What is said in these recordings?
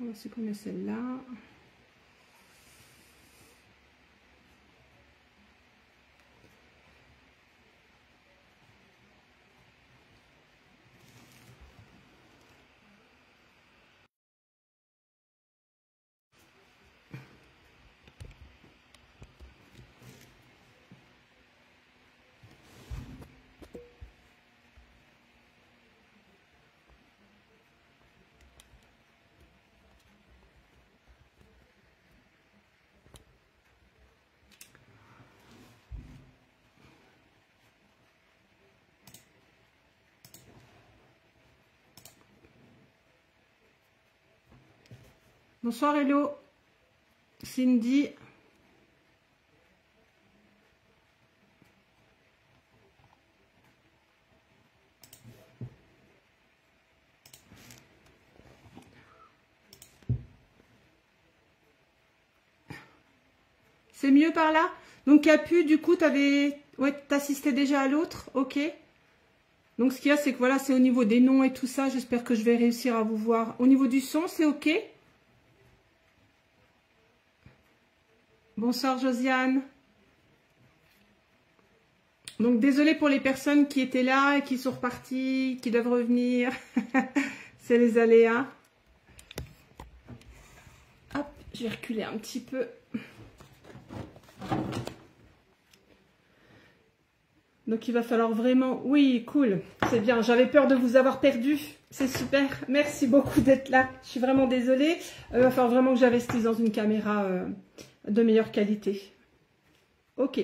On va supprimer celle-là. Bonsoir Hello, Cindy. C'est mieux par là? Donc Capu, du coup, t'assistais déjà à l'autre, ok. Donc ce qu'il y a, c'est que voilà, c'est au niveau des noms et tout ça. J'espère que je vais réussir à vous voir. Au niveau du son, c'est ok? Bonsoir Josiane. Donc désolée pour les personnes qui étaient là et qui sont reparties, qui doivent revenir. C'est les aléas. Hop, je vais reculer un petit peu. Donc il va falloir vraiment... Oui, cool, c'est bien. J'avais peur de vous avoir perdu. C'est super. Merci beaucoup d'être là. Je suis vraiment désolée. Il va falloir vraiment que j'investisse dans une caméra de meilleure qualité. Ok.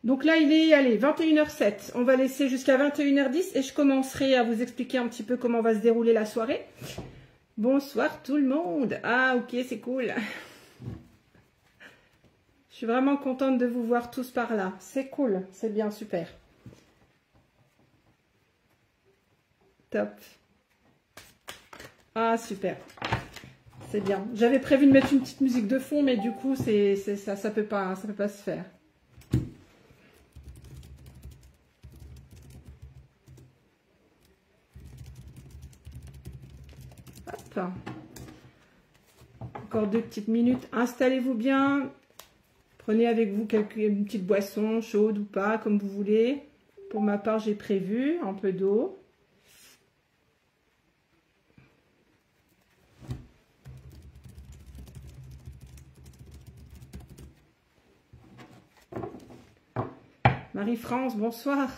Donc là, il est, allez, 21h07. On va laisser jusqu'à 21h10 et je commencerai à vous expliquer un petit peu comment va se dérouler la soirée. Bonsoir tout le monde. Ah, ok, c'est cool. Je suis vraiment contente de vous voir tous par là. C'est cool, c'est bien, super. Top. Ah, super. C'est bien. J'avais prévu de mettre une petite musique de fond, mais du coup, ça peut pas se faire. Hop. Encore 2 petites minutes. Installez-vous bien. Prenez avec vous une petite boisson chaude ou pas, comme vous voulez. Pour ma part, j'ai prévu un peu d'eau. Marie-France, bonsoir.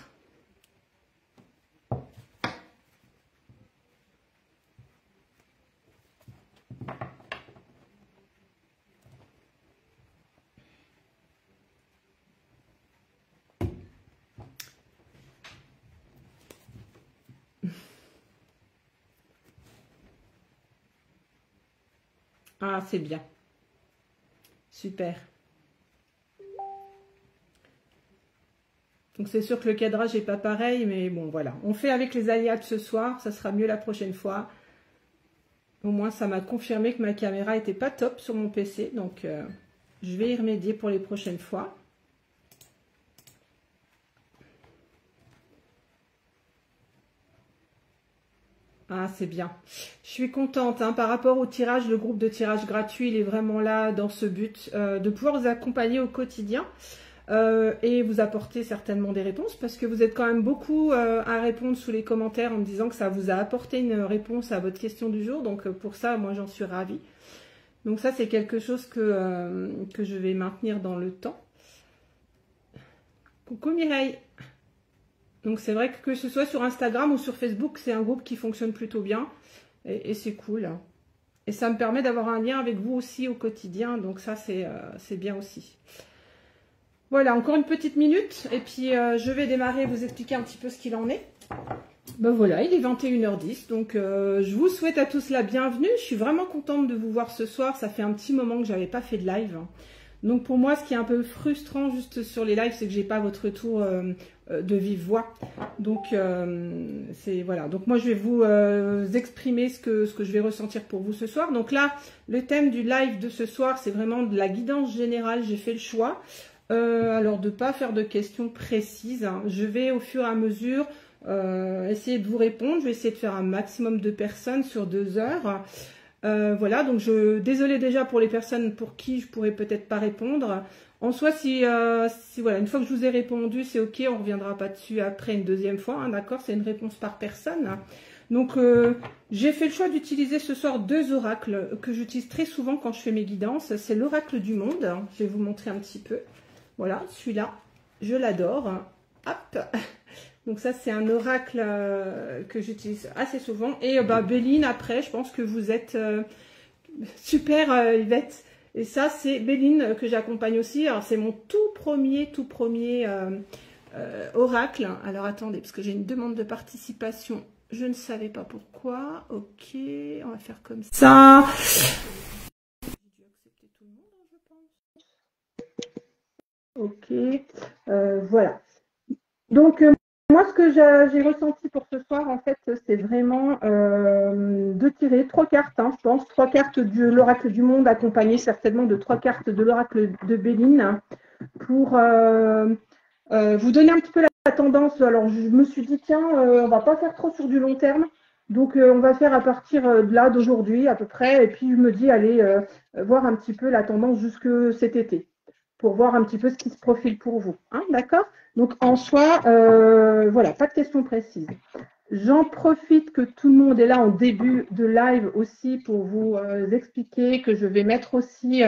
Ah, c'est bien. Super. Donc c'est sûr que le cadrage n'est pas pareil, mais bon voilà. On fait avec les aléas de ce soir, ça sera mieux la prochaine fois. Au moins ça m'a confirmé que ma caméra n'était pas top sur mon PC, donc je vais y remédier pour les prochaines fois. Ah, c'est bien. Je suis contente hein, par rapport au tirage, le groupe de tirage gratuit, il est vraiment là dans ce but de pouvoir vous accompagner au quotidien. Et vous apporter certainement des réponses parce que vous êtes quand même beaucoup à répondre sous les commentaires en me disant que ça vous a apporté une réponse à votre question du jour. Donc pour ça, moi j'en suis ravie. Donc ça c'est quelque chose que je vais maintenir dans le temps. Coucou Mireille. Donc c'est vrai que ce soit sur Instagram ou sur Facebook, c'est un groupe qui fonctionne plutôt bien et c'est cool. Et ça me permet d'avoir un lien avec vous aussi au quotidien. Donc ça c'est bien aussi. Voilà, encore une petite minute et puis je vais démarrer, vous expliquer un petit peu ce qu'il en est. Ben voilà, il est 21h10, donc je vous souhaite à tous la bienvenue. Je suis vraiment contente de vous voir ce soir, ça fait un petit moment que je n'avais pas fait de live. Donc pour moi, ce qui est un peu frustrant juste sur les lives, c'est que j'ai pas votre retour de vive voix. Donc voilà. Donc moi, je vais vous exprimer ce que je vais ressentir pour vous ce soir. Donc là, le thème du live de ce soir, c'est vraiment de la guidance générale. J'ai fait le choix. Alors de ne pas faire de questions précises, hein. Je vais au fur et à mesure essayer de vous répondre. Je vais essayer de faire un maximum de personnes sur 2 heures. Voilà, donc désolée déjà pour les personnes pour qui je pourrais peut-être pas répondre. En soi, si voilà, une fois que je vous ai répondu, c'est ok, on reviendra pas dessus après une deuxième fois, hein, d'accord? C'est une réponse par personne. Donc, j'ai fait le choix d'utiliser ce soir 2 oracles que j'utilise très souvent quand je fais mes guidances. C'est l'oracle du monde. Je vais vous montrer un petit peu. Voilà, celui-là, je l'adore. Hop. Donc ça, c'est un oracle que j'utilise assez souvent. Et Béline, après, je pense que vous êtes super, Yvette. Et ça, c'est Béline que j'accompagne aussi. Alors, c'est mon tout premier oracle. Alors, attendez, parce que j'ai une demande de participation. Je ne savais pas pourquoi. Ok, on va faire comme ça. Ok, voilà. Donc, moi, ce que j'ai ressenti pour ce soir, en fait, c'est vraiment de tirer 3 cartes, hein, je pense. 3 cartes de l'oracle du monde, accompagnées certainement de 3 cartes de l'oracle de Béline, pour vous donner un petit peu la tendance. Alors, je me suis dit, tiens, on va pas faire trop sur du long terme. Donc, on va faire à partir de là, d'aujourd'hui, à peu près. Et puis, je me dis, allez, voir un petit peu la tendance jusque cet été, pour voir un petit peu ce qui se profile pour vous. Hein, d'accord? Donc, en soi, voilà, pas de questions précises. J'en profite que tout le monde est là en début de live aussi pour vous expliquer que je vais mettre aussi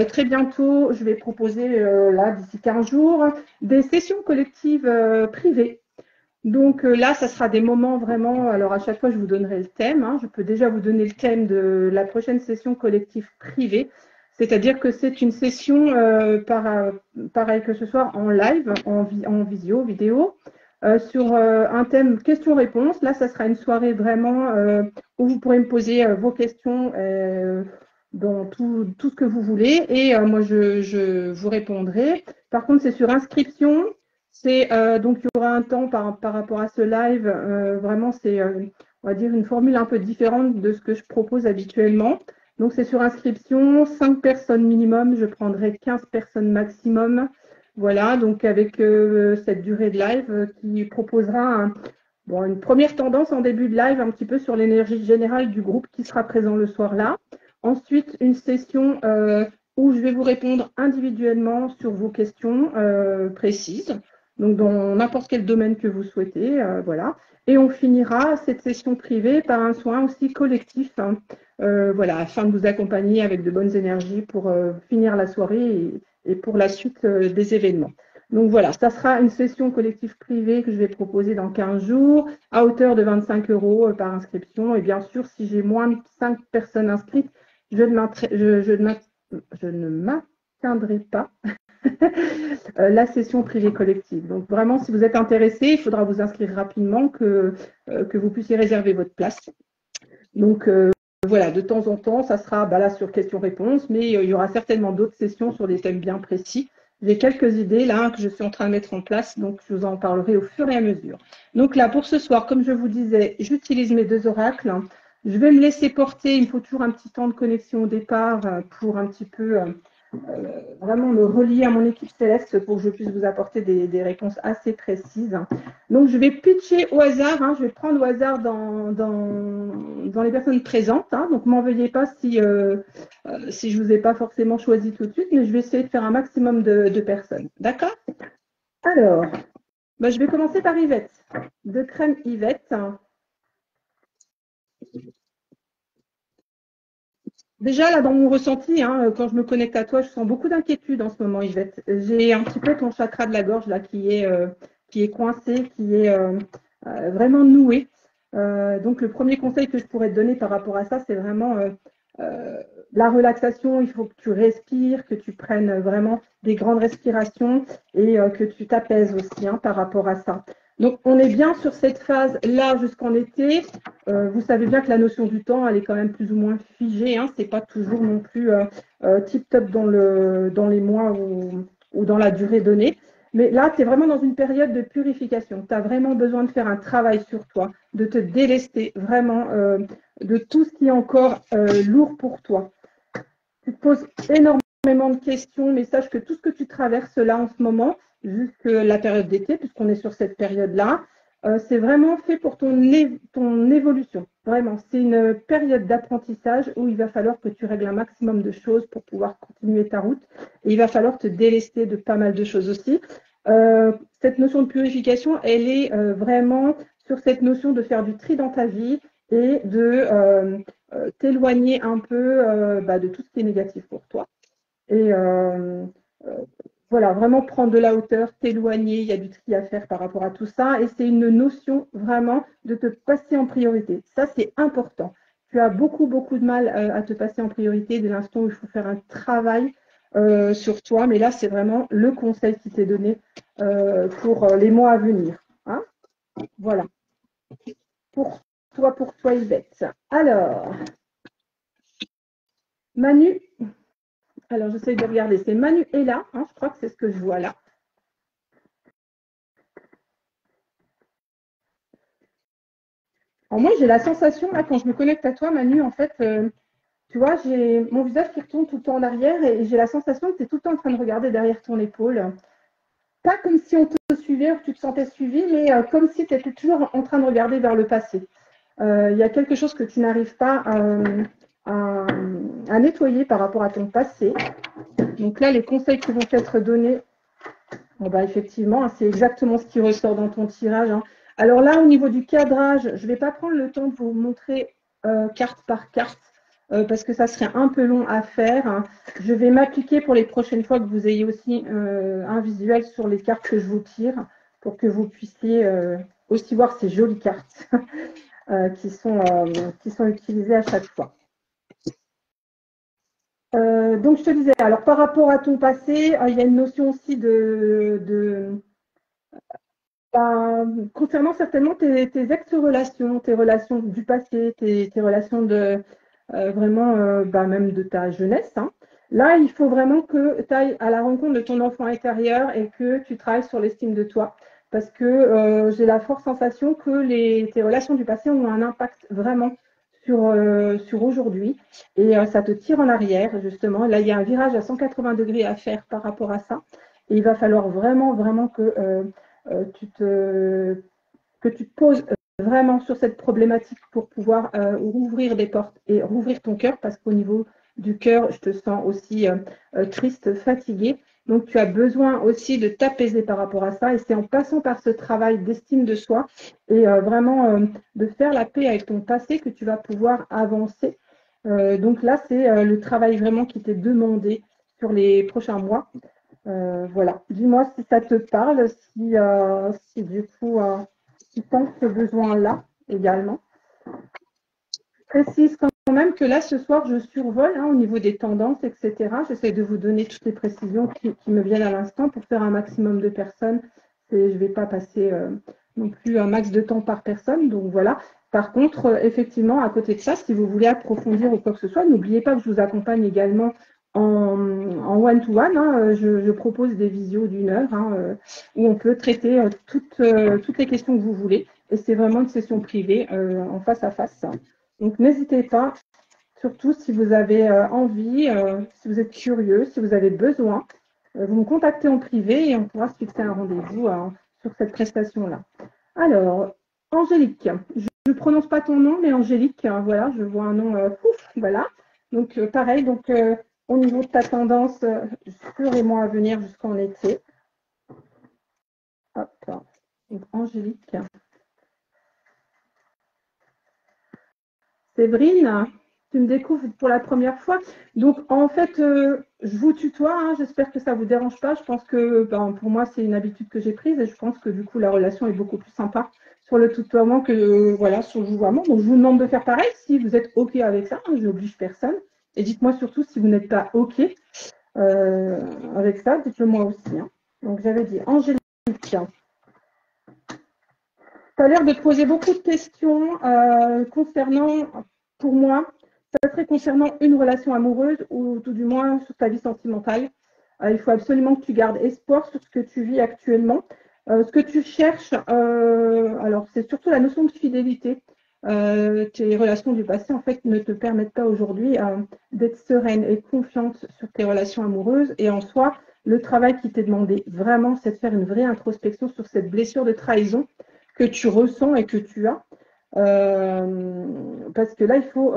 très bientôt, je vais proposer là, d'ici 15 jours, des sessions collectives privées. Donc là, ça sera des moments vraiment, alors à chaque fois, je vous donnerai le thème. Hein, je peux déjà vous donner le thème de la prochaine session collective privée. C'est-à-dire que c'est une session, pareil que ce soir, en live, en vidéo, sur un thème questions-réponses. Là, ça sera une soirée vraiment où vous pourrez me poser vos questions dans tout ce que vous voulez. Et moi, je vous répondrai. Par contre, c'est sur inscription. Donc, il y aura un temps par rapport à ce live. Vraiment, c'est, on va dire, une formule un peu différente de ce que je propose habituellement. Donc, c'est sur inscription, 5 personnes minimum. Je prendrai 15 personnes maximum. Voilà, donc avec cette durée de live qui proposera une première tendance en début de live, un petit peu sur l'énergie générale du groupe qui sera présent le soir là. Ensuite, une session où je vais vous répondre individuellement sur vos questions précises. Donc, dans n'importe quel domaine que vous souhaitez, voilà. Et on finira cette session privée par un soin aussi collectif, hein, voilà, afin de vous accompagner avec de bonnes énergies pour finir la soirée et pour la suite des événements. Donc voilà, ça sera une session collective privée que je vais proposer dans 15 jours, à hauteur de 25 € par inscription. Et bien sûr, si j'ai moins de 5 personnes inscrites, je ne maintiendrai pas la session privée collective. Donc vraiment, si vous êtes intéressé, il faudra vous inscrire rapidement que vous puissiez réserver votre place. Donc voilà, de temps en temps, ça sera là sur questions-réponses, mais il y aura certainement d'autres sessions sur des thèmes bien précis. J'ai quelques idées là que je suis en train de mettre en place, donc je vous en parlerai au fur et à mesure. Donc là, pour ce soir, comme je vous disais, j'utilise mes 2 oracles. Je vais me laisser porter, il me faut toujours un petit temps de connexion au départ pour un petit peu vraiment me relier à mon équipe céleste pour que je puisse vous apporter des réponses assez précises. Donc, je vais pitcher au hasard, hein, je vais prendre au hasard dans les personnes présentes. Hein, donc, m'en veuillez pas si je ne vous ai pas forcément choisi tout de suite, mais je vais essayer de faire un maximum de personnes. D'accord? Alors, je vais commencer par Yvette, de Crème Yvette. Déjà, là, dans mon ressenti, hein, quand je me connecte à toi, je sens beaucoup d'inquiétude en ce moment, Yvette. J'ai un petit peu ton chakra de la gorge là qui est coincé, qui est vraiment noué. Donc, le premier conseil que je pourrais te donner par rapport à ça, c'est vraiment la relaxation. Il faut que tu respires, que tu prennes vraiment des grandes respirations et que tu t'apaises aussi hein, par rapport à ça. Donc, on est bien sur cette phase-là jusqu'en été. Vous savez bien que la notion du temps, elle est quand même plus ou moins figée. Hein. Ce n'est pas toujours non plus tip-top dans les mois ou dans la durée donnée. Mais là, tu es vraiment dans une période de purification. Tu as vraiment besoin de faire un travail sur toi, de te délester vraiment de tout ce qui est encore lourd pour toi. Tu te poses énormément de questions, mais sache que tout ce que tu traverses là en ce moment, jusqu'à la période d'été, puisqu'on est sur cette période-là, c'est vraiment fait pour ton évolution. Vraiment, c'est une période d'apprentissage où il va falloir que tu règles un maximum de choses pour pouvoir continuer ta route. Et il va falloir te délester de pas mal de choses aussi. Cette notion de purification, elle est vraiment sur cette notion de faire du tri dans ta vie et de t'éloigner un peu de tout ce qui est négatif pour toi. Et voilà, vraiment prendre de la hauteur, t'éloigner, il y a du tri à faire par rapport à tout ça. Et c'est une notion vraiment de te passer en priorité. Ça, c'est important. Tu as beaucoup, beaucoup de mal à te passer en priorité dès l'instant où il faut faire un travail sur toi. Mais là, c'est vraiment le conseil qui t'est donné pour les mois à venir. Hein, voilà. Pour toi, Yvette. Alors, Manu. Alors, j'essaie de regarder. C'est Manuela, hein, je crois que c'est ce que je vois là. Alors moi, j'ai la sensation, là, quand je me connecte à toi, Manu, en fait, tu vois, j'ai mon visage qui retourne tout le temps en arrière et j'ai la sensation que tu es tout le temps en train de regarder derrière ton épaule. Pas comme si on te suivait ou que tu te sentais suivi, mais comme si tu étais toujours en train de regarder vers le passé. Il y a quelque chose que tu n'arrives pas à nettoyer par rapport à ton passé. Donc là, les conseils qui vont être donnés, effectivement, c'est exactement ce qui ressort dans ton tirage. Hein. Alors là, au niveau du cadrage, je ne vais pas prendre le temps de vous montrer carte par carte parce que ça serait un peu long à faire. Hein. Je vais m'appliquer pour les prochaines fois que vous ayez aussi un visuel sur les cartes que je vous tire pour que vous puissiez aussi voir ces jolies cartes qui sont utilisées à chaque fois. Donc, je te disais, alors par rapport à ton passé, il y a une notion aussi concernant certainement tes ex-relations, tes relations du passé, tes relations de vraiment même de ta jeunesse. Hein. Là, il faut vraiment que tu ailles à la rencontre de ton enfant intérieur et que tu travailles sur l'estime de toi. Parce que j'ai la forte sensation que tes relations du passé ont un impact vraiment sur aujourd'hui. Et ça te tire en arrière, justement. Là, il y a un virage à 180 degrés à faire par rapport à ça. Et il va falloir vraiment, vraiment que que tu te poses vraiment sur cette problématique pour pouvoir rouvrir des portes et rouvrir ton cœur parce qu'au niveau du cœur, je te sens aussi triste, fatigué. Donc, tu as besoin aussi de t'apaiser par rapport à ça et c'est en passant par ce travail d'estime de soi et vraiment de faire la paix avec ton passé que tu vas pouvoir avancer. Donc là, c'est le travail vraiment qui t'est demandé sur les prochains mois. Voilà. Dis-moi si ça te parle, si du coup tu sens ce besoin-là également. Je précise quand même que là, ce soir, je survole au niveau des tendances, etc. J'essaie de vous donner toutes les précisions qui me viennent à l'instant pour faire un maximum de personnes. Je ne vais pas passer non plus un max de temps par personne. Donc voilà. Par contre, effectivement, à côté de ça, si vous voulez approfondir ou quoi que ce soit, n'oubliez pas que je vous accompagne également en one-to-one. Hein, je propose des visios d'1 heure où on peut traiter toutes les questions que vous voulez. Et c'est vraiment une session privée en face à face. Donc n'hésitez pas, surtout si vous avez envie, si vous êtes curieux, si vous avez besoin, vous me contactez en privé et on pourra se fixer un rendez-vous sur cette prestation-là. Alors, Angélique, je ne prononce pas ton nom, mais Angélique, voilà, je vois un nom, voilà. Donc pareil, donc au niveau de ta tendance sur les mois à venir jusqu'en été. Hop, donc Angélique. Séverine, tu me découvres pour la première fois. Donc, en fait, je vous tutoie. Hein, j'espère que ça ne vous dérange pas. Je pense que pour moi, c'est une habitude que j'ai prise et je pense que du coup, la relation est beaucoup plus sympa sur le tutoiement que voilà, sur le vouvoiement. Donc, je vous demande de faire pareil si vous êtes OK avec ça. Hein, je n'oblige personne. Et dites-moi surtout si vous n'êtes pas OK avec ça. Dites-le moi aussi. Hein. Donc, j'avais dit Angélique. Tu as l'air de poser beaucoup de questions concernant, pour moi, ça serait concernant une relation amoureuse ou tout du moins sur ta vie sentimentale. Il faut absolument que tu gardes espoir sur ce que tu vis actuellement. Ce que tu cherches, alors c'est surtout la notion de fidélité. Tes relations du passé, en fait, ne te permettent pas aujourd'hui d'être sereine et confiante sur tes relations amoureuses. Et en soi, le travail qui t'est demandé vraiment, c'est de faire une vraie introspection sur cette blessure de trahison que tu ressens et que tu as. Parce que là, il faut,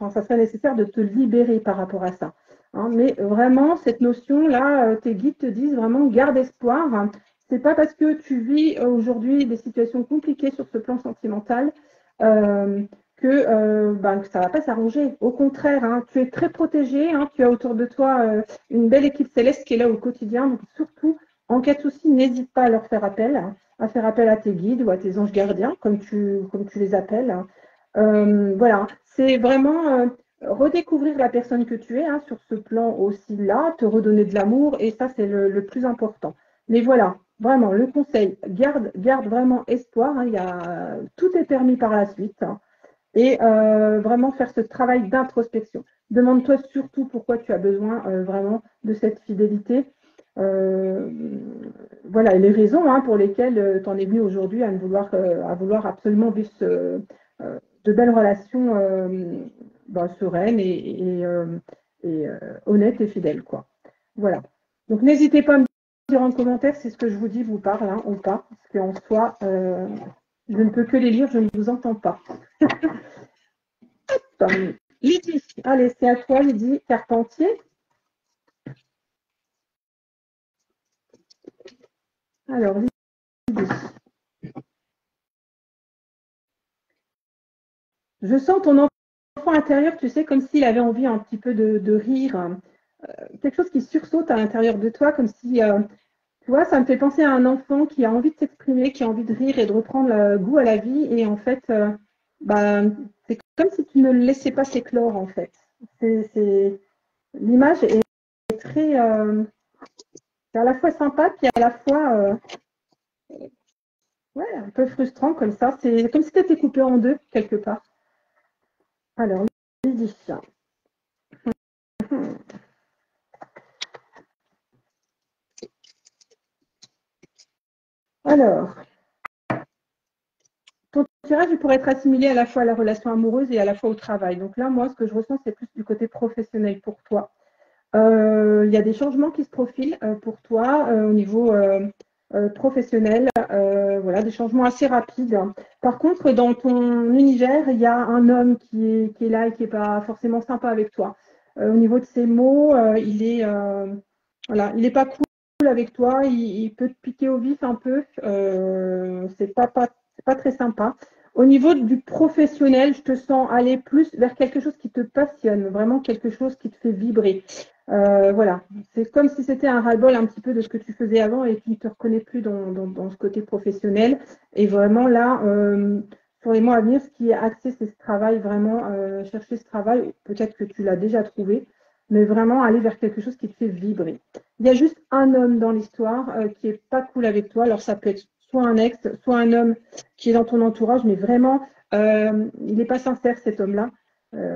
ça serait nécessaire de te libérer par rapport à ça. Hein, mais vraiment, cette notion-là, tes guides te disent vraiment garde espoir. C'est pas parce que tu vis aujourd'hui des situations compliquées sur ce plan sentimental que ça ne va pas s'arranger. Au contraire, hein, tu es très protégé, hein, tu as autour de toi une belle équipe céleste qui est là au quotidien. Donc surtout, en cas de souci, n'hésite pas à leur faire appel, hein, à faire appel à tes guides ou à tes anges gardiens, comme tu les appelles. Voilà, c'est vraiment redécouvrir la personne que tu es, hein, sur ce plan aussi-là, te redonner de l'amour, et ça, c'est le plus important. Mais voilà, vraiment, le conseil, garde vraiment espoir, hein, tout est permis par la suite, hein, et vraiment faire ce travail d'introspection. Demande-toi surtout pourquoi tu as besoin vraiment de cette fidélité. Voilà, et les raisons, hein, pour lesquelles tu en es venu aujourd'hui à vouloir absolument vivre de belles relations sereines et honnêtes et fidèles, quoi. Voilà. Donc n'hésitez pas à me dire en commentaire si ce que je vous dis vous parle, hein, ou pas, parce qu'en soi, je ne peux que les lire, je ne vous entends pas. Lydie, allez, c'est à toi, Lydie Carpentier. Alors, Lydie. Je sens ton enfant intérieur, tu sais, comme s'il avait envie un petit peu de rire, quelque chose qui sursaute à l'intérieur de toi, comme si, tu vois, ça me fait penser à un enfant qui a envie de s'exprimer, qui a envie de rire et de reprendre goût à la vie, et en fait, c'est comme si tu ne le laissais pas s'éclore, en fait. L'image est très, c'est à la fois sympa, puis à la fois, ouais, un peu frustrant comme ça. C'est comme si tu étais coupé en deux, quelque part. Alors, Lydie. Alors, ton tirage il pourrait être assimilé à la fois à la relation amoureuse et à la fois au travail. Donc là, moi, ce que je ressens, c'est plus du côté professionnel pour toi. Il y a des changements qui se profilent pour toi au niveau professionnel. Voilà, des changements assez rapides. Par contre, dans ton univers, il y a un homme qui est là et qui n'est pas forcément sympa avec toi. Au niveau de ses mots, il est pas cool avec toi, il peut te piquer au vif un peu, c'est pas très sympa. Au niveau du professionnel, je te sens aller plus vers quelque chose qui te passionne, vraiment quelque chose qui te fait vibrer. Voilà, c'est comme si c'était un ras-le-bol un petit peu de ce que tu faisais avant et qui ne te reconnaît plus dans ce côté professionnel. Et vraiment là, sur les mois à venir, ce qui est axé, c'est ce travail, vraiment chercher ce travail, peut-être que tu l'as déjà trouvé, mais vraiment aller vers quelque chose qui te fait vibrer. Il y a juste un homme dans l'histoire qui n'est pas cool avec toi. Alors, ça peut être soit un ex, soit un homme qui est dans ton entourage, mais vraiment, il n'est pas sincère, cet homme-là.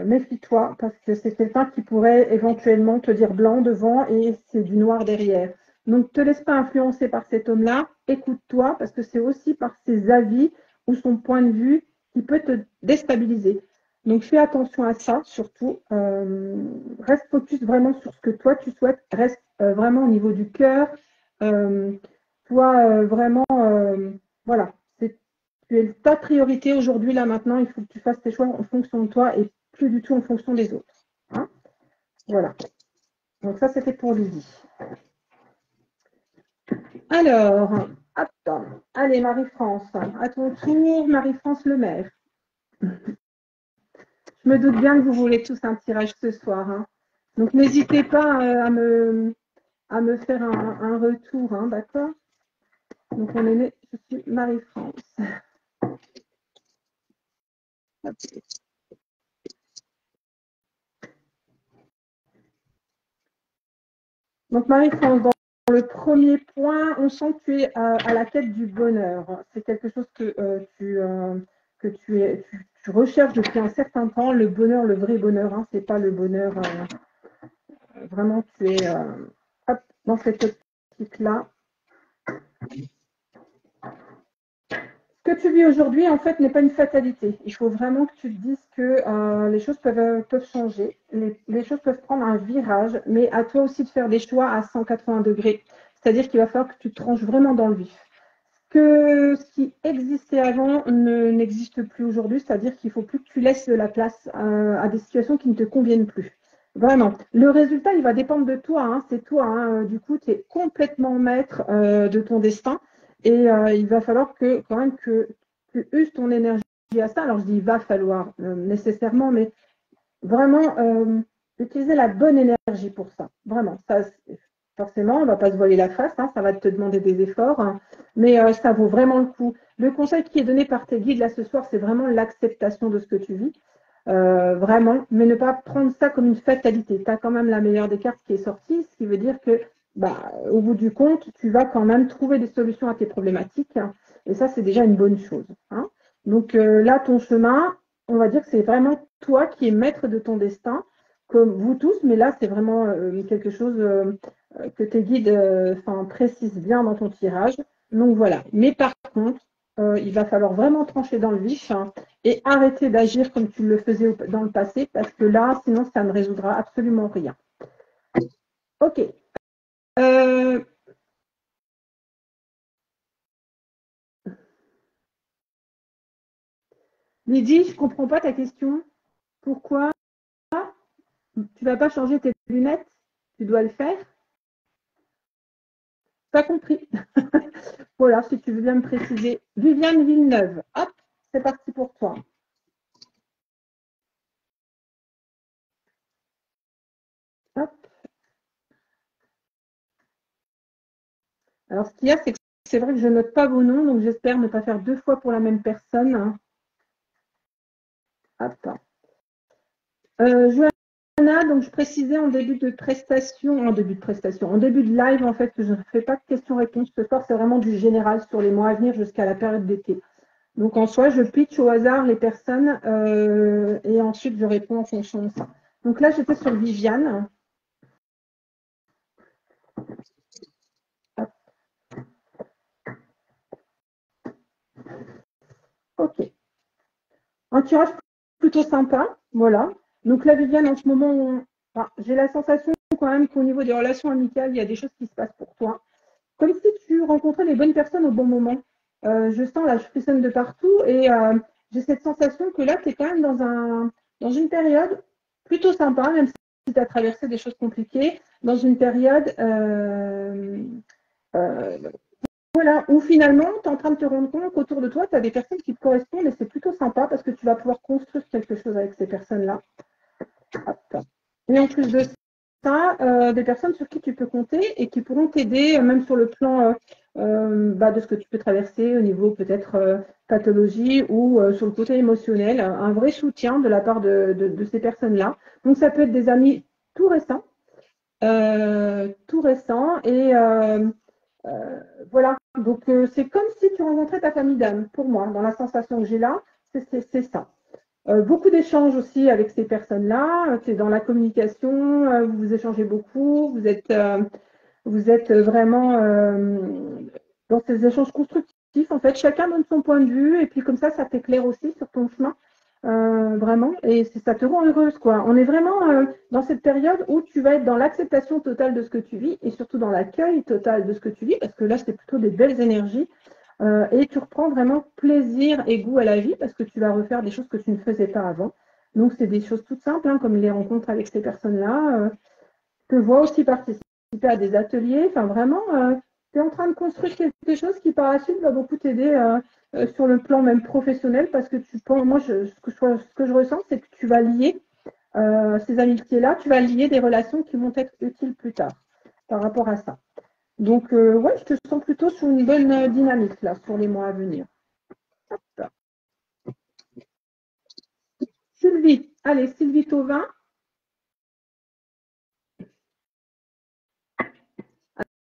Méfie-toi, parce que c'est quelqu'un qui pourrait éventuellement te dire blanc devant et c'est du noir derrière. Donc, ne te laisse pas influencer par cet homme-là. Écoute-toi, parce que c'est aussi par ses avis ou son point de vue qui peut te déstabiliser. Donc, fais attention à ça, surtout. Reste focus vraiment sur ce que toi, tu souhaites. Reste vraiment au niveau du cœur. Toi, vraiment, voilà. Tu es ta priorité aujourd'hui, là, maintenant. Il faut que tu fasses tes choix en fonction de toi et plus du tout en fonction des autres. Hein, voilà. Donc, ça, c'était pour Lydie. Alors, attends. Allez, Marie-France. À ton tour, Marie-France Lemaire. Je me doute bien que vous voulez tous un tirage ce soir. Hein. Donc, n'hésitez pas à me faire un retour, hein, d'accord? Donc, je suis Marie-France. Donc, Marie-France, dans le premier point, on sent que tu es à la quête du bonheur. C'est quelque chose que tu recherches depuis un certain temps, le bonheur, le vrai bonheur. Hein, c'est pas le bonheur, vraiment, tu es dans cette optique-là. Ce que tu vis aujourd'hui, en fait, n'est pas une fatalité. Il faut vraiment que tu te dises que les choses peuvent changer, les choses peuvent prendre un virage, mais à toi aussi de faire des choix à 180 degrés. C'est-à-dire qu'il va falloir que tu te tranches vraiment dans le vif. que ce qui existait avant n'existe plus aujourd'hui, c'est-à-dire qu'il ne faut plus que tu laisses de la place à des situations qui ne te conviennent plus. Vraiment. Le résultat, il va dépendre de toi, hein, c'est toi. Hein. Du coup, tu es complètement maître de ton destin et il va falloir que quand même que tu uses ton énergie à ça. Alors, je dis il va falloir nécessairement, mais vraiment utiliser la bonne énergie pour ça. Vraiment. Ça, forcément, on ne va pas se voiler la face, hein, ça va te demander des efforts, hein, mais ça vaut vraiment le coup. Le conseil qui est donné par tes guides là ce soir, c'est vraiment l'acceptation de ce que tu vis. Vraiment, mais ne pas prendre ça comme une fatalité. Tu as quand même la meilleure des cartes qui est sortie, ce qui veut dire que, bah, au bout du compte, tu vas quand même trouver des solutions à tes problématiques, hein, et ça, c'est déjà une bonne chose. Hein. Donc là, ton chemin, on va dire que c'est vraiment toi qui es maître de ton destin, comme vous tous, mais là, c'est vraiment quelque chose que tes guides précisent bien dans ton tirage. Donc voilà. Mais par contre, il va falloir vraiment trancher dans le vif, hein, et arrêter d'agir comme tu le faisais dans le passé, parce que là, sinon, ça ne résoudra absolument rien. Ok. Lydie, je ne comprends pas ta question. Pourquoi tu ne vas pas changer tes lunettes? Tu dois le faire? Pas compris. Voilà, si tu veux bien me préciser. Viviane Villeneuve, hop, c'est parti pour toi. Hop. Alors, ce qu'il y a, c'est que c'est vrai que je ne note pas vos noms, donc j'espère ne pas faire 2 fois pour la même personne. Hop. Johanna, donc je précisais en début de live, en fait, que je ne fais pas de questions-réponses ce soir, c'est vraiment du général sur les mois à venir jusqu'à la période d'été. Donc, en soi, je pitch au hasard les personnes et ensuite je réponds en fonction de ça. Donc là, j'étais sur Viviane. Ok. Un tirage plutôt sympa, voilà. Donc là, Viviane, en ce moment, j'ai la sensation quand même qu'au niveau des relations amicales, il y a des choses qui se passent pour toi. Comme si tu rencontrais les bonnes personnes au bon moment. Je sens là, je frissonne de partout et j'ai cette sensation que là, tu es quand même dans une période plutôt sympa, même si tu as traversé des choses compliquées, dans une période voilà, où finalement, tu es en train de te rendre compte qu'autour de toi, tu as des personnes qui te correspondent et c'est plutôt sympa parce que tu vas pouvoir construire quelque chose avec ces personnes-là. Et en plus de ça, des personnes sur qui tu peux compter et qui pourront t'aider, même sur le plan de ce que tu peux traverser au niveau peut-être pathologie ou sur le côté émotionnel, un vrai soutien de la part de ces personnes-là. Donc, ça peut être des amis tout récents et voilà. Donc, c'est comme si tu rencontrais ta famille d'âme, pour moi, dans la sensation que j'ai là, c'est ça. Beaucoup d'échanges aussi avec ces personnes-là. C'est dans la communication, vous échangez beaucoup, vous êtes vraiment dans ces échanges constructifs. En fait, chacun donne son point de vue et puis comme ça t'éclaire aussi sur ton chemin. Vraiment, et ça te rend heureuse, quoi. On est vraiment dans cette période où tu vas être dans l'acceptation totale de ce que tu vis et surtout dans l'accueil total de ce que tu vis, parce que là, c'est plutôt des belles énergies. Et tu reprends vraiment plaisir et goût à la vie parce que tu vas refaire des choses que tu ne faisais pas avant. Donc, c'est des choses toutes simples, hein, comme les rencontres avec ces personnes-là. Tu vois aussi participer à des ateliers. Enfin, vraiment, tu es en train de construire quelque chose qui, par la suite, va beaucoup t'aider sur le plan même professionnel parce que tu penses, moi, ce que je ressens, c'est que tu vas lier ces amitiés-là, tu vas lier des relations qui vont être utiles plus tard par rapport à ça. Donc, ouais, je te sens plutôt sur une bonne dynamique là, sur les mois à venir. Hop. Sylvie, allez, Sylvie Tauvin.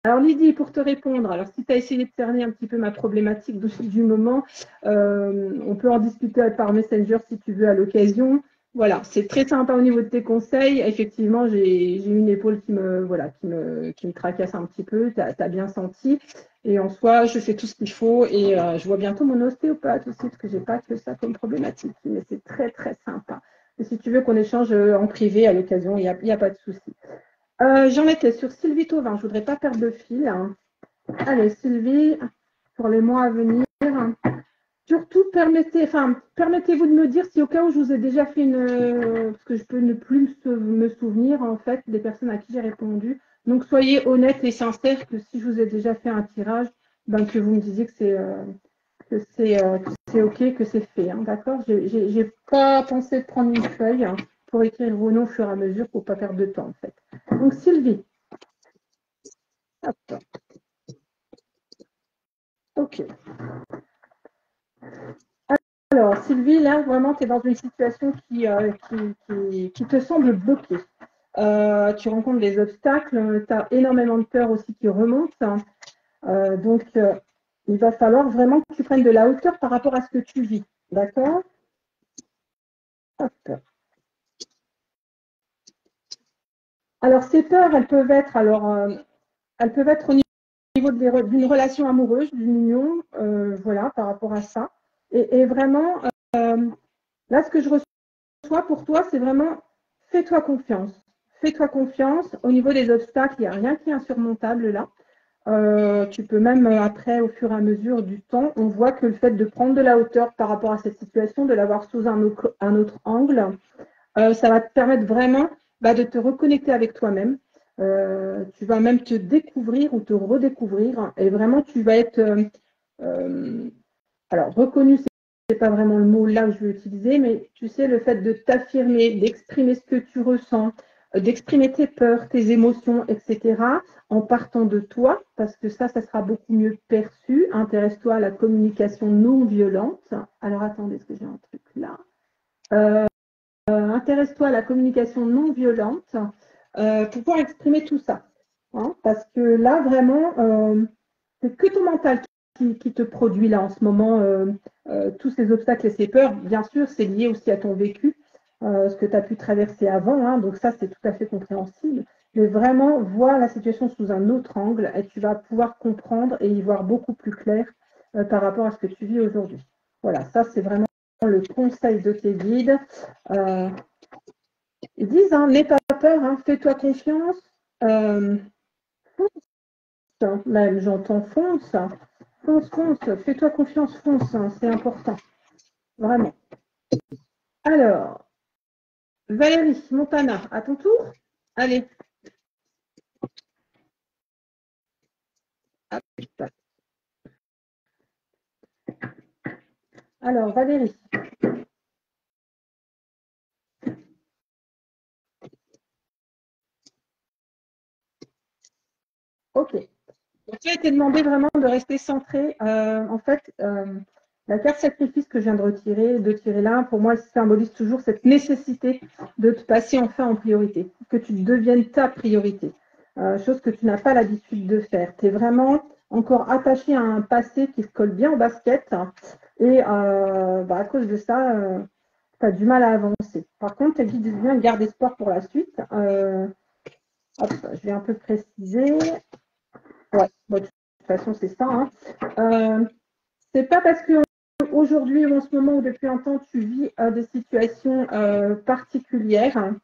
Alors Lydie, pour te répondre, alors si tu as essayé de cerner un petit peu ma problématique du moment, on peut en discuter par Messenger si tu veux à l'occasion. Voilà, c'est très sympa au niveau de tes conseils. Effectivement, j'ai une épaule qui me tracasse un petit peu, tu as bien senti. Et en soi, je fais tout ce qu'il faut et je vois bientôt mon ostéopathe aussi, parce que je n'ai pas que ça comme problématique, mais c'est très très sympa. Et si tu veux qu'on échange en privé à l'occasion, il n'y a pas de souci. J'en étais sur Sylvie Tauvin, je ne voudrais pas perdre le fil. Allez, Sylvie, pour les mois à venir. Surtout, permettez-vous de me dire si au cas où je vous ai déjà fait parce que je peux ne plus me souvenir, en fait, des personnes à qui j'ai répondu. Donc, soyez honnête et sincère que si je vous ai déjà fait un tirage, ben, que vous me disiez que c'est OK, que c'est fait. Hein, d'accord? J'ai pas pensé de prendre une feuille pour écrire vos noms au fur et à mesure pour ne pas perdre de temps, en fait. Donc, Sylvie. Hop. OK. Alors, Sylvie, là, vraiment, tu es dans une situation qui te semble bloquée. Tu rencontres des obstacles, tu as énormément de peur aussi qui remonte. Donc, il va falloir vraiment que tu prennes de la hauteur par rapport à ce que tu vis. D'accord? Hop. Alors, ces peurs, elles peuvent être au niveau d'une relation amoureuse, d'une union, voilà, par rapport à ça. Et vraiment, là, ce que je reçois pour toi, c'est vraiment fais-toi confiance. Fais-toi confiance. Au niveau des obstacles, il n'y a rien qui est insurmontable là. Tu peux même après, au fur et à mesure du temps, on voit que le fait de prendre de la hauteur par rapport à cette situation, de l'avoir sous un autre angle, ça va te permettre vraiment de te reconnecter avec toi-même. Tu vas même te découvrir ou te redécouvrir et vraiment tu vas être alors reconnu, c'est pas vraiment le mot là que je vais utiliser, mais tu sais, le fait de t'affirmer, d'exprimer ce que tu ressens, d'exprimer tes peurs, tes émotions, etc., en partant de toi, parce que ça sera beaucoup mieux perçu. Intéresse-toi à la communication non violente. Alors attendez, est-ce que j'ai un truc là intéresse-toi à la communication non violente pour pouvoir exprimer tout ça. Hein, parce que là, vraiment, c'est que ton mental qui te produit là en ce moment tous ces obstacles et ces peurs. Bien sûr, c'est lié aussi à ton vécu, ce que tu as pu traverser avant. Hein, donc ça, c'est tout à fait compréhensible. Mais vraiment, vois la situation sous un autre angle et tu vas pouvoir comprendre et y voir beaucoup plus clair par rapport à ce que tu vis aujourd'hui. Voilà, ça, c'est vraiment le conseil de tes guides. Ils disent, hein, n'aie pas peur, hein, fais-toi confiance. Fonce, même, j'entends fonce. Fonce, fais-toi confiance, fonce, hein, c'est important. Vraiment. Alors, Valérie Montana, à ton tour. Allez. Alors, Valérie. Ok. Donc, tu as été demandé vraiment de rester centré. En fait, la carte sacrifice que je viens de tirer là, pour moi, elle symbolise toujours cette nécessité de te passer enfin en priorité, que tu deviennes ta priorité, chose que tu n'as pas l'habitude de faire. Tu es vraiment encore attaché à un passé qui se colle bien au basket et à cause de ça, tu as du mal à avancer. Par contre, tu dis bien garde espoir pour la suite. Hop, je vais un peu préciser. Ouais, bon, de toute façon, c'est ça. Hein. C'est pas parce que aujourd'hui ou en ce moment ou depuis un temps tu vis des situations particulières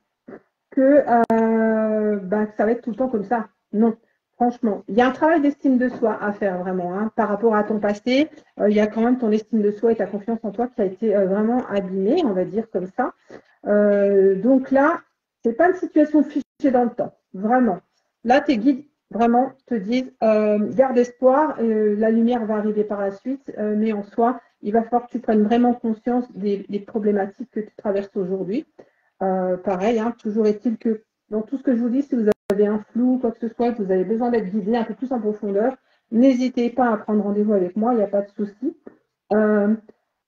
que ça va être tout le temps comme ça. Non, franchement. Il y a un travail d'estime de soi à faire vraiment hein, par rapport à ton passé. Il y a quand même ton estime de soi et ta confiance en toi qui a été vraiment abîmée, on va dire comme ça. Donc là, c'est pas une situation fichée dans le temps, vraiment. Là, tes guides vraiment te disent garde espoir, la lumière va arriver par la suite, mais en soi, il va falloir que tu prennes vraiment conscience des problématiques que tu traverses aujourd'hui. Pareil, hein, toujours est-il que dans tout ce que je vous dis, si vous avez un flou ou quoi que ce soit, que vous avez besoin d'être guidé un peu plus en profondeur, n'hésitez pas à prendre rendez-vous avec moi, il n'y a pas de souci.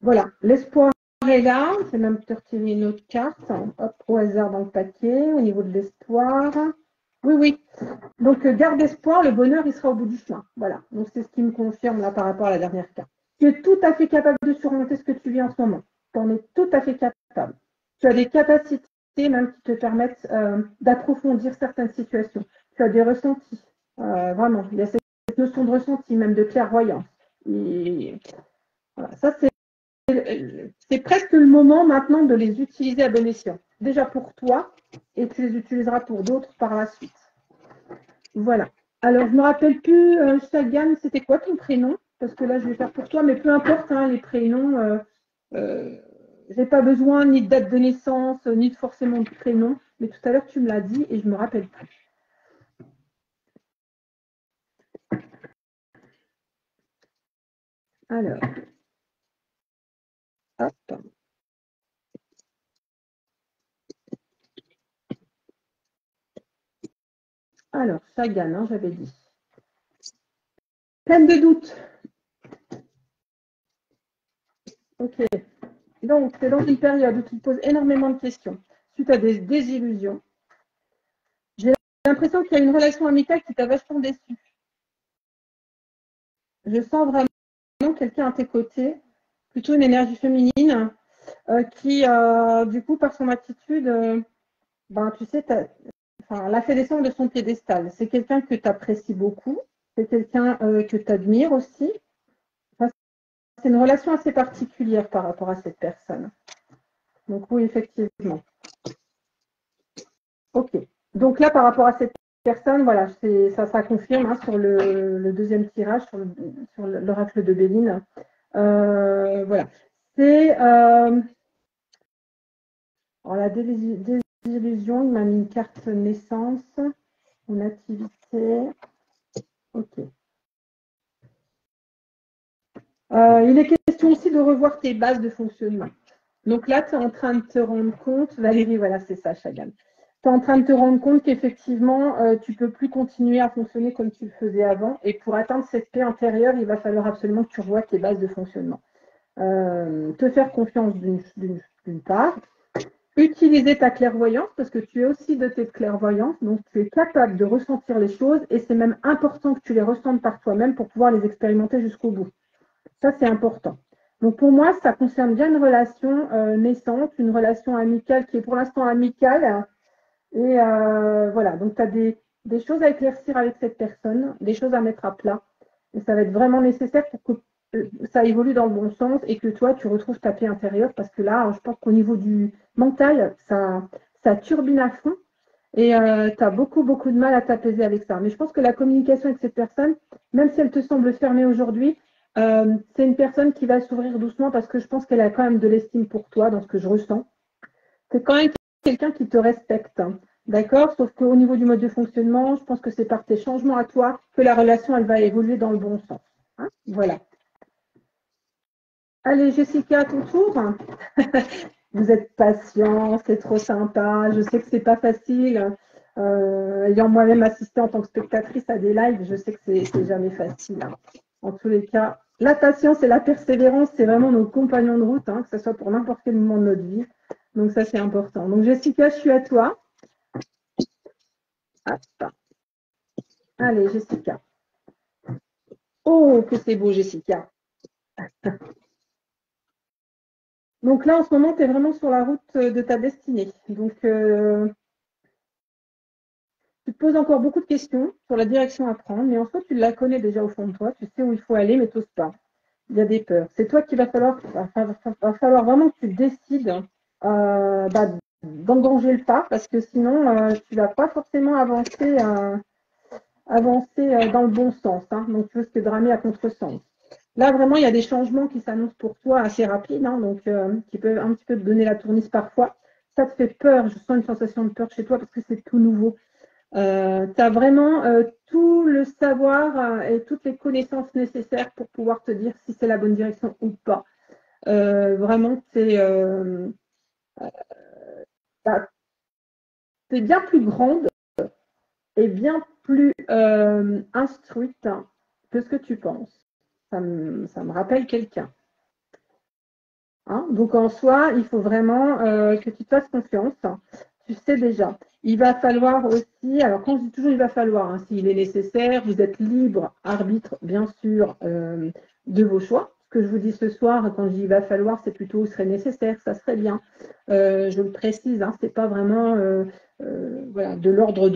Voilà, l'espoir est là. Je vais même te retirer une autre carte, hop, au hasard dans le paquet, au niveau de l'espoir. Oui, oui. Donc, garde espoir, le bonheur, il sera au bout du chemin. Voilà. Donc, c'est ce qui me confirme là par rapport à la dernière carte. Tu es tout à fait capable de surmonter ce que tu vis en ce moment. Tu en es tout à fait capable. Tu as des capacités même qui te permettent d'approfondir certaines situations. Tu as des ressentis. Vraiment, il y a cette notion de ressenti, même de clairvoyance. Et voilà, ça, c'est presque le moment maintenant de les utiliser à bon escient. Déjà pour toi, et tu les utiliseras pour d'autres par la suite. Voilà. Alors, je ne me rappelle plus, Chagan, c'était quoi ton prénom? parce que là, je vais faire pour toi, mais peu importe, hein, les prénoms, je n'ai pas besoin ni de date de naissance, ni de forcément de prénom, mais tout à l'heure, tu me l'as dit et je ne me rappelle plus. Alors, hop. Alors, Chagan, hein, j'avais dit. Pleine de doutes. Ok. Donc, c'est dans une période où tu te poses énormément de questions suite à des désillusions. J'ai l'impression qu'il y a une relation amicale qui t'a vachement déçu. Je sens vraiment quelqu'un à tes côtés, plutôt une énergie féminine, qui, du coup, par son attitude, ben, tu sais, l'a fait descendre de son piédestal. C'est quelqu'un que tu apprécies beaucoup, c'est quelqu'un que tu admires aussi. Enfin, c'est une relation assez particulière par rapport à cette personne. Donc oui, effectivement. Ok. Donc là, par rapport à cette personne, voilà, ça confirme hein, sur le deuxième tirage, sur l'oracle de Béline. Voilà. C'est la désillusion, il m'a mis une carte naissance, une activité. Ok. Il est question aussi de revoir tes bases de fonctionnement. Donc là, tu es en train de te rendre compte, Valérie, voilà, c'est ça, Chagan. Tu es en train de te rendre compte qu'effectivement, tu ne peux plus continuer à fonctionner comme tu le faisais avant. Et pour atteindre cette paix intérieure, il va falloir absolument que tu revoies tes bases de fonctionnement. Te faire confiance d'une part, utiliser ta clairvoyance, parce que tu es aussi doté de clairvoyance, donc tu es capable de ressentir les choses, et c'est même important que tu les ressentes par toi-même pour pouvoir les expérimenter jusqu'au bout. Ça, c'est important. Donc pour moi, ça concerne bien une relation naissante, une relation amicale qui est pour l'instant amicale. Et voilà, donc tu as des choses à éclaircir avec cette personne, des choses à mettre à plat. Et ça va être vraiment nécessaire pour que ça évolue dans le bon sens et que toi, tu retrouves ta paix intérieure parce que là, je pense qu'au niveau du mental, ça turbine à fond et tu as beaucoup, beaucoup de mal à t'apaiser avec ça. Mais je pense que la communication avec cette personne, même si elle te semble fermée aujourd'hui, c'est une personne qui va s'ouvrir doucement parce que je pense qu'elle a quand même de l'estime pour toi dans ce que je ressens. C'est quand même quelqu'un qui te respecte. D'accord? Sauf qu'au niveau du mode de fonctionnement, je pense que c'est par tes changements à toi que la relation, elle va évoluer dans le bon sens. Hein? Voilà. Allez, Jessica, à ton tour. Vous êtes patient, c'est trop sympa. Je sais que c'est pas facile. Ayant moi-même assisté en tant que spectatrice à des lives, je sais que c'est jamais facile. Hein. En tous les cas, la patience et la persévérance, c'est vraiment nos compagnons de route, hein, que ce soit pour n'importe quel moment de notre vie. Donc ça, c'est important. Donc Jessica, je suis à toi. Hop. Allez, Jessica. Oh, que c'est beau, Jessica. Donc là, en ce moment, tu es vraiment sur la route de ta destinée. Donc, tu te poses encore beaucoup de questions sur la direction à prendre, mais en soi, tu la connais déjà au fond de toi. Tu sais où il faut aller, mais tu n'oses pas. Il y a des peurs. C'est toi qu'il va falloir vraiment que tu décides d'engager le pas, parce que sinon, tu ne vas pas forcément avancer dans le bon sens. Hein. Donc, tu risques de ramer à contresens. Là, vraiment, il y a des changements qui s'annoncent pour toi assez rapides, hein, donc qui peuvent un petit peu te donner la tournice parfois. Ça te fait peur, je sens une sensation de peur chez toi parce que c'est tout nouveau. Tu as vraiment tout le savoir et toutes les connaissances nécessaires pour pouvoir te dire si c'est la bonne direction ou pas. Vraiment, t'es bien plus grande et bien plus instruite que ce que tu penses. Ça me rappelle quelqu'un. Hein. Donc en soi, il faut vraiment que tu te fasses confiance. Tu sais déjà. Il va falloir aussi, alors quand je dis toujours il va falloir, hein, s'il est nécessaire, vous êtes libre, arbitre bien sûr de vos choix. Ce que je vous dis ce soir, quand je dis il va falloir, c'est plutôt il serait nécessaire, ça serait bien. Je le précise, hein, c'est pas vraiment voilà, de l'ordre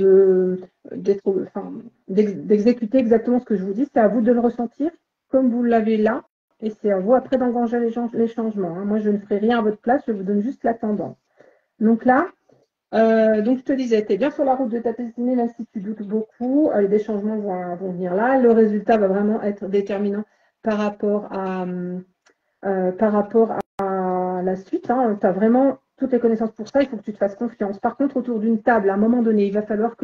d'exécuter exactement ce que je vous dis, c'est à vous de le ressentir comme vous l'avez là. Et c'est à vous après d'engager les changements. Hein. Moi, je ne ferai rien à votre place, je vous donne juste la tendance. Donc là, donc je te disais, tu es bien sur la route de ta destinée, même si tu doutes beaucoup, des changements vont venir là. Le résultat va vraiment être déterminant par rapport à la suite. Hein. Tu as vraiment toutes les connaissances pour ça, il faut que tu te fasses confiance. Par contre, autour d'une table, à un moment donné, il va falloir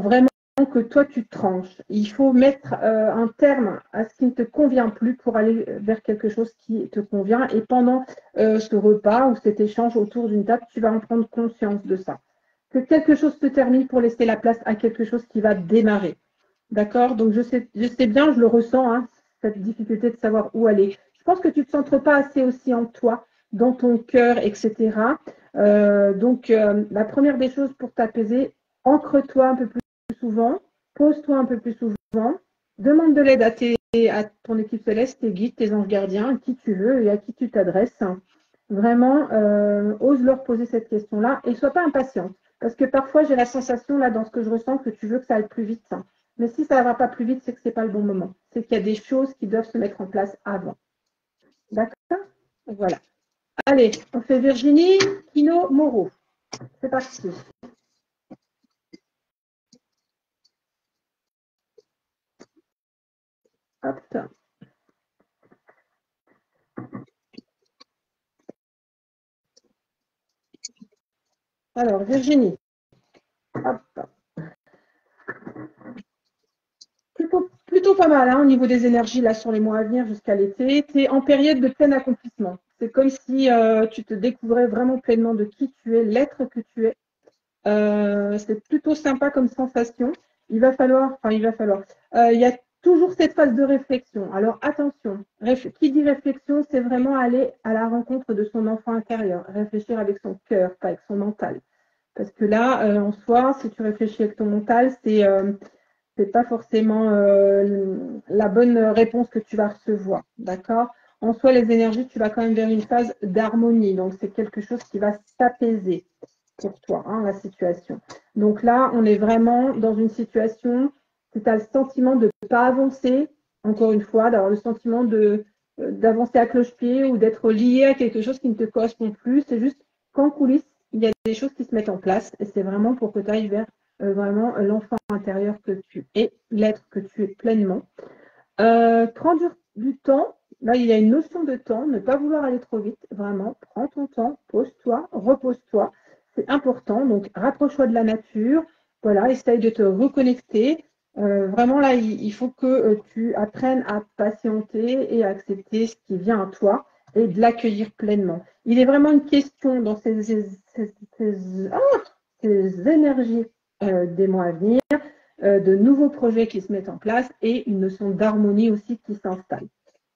vraiment que toi, tu tranches. Il faut mettre un terme à ce qui ne te convient plus pour aller vers quelque chose qui te convient. Et pendant ce repas ou cet échange autour d'une table, tu vas en prendre conscience de ça. Que quelque chose se termine pour laisser la place à quelque chose qui va démarrer. D'accord? Donc, je sais bien, je le ressens, hein, cette difficulté de savoir où aller. Je pense que tu ne te centres pas assez aussi en toi, dans ton cœur, etc. La première des choses pour t'apaiser, ancre-toi un peu plus souvent, pose-toi un peu plus souvent, demande de l'aide à ton équipe céleste, tes guides, tes anges gardiens, à qui tu veux et à qui tu t'adresses. Vraiment, ose leur poser cette question-là et sois pas impatiente. Parce que parfois, j'ai la sensation, là, dans ce que je ressens, que tu veux que ça aille plus vite. Mais si ça ne va pas plus vite, c'est que ce n'est pas le bon moment. C'est qu'il y a des choses qui doivent se mettre en place avant. D'accord? Voilà. Allez, on fait Virginie, Kino, Moreau. C'est parti. Hop. Alors, Virginie. Hop. Plutôt pas mal hein, au niveau des énergies là sur les mois à venir jusqu'à l'été. Tu es en période de plein accomplissement. C'est comme si tu te découvrais vraiment pleinement de qui tu es, l'être que tu es. C'est plutôt sympa comme sensation. Il y a toujours cette phase de réflexion. Alors attention, qui dit réflexion, c'est vraiment aller à la rencontre de son enfant intérieur, réfléchir avec son cœur, pas avec son mental. Parce que là, en soi, si tu réfléchis avec ton mental, c'est pas forcément la bonne réponse que tu vas recevoir. D'accord? En soi, les énergies, tu vas quand même vers une phase d'harmonie. Donc, c'est quelque chose qui va s'apaiser pour toi, hein, la situation. Donc là, on est vraiment dans une situation où tu as le sentiment de ne pas avancer, encore une fois, d'avoir le sentiment d'avancer à cloche-pied ou d'être lié à quelque chose qui ne te correspond plus. C'est juste qu'en coulisses, il y a des choses qui se mettent en place et c'est vraiment pour que tu ailles vers vraiment l'enfant intérieur que tu es, l'être que tu es pleinement. Prends du temps. Là, il y a une notion de temps, ne pas vouloir aller trop vite, vraiment. Prends ton temps, pose-toi, repose-toi. C'est important. Donc, rapproche-toi de la nature. Voilà, essaye de te reconnecter. Vraiment, là, il faut que tu apprennes à patienter et à accepter ce qui vient à toi et de l'accueillir pleinement. Il est vraiment une question dans ces énergies des mois à venir, de nouveaux projets qui se mettent en place et une notion d'harmonie aussi qui s'installe.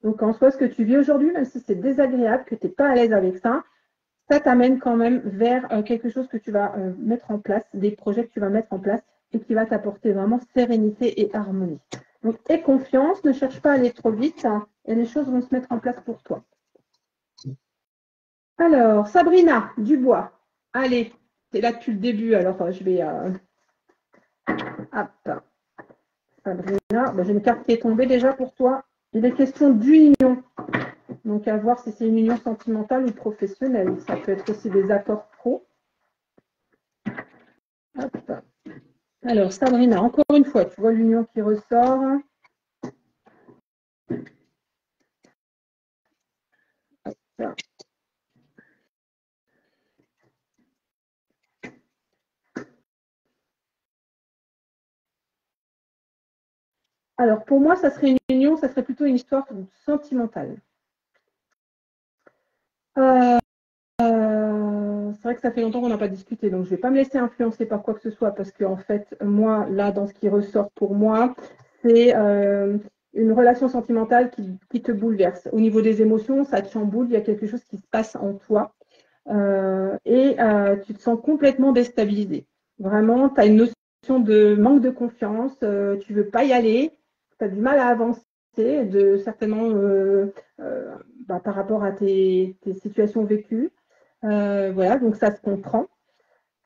Donc, en soi, ce que tu vis aujourd'hui, même si c'est désagréable, que tu n'es pas à l'aise avec ça, ça t'amène quand même vers quelque chose que tu vas mettre en place, des projets que tu vas mettre en place et qui va t'apporter vraiment sérénité et harmonie. Donc, aie confiance, ne cherche pas à aller trop vite hein, et les choses vont se mettre en place pour toi. Alors, Sabrina Dubois. Allez, tu es là depuis le début, alors je vais... Hop. Sabrina, j'ai une carte qui est tombée déjà pour toi. Il est question d'union. Donc, à voir si c'est une union sentimentale ou professionnelle. Ça peut être aussi des accords pro. Hop. Alors, Sabrina, encore une fois, tu vois l'union qui ressort. Hop. Alors, pour moi, ça serait une union, ça serait plutôt une histoire sentimentale. C'est vrai que ça fait longtemps qu'on n'a pas discuté, donc je ne vais pas me laisser influencer par quoi que ce soit, parce que en fait, moi, là, dans ce qui ressort pour moi, c'est une relation sentimentale qui te bouleverse. Au niveau des émotions, ça te chamboule, il y a quelque chose qui se passe en toi et tu te sens complètement déstabilisé. Vraiment, tu as une notion de manque de confiance, tu ne veux pas y aller, tu as du mal à avancer, certainement par rapport à tes situations vécues. Voilà, donc ça se comprend.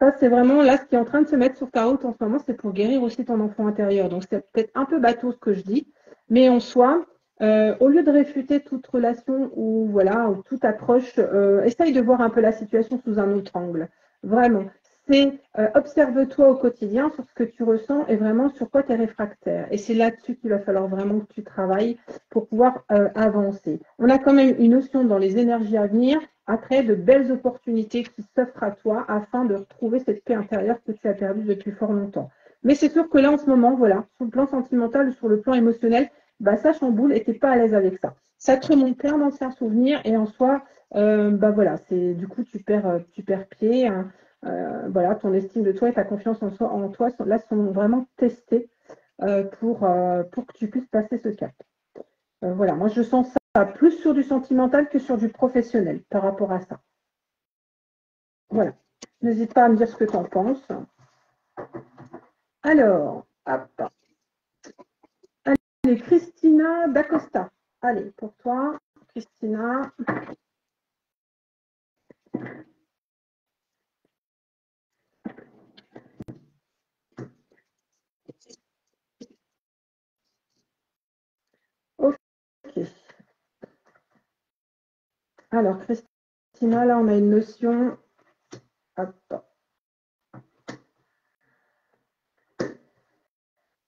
Ça, c'est vraiment là ce qui est en train de se mettre sur ta route en ce moment, c'est pour guérir aussi ton enfant intérieur. Donc, c'est peut-être un peu bateau ce que je dis, mais en soi, au lieu de réfuter toute relation ou voilà, ou toute approche, essaye de voir un peu la situation sous un autre angle. Vraiment. c'est observe-toi au quotidien sur ce que tu ressens et vraiment sur quoi tu es réfractaire. Et c'est là-dessus qu'il va falloir vraiment que tu travailles pour pouvoir avancer. On a quand même une notion dans les énergies à venir, après de belles opportunités qui s'offrent à toi afin de retrouver cette paix intérieure que tu as perdue depuis fort longtemps. Mais c'est sûr que là, en ce moment, voilà, sur le plan sentimental ou sur le plan émotionnel, bah, ça chamboule et tu n'es pas à l'aise avec ça. Ça te remonte plein d'anciens souvenirs et en soi, bah voilà, du coup, tu perds pied. Hein. Voilà, ton estime de toi et ta confiance en toi là, sont vraiment testés pour que tu puisses passer ce cap. Voilà, moi je sens ça plus sur du sentimental que sur du professionnel par rapport à ça. Voilà, n'hésite pas à me dire ce que tu en penses. Alors, hop. Allez, Christina d'Acosta. Allez, pour toi, Christina. Ok. Alors, Christina, là, on a une notion. Hop.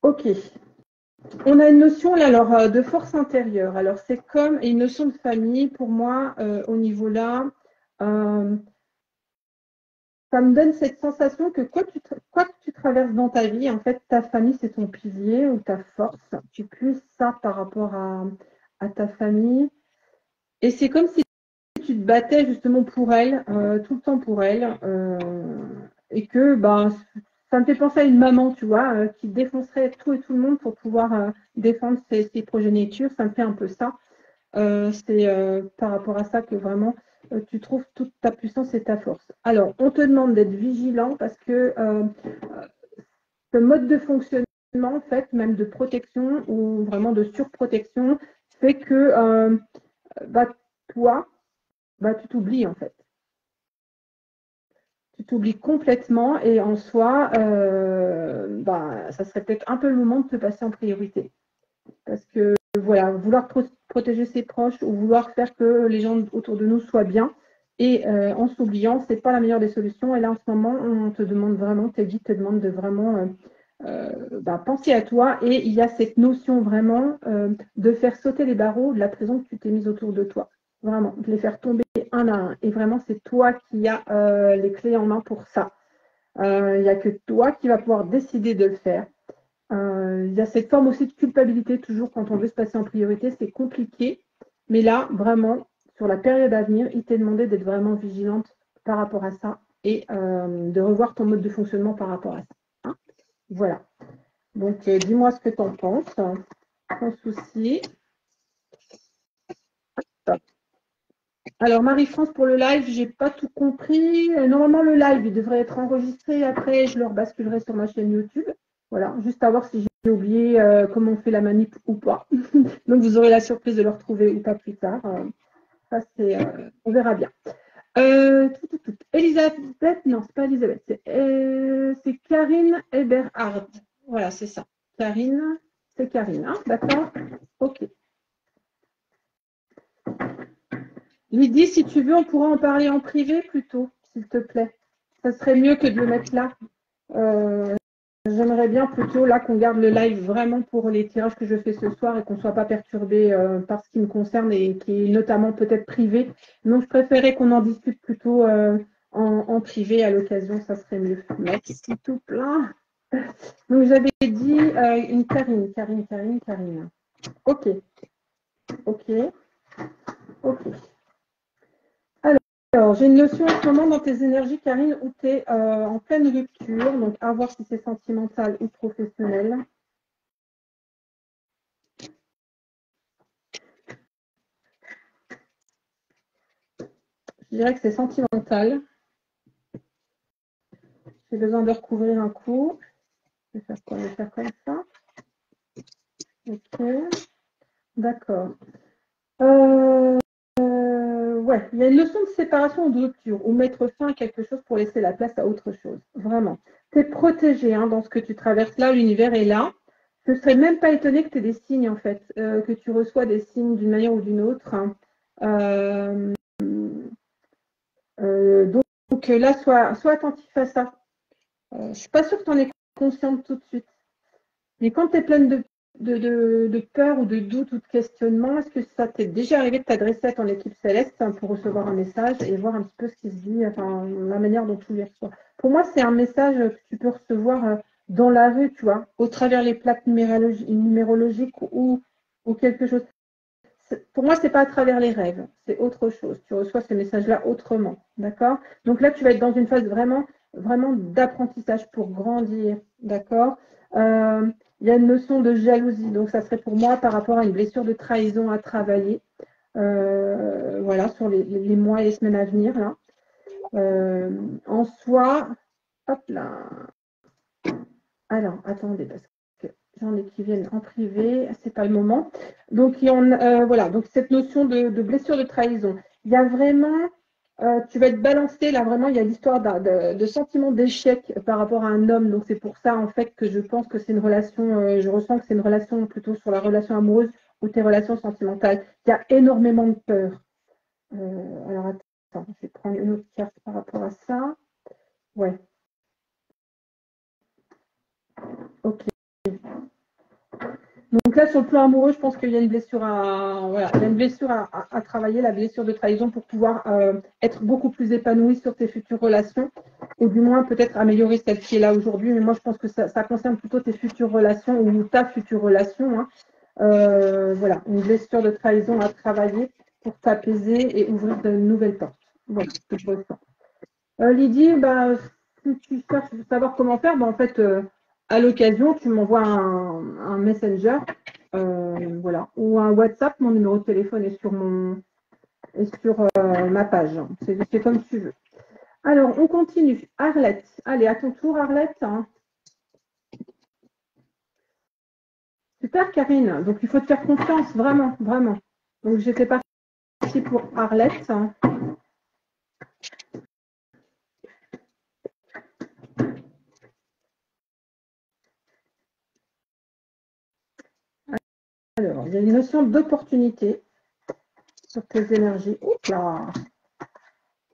Ok. On a une notion là, alors, de force intérieure. Alors, c'est comme une notion de famille pour moi au niveau là. Ça me donne cette sensation que quoi que tu traverses dans ta vie, en fait, ta famille, c'est ton pilier ou ta force. Tu puisses ça par rapport à ta famille. Et c'est comme si tu te battais justement pour elle, tout le temps pour elle. Et que bah, ça me fait penser à une maman, tu vois, qui défoncerait tout et tout le monde pour pouvoir défendre ses progénitures. Ça me fait un peu ça. C'est par rapport à ça que vraiment tu trouves toute ta puissance et ta force. Alors, on te demande d'être vigilant parce que ce mode de fonctionnement, en fait, même de protection ou vraiment de surprotection, fait que bah, toi, bah, tu t'oublies en fait. Tu t'oublies complètement et en soi, bah, ça serait peut-être un peu le moment de te passer en priorité. Parce que voilà, vouloir protéger ses proches ou vouloir faire que les gens autour de nous soient bien et en s'oubliant, ce n'est pas la meilleure des solutions. Et là, en ce moment, on te demande vraiment, tes guides te demandent de vraiment bah, penser à toi. Et il y a cette notion vraiment de faire sauter les barreaux de la prison que tu t'es mise autour de toi. Vraiment, de les faire tomber un à un. Et vraiment, c'est toi qui as les clés en main pour ça. Il n'y a que toi qui vas pouvoir décider de le faire. Il y a cette forme aussi de culpabilité toujours quand on veut se passer en priorité, c'est compliqué. Mais là, vraiment, sur la période à venir, il t'est demandé d'être vraiment vigilante par rapport à ça et de revoir ton mode de fonctionnement par rapport à ça. Hein, voilà. Donc, dis-moi ce que tu en penses, sans souci. Alors, Marie-France, pour le live, je n'ai pas tout compris. Normalement, le live, il devrait être enregistré. Après, je le rebasculerai sur ma chaîne YouTube. Voilà, juste à voir si j'ai oublié comment on fait la manip ou pas. Donc, vous aurez la surprise de le retrouver ou pas plus tard. Ça, on verra bien. Elisabeth, non, c'est pas Elisabeth, c'est Karine Eberhard. Voilà, c'est ça. Karine, c'est Karine, hein, d'accord? Ok. Lydie, si tu veux, on pourra en parler en privé plutôt, s'il te plaît. Ça serait mieux que de le mettre là. J'aimerais bien plutôt là qu'on garde le live vraiment pour les tirages que je fais ce soir et qu'on ne soit pas perturbé par ce qui me concerne et qui est notamment peut-être privé. Donc, je préférais qu'on en discute plutôt en privé à l'occasion, ça serait mieux. Merci tout plein. Donc, j'avais dit une Karine. Ok. Alors, j'ai une notion en ce moment dans tes énergies, Karine, où tu es en pleine rupture, donc à voir si c'est sentimental ou professionnel. Je dirais que c'est sentimental. J'ai besoin de recouvrir un coup. Je vais faire quoi? Je vais faire comme ça. Ok. D'accord. Ouais, il y a une notion de séparation ou de rupture, ou mettre fin à quelque chose pour laisser la place à autre chose. Vraiment. Tu es protégé hein, dans ce que tu traverses là, l'univers est là. Je ne serais même pas étonnée que tu aies des signes, en fait, que tu reçois des signes d'une manière ou d'une autre. Hein. Donc là, sois attentif à ça. Je ne suis pas sûre que tu en es consciente tout de suite. Mais quand tu es pleine de peur ou de doute ou de questionnement, est-ce que ça t'est déjà arrivé de t'adresser à ton équipe céleste pour recevoir un message et voir un petit peu ce qui se dit, enfin, la manière dont tu les reçois? Pour moi, c'est un message que tu peux recevoir dans la rue, tu vois, au travers les plaques numérologiques ou quelque chose. Pour moi, ce n'est pas à travers les rêves, c'est autre chose. Tu reçois ces messages-là autrement, d'accord? Donc là, tu vas être dans une phase vraiment d'apprentissage pour grandir, d'accord? Il y a une notion de jalousie, donc ça serait pour moi par rapport à une blessure de trahison à travailler, voilà, sur les mois et les semaines à venir, là. En soi, hop là. Alors, attendez, parce que j'en ai qui viennent en privé, c'est pas le moment. Donc, voilà, donc cette notion de blessure de trahison. Il y a vraiment, tu vas être balancé, là vraiment, il y a l'histoire de sentiment d'échec par rapport à un homme. Donc, c'est pour ça, en fait, que je pense que c'est une relation, je ressens que c'est une relation plutôt sur la relation amoureuse ou tes relations sentimentales. Il y a énormément de peur. Alors, attends, je vais prendre une autre carte par rapport à ça. Ouais. Ok. Donc là, sur le plan amoureux, je pense qu'il y a une blessure à travailler, la blessure de trahison, pour pouvoir être beaucoup plus épanoui sur tes futures relations, ou du moins peut-être améliorer celle qui est là aujourd'hui. Mais moi, je pense que ça concerne plutôt tes futures relations ou ta future relation, hein. Voilà, une blessure de trahison à travailler pour t'apaiser et ouvrir de nouvelles portes. Voilà ce que je ressens. Lydie, si tu cherches à savoir comment faire, en fait, à l'occasion, tu m'envoies un Messenger, voilà, ou un WhatsApp. Mon numéro de téléphone est sur ma page. C'est comme tu veux. Alors, on continue. Arlette. Allez, à ton tour, Arlette. Super, Karine. Donc, il faut te faire confiance, vraiment, vraiment. Donc, j'étais partie pour Arlette. Alors, il y a une notion d'opportunité sur tes énergies. Oups là.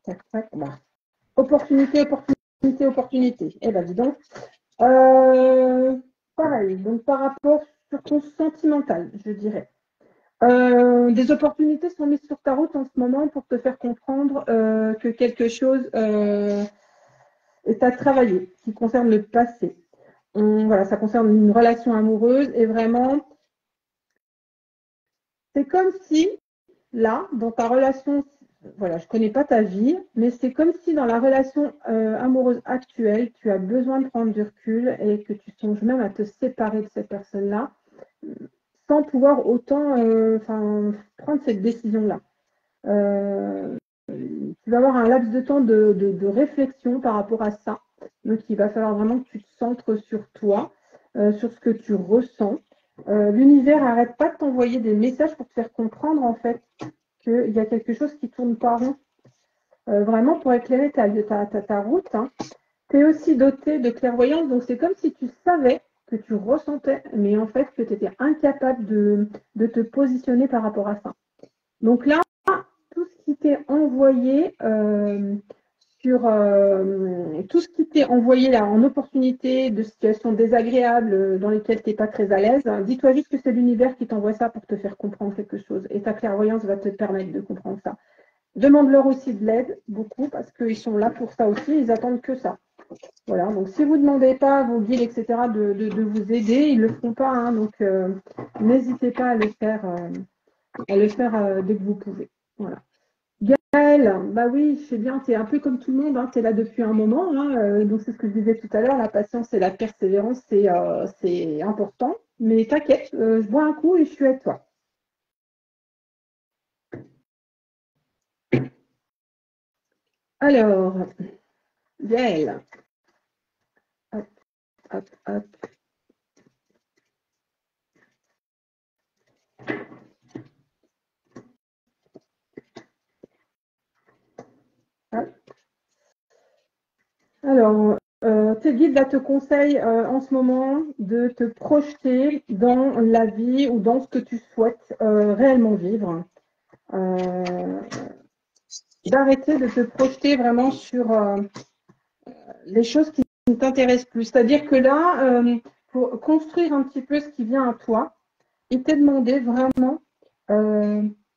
Tac, tac, là. Opportunité. Eh bien, dis donc. Pareil, donc par rapport sur ton sentimental, je dirais. Des opportunités sont mises sur ta route en ce moment pour te faire comprendre que quelque chose est à travailler, qui concerne le passé. Voilà, ça concerne une relation amoureuse et vraiment, c'est comme si, là, dans ta relation, voilà, je ne connais pas ta vie, mais c'est comme si dans la relation amoureuse actuelle, tu as besoin de prendre du recul et que tu songes même à te séparer de cette personne-là sans pouvoir autant prendre cette décision-là. Tu vas avoir un laps de temps de réflexion par rapport à ça. Donc, il va falloir vraiment que tu te centres sur toi, sur ce que tu ressens. L'univers n'arrête pas de t'envoyer des messages pour te faire comprendre, en fait, qu'il y a quelque chose qui ne tourne pas rond. Vraiment, pour éclairer ta route, hein. Tu es aussi doté de clairvoyance, donc c'est comme si tu savais que tu ressentais, mais en fait, que tu étais incapable de te positionner par rapport à ça. Donc là, tout ce qui t'est envoyé tout ce qui t'est envoyé là en opportunité de situations désagréables dans lesquelles tu n'es pas très à l'aise, dis-toi juste que c'est l'univers qui t'envoie ça pour te faire comprendre quelque chose. Et ta clairvoyance va te permettre de comprendre ça. Demande-leur aussi de l'aide, beaucoup, parce qu'ils sont là pour ça aussi, ils attendent que ça. Voilà, donc si vous ne demandez pas à vos guides, etc., de vous aider, ils ne le feront pas, hein, donc n'hésitez pas à le faire dès que vous pouvez. Voilà. Gaëlle, bah oui, je sais bien, tu es un peu comme tout le monde, hein, tu es là depuis un moment, hein, donc c'est ce que je disais tout à l'heure, la patience et la persévérance, c'est important, mais t'inquiète, je bois un coup et je suis avec toi. Alors, Gaëlle, hop, hop, hop. Alors, tes guides là, te conseillent en ce moment de te projeter dans la vie ou dans ce que tu souhaites réellement vivre. D'arrêter de te projeter vraiment sur les choses qui ne t'intéresse plus. C'est-à-dire que là, pour construire un petit peu ce qui vient à toi, il t'est demandé vraiment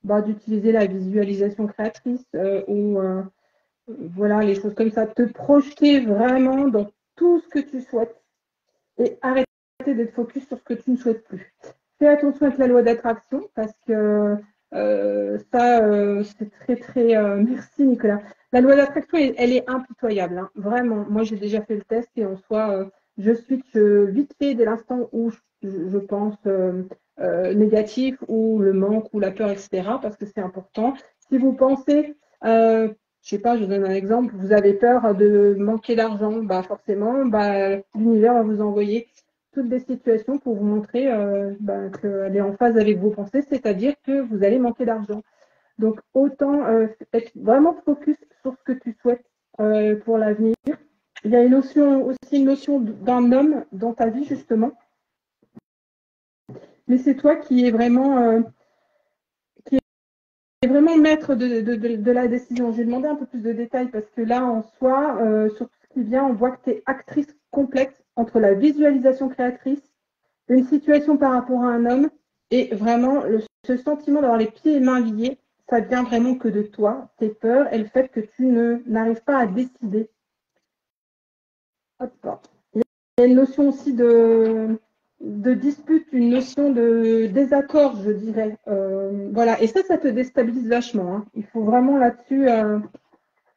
d'utiliser la visualisation créatrice ou voilà, les choses comme ça, te projeter vraiment dans tout ce que tu souhaites et arrêter d'être focus sur ce que tu ne souhaites plus. Fais attention avec la loi d'attraction parce que c'est très, très... merci Nicolas. La loi d'attraction, elle est impitoyable, hein. Vraiment. Moi, j'ai déjà fait le test et en soi, je switch vite fait dès l'instant où je pense négatif ou le manque ou la peur, etc. parce que c'est important. Si vous pensez, je sais pas, je donne un exemple, vous avez peur de manquer d'argent, bah forcément, l'univers va vous envoyer toutes des situations pour vous montrer qu'elle est en phase avec vos pensées, c'est-à-dire que vous allez manquer d'argent. Donc, autant être vraiment focus sur ce que tu souhaites pour l'avenir. Il y a aussi une notion d'un homme dans ta vie, justement. Mais c'est toi qui est vraiment maître de la décision. J'ai demandé un peu plus de détails parce que là, en soi, sur tout ce qui vient, on voit que tu es actrice complexe entre la visualisation créatrice, une situation par rapport à un homme et vraiment ce sentiment d'avoir les pieds et mains liés, ça vient vraiment que de toi, tes peurs et le fait que tu n'arrives pas à décider. Hop. Il y a une notion aussi de dispute, une notion de désaccord, je dirais. Voilà, et ça te déstabilise vachement, hein. Il faut vraiment là-dessus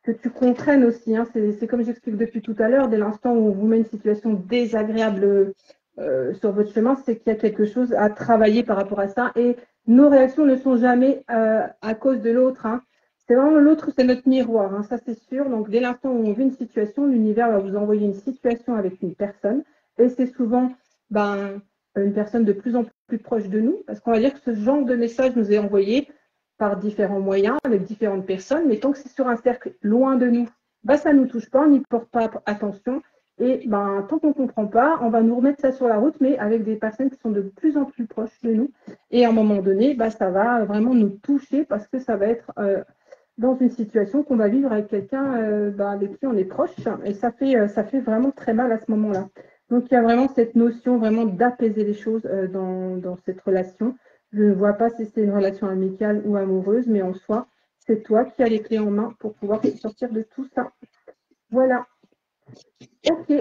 que tu comprennes aussi, hein. C'est comme j'explique depuis tout à l'heure, dès l'instant où on vous met une situation désagréable sur votre chemin, c'est qu'il y a quelque chose à travailler par rapport à ça. Et nos réactions ne sont jamais à cause de l'autre, hein. C'est vraiment l'autre, c'est notre miroir, hein, ça c'est sûr. Donc dès l'instant où on vit une situation, l'univers va vous envoyer une situation avec une personne. Et c'est souvent une personne de plus en plus proche de nous, parce qu'on va dire que ce genre de message nous est envoyé par différents moyens, avec différentes personnes, mais tant que c'est sur un cercle loin de nous, ça ne nous touche pas, on n'y porte pas attention. Et tant qu'on ne comprend pas, on va nous remettre ça sur la route, mais avec des personnes qui sont de plus en plus proches de nous. Et à un moment donné, ça va vraiment nous toucher parce que ça va être dans une situation qu'on va vivre avec quelqu'un avec qui on est proche. Et ça fait vraiment très mal à ce moment-là. Donc il y a vraiment cette notion vraiment d'apaiser les choses dans cette relation. Je ne vois pas si c'est une relation amicale ou amoureuse, mais en soi, c'est toi qui as les clés en main pour pouvoir sortir de tout ça. Voilà. Ok.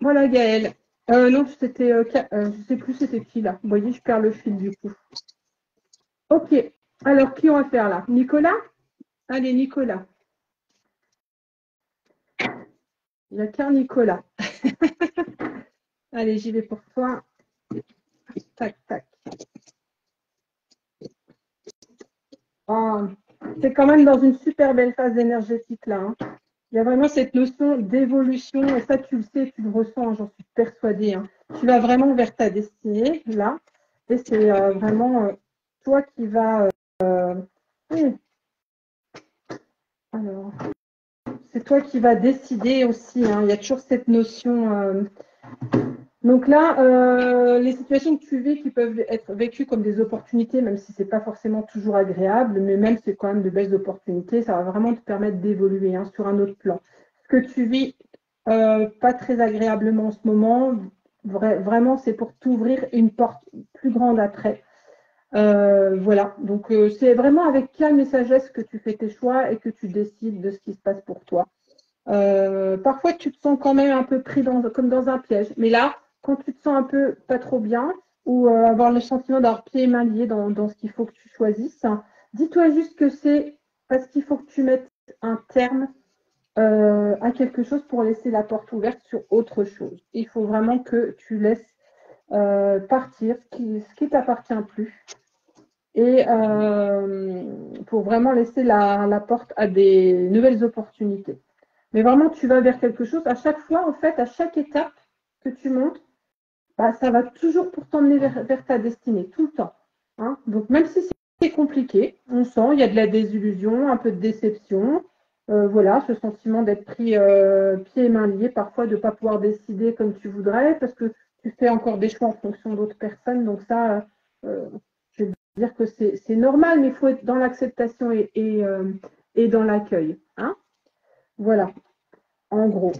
Voilà, Gaëlle. Non, c'était, je ne sais plus c'était qui là. Vous voyez, je perds le fil du coup. Ok. Alors, qui on va faire là? Nicolas? Allez, Nicolas. Il n'y a qu'un Nicolas. Allez, j'y vais pour toi. Tac, tac. Oh, c'est quand même dans une super belle phase énergétique là, hein. Il y a vraiment cette notion d'évolution, et ça tu le sais, tu le ressens, j'en suis persuadée, hein. Tu vas vraiment vers ta destinée là, et c'est vraiment toi qui vas. Alors, c'est toi qui vas décider aussi, hein. Il y a toujours cette notion. Donc là, les situations que tu vis qui peuvent être vécues comme des opportunités, même si ce n'est pas forcément toujours agréable, mais même c'est quand même de belles opportunités, ça va vraiment te permettre d'évoluer, hein, sur un autre plan. Ce que tu vis pas très agréablement en ce moment, vraiment c'est pour t'ouvrir une porte plus grande après. Voilà, donc c'est vraiment avec calme et sagesse que tu fais tes choix et que tu décides de ce qui se passe pour toi. Parfois tu te sens quand même un peu pris comme dans un piège, mais là, quand tu te sens un peu pas trop bien ou avoir le sentiment d'avoir pieds et mains liés dans ce qu'il faut que tu choisisses, dis-toi juste que c'est parce qu'il faut que tu mettes un terme à quelque chose pour laisser la porte ouverte sur autre chose. Il faut vraiment que tu laisses partir ce qui t'appartient plus et pour vraiment laisser la porte à des nouvelles opportunités. Mais vraiment, tu vas vers quelque chose. À chaque fois, en fait, à chaque étape que tu montes, ça va toujours pour t'emmener vers ta destinée, tout le temps, hein. Donc, même si c'est compliqué, on sent, il y a de la désillusion, un peu de déception. Voilà, ce sentiment d'être pris pieds et mains liés, parfois de ne pas pouvoir décider comme tu voudrais, parce que tu fais encore des choix en fonction d'autres personnes. Donc ça, je veux dire que c'est normal, mais il faut être dans l'acceptation et dans l'accueil, hein. Voilà, en gros.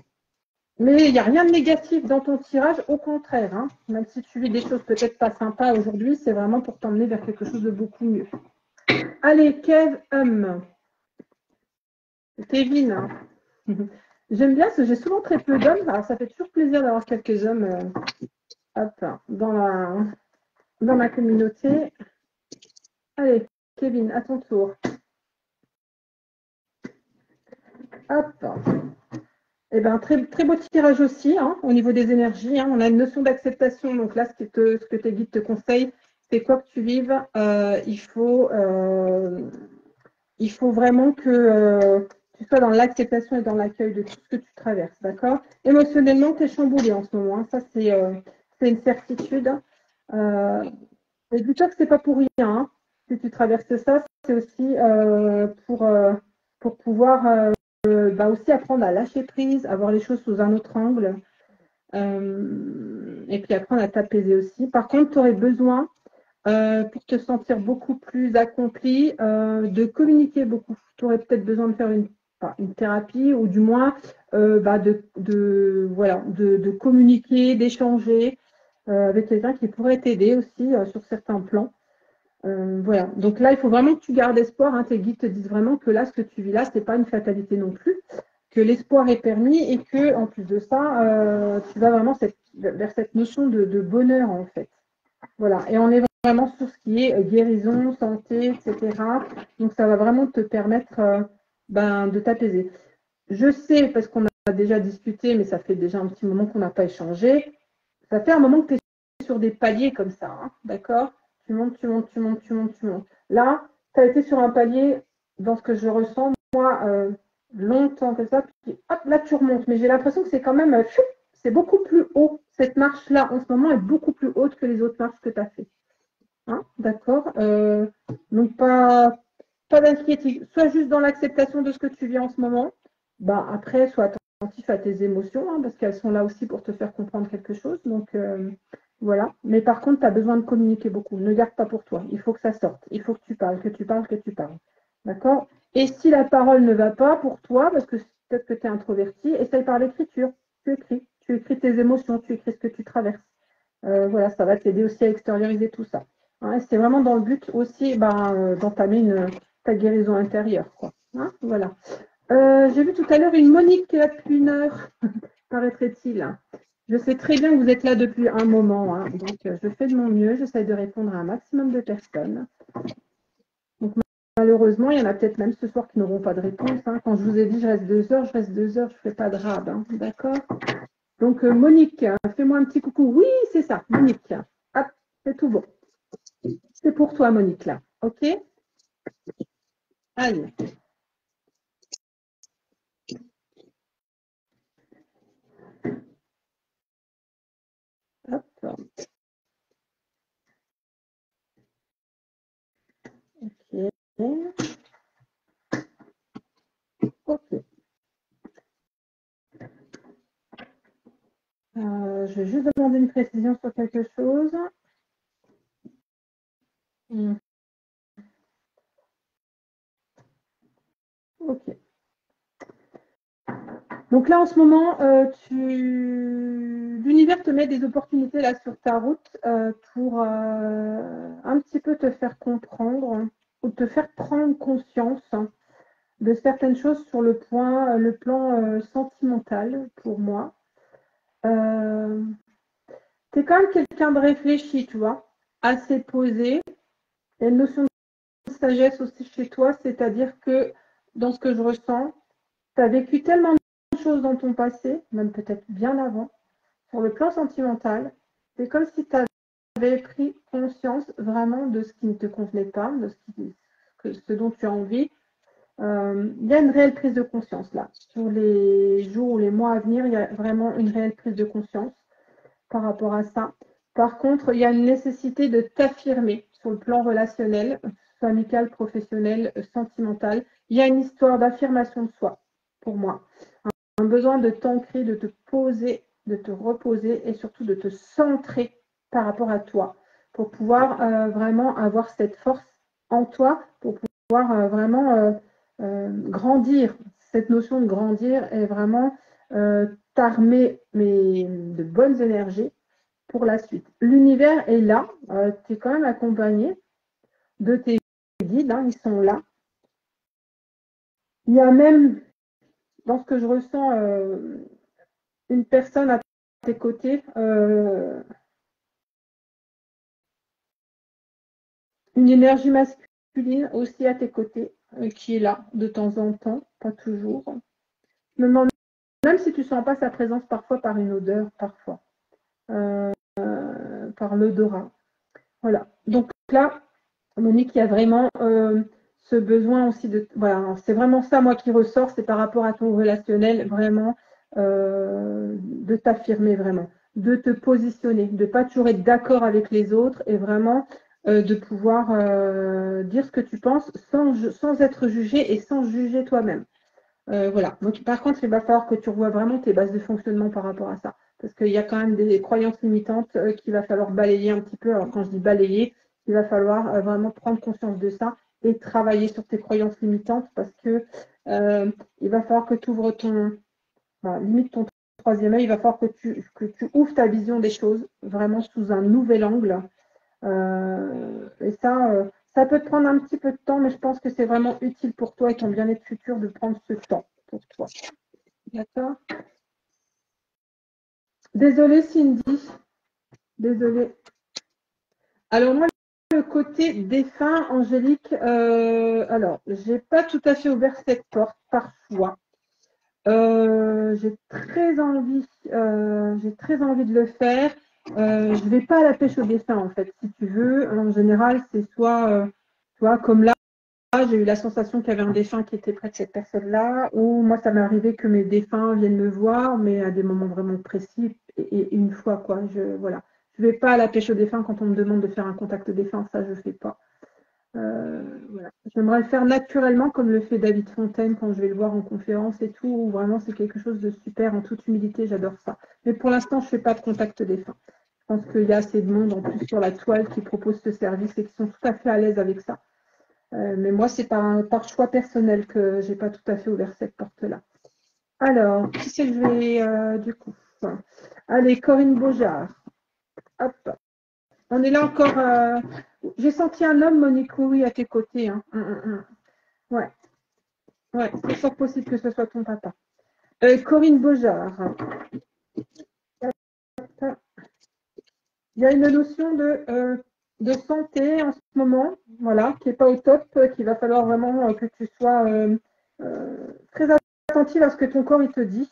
Mais il n'y a rien de négatif dans ton tirage, au contraire. Hein. Même si tu vis des choses peut-être pas sympas aujourd'hui, c'est vraiment pour t'emmener vers quelque chose de beaucoup mieux. Allez, Kevin. Hein. J'aime bien, j'ai souvent très peu d'hommes. Alors, ça fait toujours plaisir d'avoir quelques hommes hop, dans ma communauté. Allez, Kevin, à ton tour. Hop. Eh ben, très, très beau tirage aussi, hein, au niveau des énergies. Hein. On a une notion d'acceptation. Donc là, ce que tes guides te conseillent, c'est quoi que tu vives, il faut vraiment que tu sois dans l'acceptation et dans l'accueil de tout ce que tu traverses, d'accord? Émotionnellement, tu es chamboulé en ce moment. Hein. Ça, c'est une certitude. Mais dis-toi que c'est pas pour rien. Hein. Si tu traverses ça, c'est aussi pour pouvoir aussi apprendre à lâcher prise, à voir les choses sous un autre angle, et puis apprendre à t'apaiser aussi. Par contre, tu aurais besoin, pour te sentir beaucoup plus accompli, de communiquer beaucoup. Tu aurais peut-être besoin de faire une thérapie, ou du moins de communiquer, d'échanger avec quelqu'un qui pourrait t'aider aussi sur certains plans. Voilà. Donc là, il faut vraiment que tu gardes espoir. Hein. Tes guides te disent vraiment que là, ce que tu vis là, ce n'est pas une fatalité non plus, que l'espoir est permis et que, en plus de ça, tu vas vraiment vers cette notion de bonheur, en fait. Voilà. Et on est vraiment sur ce qui est guérison, santé, etc. Donc, ça va vraiment te permettre de t'apaiser. Je sais, parce qu'on a déjà discuté, mais ça fait déjà un petit moment qu'on n'a pas échangé, ça fait un moment que tu es sur des paliers comme ça, hein, d'accord? Tu montes, tu montes, tu montes, tu montes, tu montes. Là, tu as été sur un palier, dans ce que je ressens, moi, longtemps que ça, puis hop, là, tu remontes. Mais j'ai l'impression que c'est quand même, c'est beaucoup plus haut. Cette marche-là, en ce moment, est beaucoup plus haute que les autres marches que tu as fait. Hein, d'accord? Donc, pas d'inquiétude. Sois juste dans l'acceptation de ce que tu vis en ce moment. Après, sois attentif à tes émotions, hein, parce qu'elles sont là aussi pour te faire comprendre quelque chose. Donc, voilà. Mais par contre, tu as besoin de communiquer beaucoup. Ne garde pas pour toi. Il faut que ça sorte. Il faut que tu parles, que tu parles, que tu parles. D'accord? Et si la parole ne va pas pour toi, parce que peut-être que tu es introverti, essaye par l'écriture. Tu écris. Tu écris tes émotions, tu écris ce que tu traverses. Voilà, ça va t'aider aussi à extérioriser tout ça. Hein, c'est vraiment dans le but aussi d'entamer ta guérison intérieure. Quoi. Hein, voilà. J'ai vu tout à l'heure une Monique qui est là depuis 1 heure, paraîtrait-il. Je sais très bien que vous êtes là depuis un moment, hein, donc je fais de mon mieux, j'essaie de répondre à un maximum de personnes. Donc malheureusement, il y en a peut-être même ce soir qui n'auront pas de réponse. Hein. Quand je vous ai dit je reste 2 heures, je reste 2 heures, je ne fais pas de rab, hein, d'accord? Donc Monique, fais-moi un petit coucou. Oui, c'est ça, Monique. Hop, c'est tout bon. C'est pour toi, Monique, là. OK? Allez. Hop. OK. OK. Je vais juste demander une précision sur quelque chose. OK. Donc là, en ce moment, l'univers te met des opportunités là sur ta route pour un petit peu te faire comprendre ou te faire prendre conscience de certaines choses sur le plan sentimental pour moi. Tu es quand même quelqu'un de réfléchi, tu vois, assez posé. Il y a une notion de sagesse aussi chez toi, c'est-à-dire que dans ce que je ressens, tu as vécu tellement de choses dans ton passé, même peut-être bien avant, sur le plan sentimental, c'est comme si tu avais pris conscience vraiment de ce qui ne te convenait pas, de ce dont tu as envie. Il y a une réelle prise de conscience là. Sur les jours ou les mois à venir, il y a vraiment une réelle prise de conscience par rapport à ça. Par contre, il y a une nécessité de t'affirmer sur le plan relationnel, soit amical, professionnel, sentimental. Il y a une histoire d'affirmation de soi, pour moi. Un besoin de t'ancrer, de te poser, de te reposer et surtout de te centrer par rapport à toi pour pouvoir vraiment avoir cette force en toi, pour pouvoir vraiment grandir. Cette notion de grandir est vraiment t'armer de bonnes énergies pour la suite. L'univers est là, tu es quand même accompagné de tes guides, hein, ils sont là. Il y a même, dans ce que je ressens, une personne à tes côtés, une énergie masculine aussi à tes côtés, qui est là de temps en temps, pas toujours. Je me demande même si tu ne sens pas sa présence parfois par une odeur, parfois, par l'odorat. Voilà. Donc là, Monique, il y a vraiment ce besoin aussi de... Voilà, c'est vraiment ça, moi, qui ressort, c'est par rapport à ton relationnel, vraiment, de t'affirmer vraiment, de te positionner, de ne pas toujours être d'accord avec les autres et vraiment de pouvoir dire ce que tu penses sans être jugé et sans juger toi-même. Voilà. Donc, par contre, il va falloir que tu revoies vraiment tes bases de fonctionnement par rapport à ça. Parce qu'il y a quand même des croyances limitantes qu'il va falloir balayer un petit peu. Alors, quand je dis balayer, il va falloir vraiment prendre conscience de ça et travailler sur tes croyances limitantes parce que il va falloir que tu ouvres limite ton troisième œil, il va falloir que tu ouvres ta vision des choses vraiment sous un nouvel angle. Et ça peut te prendre un petit peu de temps, mais je pense que c'est vraiment utile pour toi et ton bien-être futur de prendre ce temps pour toi. D'accord? Désolée, Cindy. Désolée. Alors, moi, le côté défunt, Angélique, alors, j'ai pas tout à fait ouvert cette porte parfois. J'ai très envie de le faire. Je vais pas à la pêche au défunt, en fait, si tu veux. En général, c'est soit, tu vois, comme là, j'ai eu la sensation qu'il y avait un défunt qui était près de cette personne-là, ou moi, ça m'est arrivé que mes défunts viennent me voir, mais à des moments vraiment précis, et une fois, quoi. Voilà. Je vais pas à la pêche au défunt quand on me demande de faire un contact défunt, ça, je fais pas. Voilà. J'aimerais le faire naturellement, comme le fait David Fontaine quand je vais le voir en conférence et tout, où vraiment c'est quelque chose de super, en toute humilité, j'adore ça. Mais pour l'instant, je ne fais pas de contact défunt. Je pense qu'il y a assez de monde en plus sur la toile qui propose ce service et qui sont tout à fait à l'aise avec ça. Mais moi, c'est par choix personnel que je n'ai pas tout à fait ouvert cette porte-là. Alors, qui c'est que je vais du coup? Allez, Corinne Beaujard. Hop. On est là encore. J'ai senti un homme, Monique, oui, à tes côtés. Hein. Ouais, ouais, c'est fort possible que ce soit ton papa. Corinne Beaujard. Il y a une notion de santé en ce moment, voilà, qui n'est pas au top, qu'il va falloir vraiment que tu sois très attentive à ce que ton corps il te dit.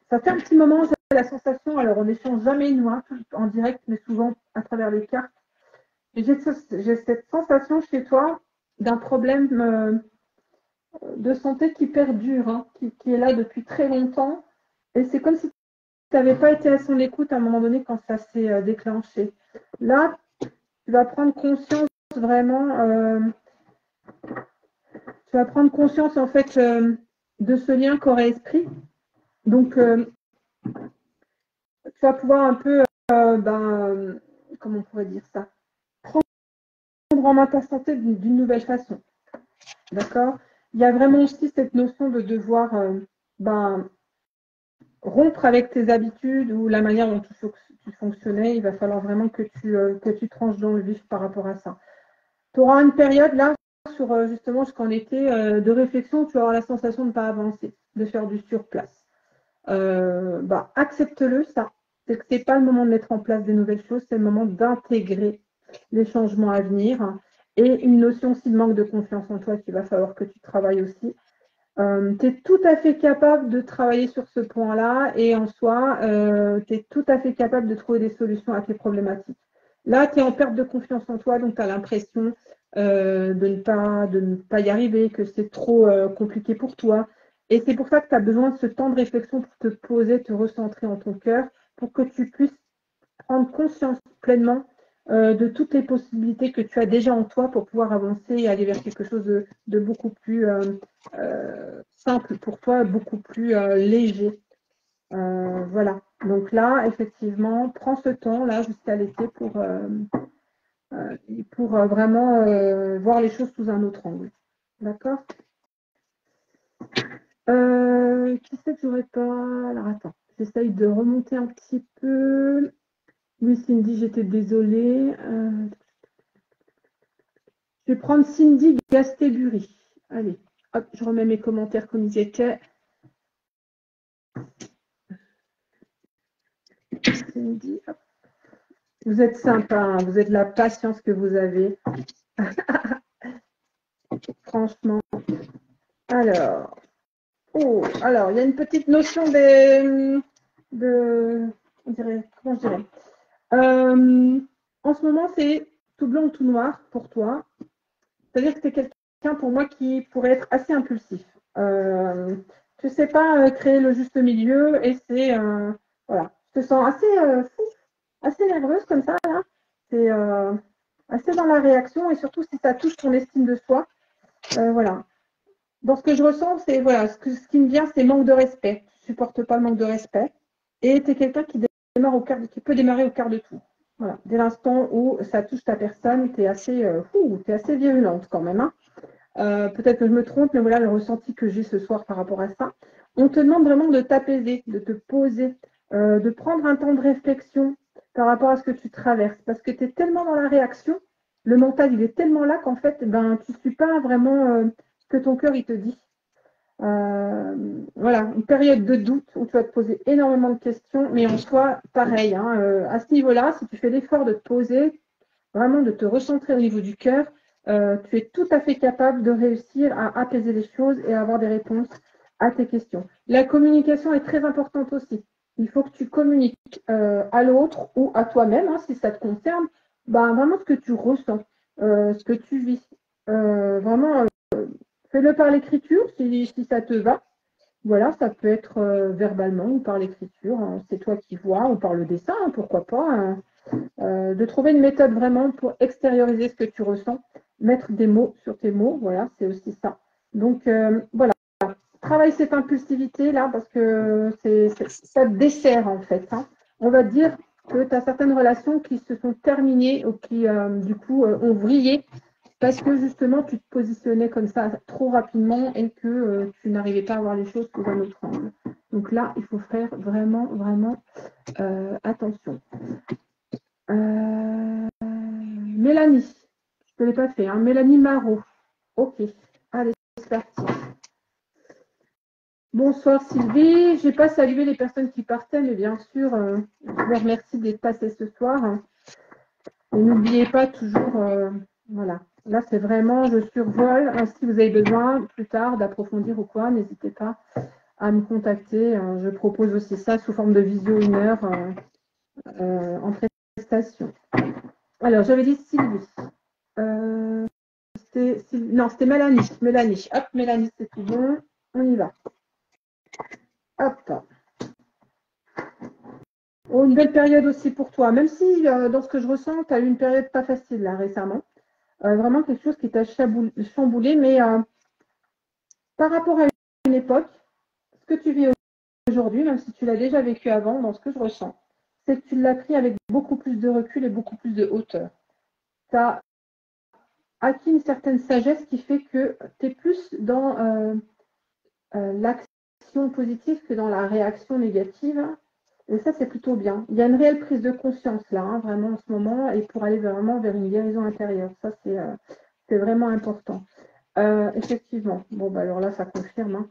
Ça fait un petit moment, j'ai la sensation, alors on n'échange jamais nous en direct, mais souvent à travers les cartes. J'ai cette sensation chez toi d'un problème de santé qui perdure, hein, qui est là depuis très longtemps. Et c'est comme si tu n'avais pas été à son écoute à un moment donné quand ça s'est déclenché. Là, tu vas prendre conscience vraiment, tu vas prendre conscience en fait de ce lien corps-esprit. Donc, tu vas pouvoir un peu, comment on pourrait dire ça, prendre en main ta santé d'une nouvelle façon. D'accord? Il y a vraiment aussi cette notion de devoir rompre avec tes habitudes ou la manière dont tu fonctionnais. Il va falloir vraiment que tu tranches dans le vif par rapport à ça. Tu auras une période là, sur justement jusqu'en été, de réflexion où tu auras la sensation de ne pas avancer, de faire du surplace. Accepte-le, ça. C'est que ce n'est pas le moment de mettre en place des nouvelles choses, c'est le moment d'intégrer les changements à venir. Et une notion aussi de manque de confiance en toi qu'il va falloir que tu travailles aussi. Tu es tout à fait capable de travailler sur ce point-là et en soi, tu es tout à fait capable de trouver des solutions à tes problématiques. Là, tu es en perte de confiance en toi, donc tu as l'impression de ne pas y arriver, que c'est trop compliqué pour toi. Et c'est pour ça que tu as besoin de ce temps de réflexion pour te poser, te recentrer en ton cœur, pour que tu puisses prendre conscience pleinement de toutes les possibilités que tu as déjà en toi pour pouvoir avancer et aller vers quelque chose de beaucoup plus simple pour toi, beaucoup plus léger. Voilà. Donc là, effectivement, prends ce temps là jusqu'à l'été pour vraiment voir les choses sous un autre angle. D'accord? Qui c'est que j'aurais pas? Alors attends, j'essaye de remonter un petit peu. Oui, Cindy, j'étais désolée. Je vais prendre Cindy Gastéburi. Allez, hop, je remets mes commentaires comme ils étaient. Cindy, hop. Vous êtes sympa, hein, vous êtes la patience que vous avez. Franchement. Alors, alors, il y a une petite notion comment je dirais en ce moment, c'est tout blanc ou tout noir pour toi. C'est-à-dire que c'est quelqu'un pour moi qui pourrait être assez impulsif. Tu ne sais pas créer le juste milieu et c'est voilà. Je te sens assez nerveuse comme ça. C'est assez dans la réaction et surtout si ça touche ton estime de soi. Voilà. Dans ce que je ressens, c'est voilà, ce qui me vient, c'est manque de respect. Tu ne supportes pas le manque de respect. Et tu es quelqu'un qui peut démarrer au quart de tour. Voilà. Dès l'instant où ça touche ta personne, tu es assez virulente quand même. Hein. Peut-être que je me trompe, mais voilà le ressenti que j'ai ce soir par rapport à ça. On te demande vraiment de t'apaiser, de te poser, de prendre un temps de réflexion par rapport à ce que tu traverses. Parce que tu es tellement dans la réaction, le mental, il est tellement là qu'en fait, ben, tu ne suis pas vraiment ce que ton cœur, il te dit. Voilà, une période de doute où tu vas te poser énormément de questions, mais en soi, pareil. Hein, à ce niveau-là, si tu fais l'effort de te poser, vraiment de te recentrer au niveau du cœur, tu es tout à fait capable de réussir à apaiser les choses et à avoir des réponses à tes questions. La communication est très importante aussi. Il faut que tu communiques à l'autre ou à toi-même, hein, si ça te concerne, ben, vraiment ce que tu ressens, ce que tu vis. Vraiment, fais-le par l'écriture si ça te va. Voilà, ça peut être verbalement ou par l'écriture. Hein, c'est toi qui vois, ou par le dessin, hein, pourquoi pas. Hein. De trouver une méthode vraiment pour extérioriser ce que tu ressens, mettre des mots sur tes mots, voilà, c'est aussi ça. Donc voilà, travaille cette impulsivité là parce que ça te dessert en fait. Hein. On va dire que tu as certaines relations qui se sont terminées ou qui du coup ont vrillé parce que justement tu te positionnais comme ça trop rapidement et que tu n'arrivais pas à voir les choses sous un autre angle. Donc là, il faut faire vraiment, vraiment attention. Mélanie, je ne l'ai pas fait, hein. Mélanie Marot. Ok, allez, c'est parti. Bonsoir Sylvie, je n'ai pas salué les personnes qui partaient, mais bien sûr, je vous remercie d'être passés ce soir. Et n'oubliez pas toujours, voilà, là c'est vraiment, je survole. Si vous avez besoin plus tard d'approfondir ou quoi, n'hésitez pas à me contacter. Je propose aussi ça sous forme de visio 1 heure en prestation. Alors, j'avais dit Sylvie. Non, c'était Mélanie. Mélanie. Hop, Mélanie, c'est tout bon. On y va. Hop. Oh, une belle période aussi pour toi. Même si, dans ce que je ressens, tu as eu une période pas facile là récemment. Vraiment quelque chose qui t'a chamboulé. Mais par rapport à une époque, ce que tu vis aujourd'hui, même si tu l'as déjà vécu avant, dans ce que je ressens, c'est que tu l'as pris avec beaucoup plus de recul et beaucoup plus de hauteur. Tu as acquis une certaine sagesse qui fait que tu es plus dans l'action positive que dans la réaction négative. Et ça, c'est plutôt bien. Il y a une réelle prise de conscience là, hein, vraiment en ce moment, et pour aller vraiment vers une guérison intérieure. Ça, c'est vraiment important. Effectivement. Bon, bah, alors là, ça confirme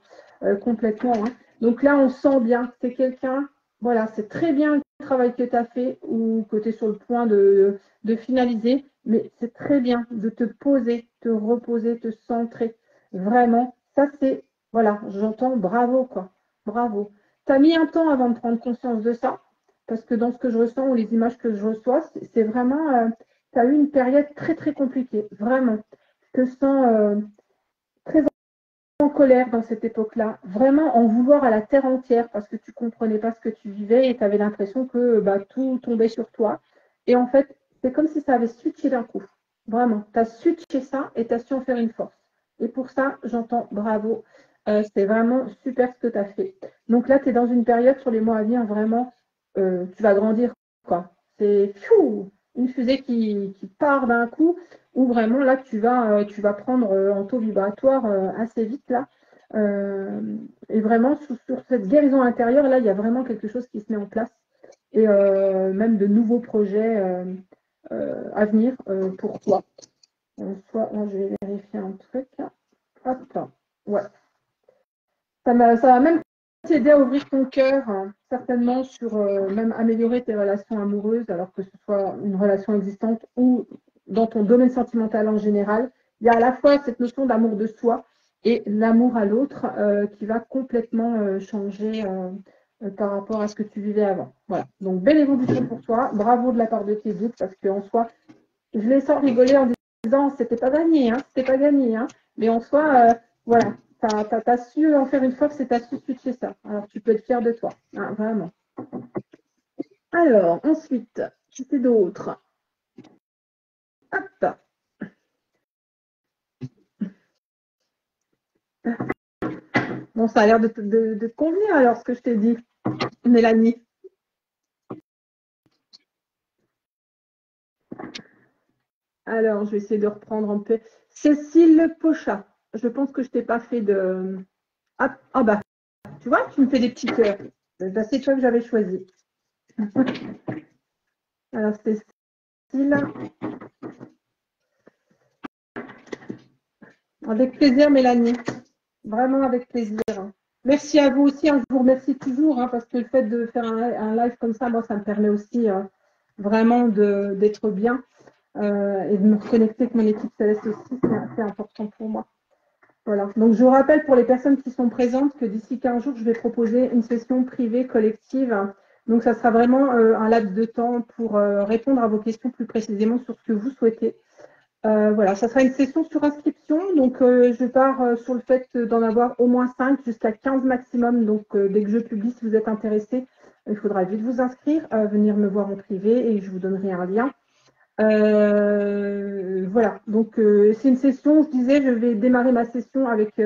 complètement. Hein. Donc là, on sent bien que c'est quelqu'un, voilà, c'est très bien le travail que tu as fait ou que tu es sur le point de finaliser, mais c'est très bien de te poser, te reposer, te centrer. Vraiment, ça, c'est, voilà, j'entends bravo, quoi. Bravo. Tu as mis un temps avant de prendre conscience de ça, parce que dans ce que je ressens ou les images que je reçois, c'est vraiment, tu as eu une période très, très compliquée, vraiment. Je te sens très en colère dans cette époque-là, vraiment en vouloir à la terre entière, parce que tu ne comprenais pas ce que tu vivais et tu avais l'impression que tout tombait sur toi. Et en fait, c'est comme si ça avait switché d'un coup. Vraiment, tu as switché ça et tu as su en faire une force. Et pour ça, j'entends bravo. C'est vraiment super ce que tu as fait. Donc là, tu es dans une période sur les mois à venir, vraiment, tu vas grandir. Quoi. C'est une fusée qui part d'un coup, où vraiment là, tu vas prendre en taux vibratoire assez vite là. Et vraiment, sur cette guérison intérieure, là, il y a vraiment quelque chose qui se met en place. Et même de nouveaux projets à venir pour toi. Soit, là, je vais vérifier un truc. Hop, ouais. Ça va même t'aider à ouvrir ton cœur, hein, certainement sur même améliorer tes relations amoureuses, alors que ce soit une relation existante ou dans ton domaine sentimental en général. Il y a à la fois cette notion d'amour de soi et l'amour à l'autre qui va complètement changer par rapport à ce que tu vivais avant. Voilà. Donc, belle évolution pour toi. Bravo de la part de tes guides parce qu'en soi, je les sens rigoler en disant c'était pas gagné, hein, c'était pas gagné. Hein. Mais en soi, voilà, tu as su en faire une force et tu as su switcher ça. Alors, tu peux être fier de toi, hein, vraiment. Alors, ensuite, c'est d'autres. Hop. Bon, ça a l'air de te convenir alors ce que je t'ai dit, Mélanie. Alors, je vais essayer de reprendre un peu. Cécile Pochat. Je pense que je t'ai pas fait de. Ah, bah, tu vois, tu me fais des petits cœurs. C'est toi que j'avais choisi. Alors, Cécile. Avec plaisir, Mélanie. Vraiment avec plaisir. Merci à vous aussi. Je vous remercie toujours parce que le fait de faire un live comme ça, moi, ça me permet aussi vraiment d'être bien et de me reconnecter avec mon équipe céleste aussi. C'est important pour moi. Voilà. Donc, je vous rappelle pour les personnes qui sont présentes que d'ici 15 jours, je vais proposer une session privée collective. Donc, ça sera vraiment un laps de temps pour répondre à vos questions plus précisément sur ce que vous souhaitez. Voilà, ça sera une session sur inscription. Donc, je pars sur le fait d'en avoir au moins 5 jusqu'à 15 maximum. Donc, dès que je publie, si vous êtes intéressé, il faudra vite vous inscrire, venir me voir en privé et je vous donnerai un lien. Voilà, donc c'est une session, je disais, je vais démarrer ma session avec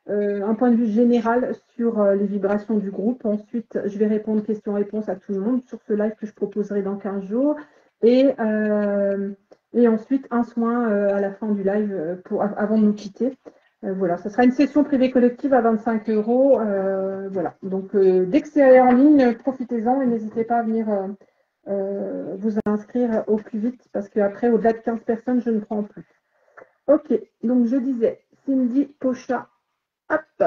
un point de vue général sur les vibrations du groupe. Ensuite, je vais répondre questions-réponses à tout le monde sur ce live que je proposerai dans 15 jours. Et ensuite, un soin à la fin du live avant de nous quitter. Voilà, ce sera une session privée collective à 25 €. Voilà, donc dès que c'est en ligne, profitez-en et n'hésitez pas à venir vous inscrire au plus vite parce qu'après, au-delà de 15 personnes, je ne prends plus. Ok, donc je disais, Cindy Pochat, hop,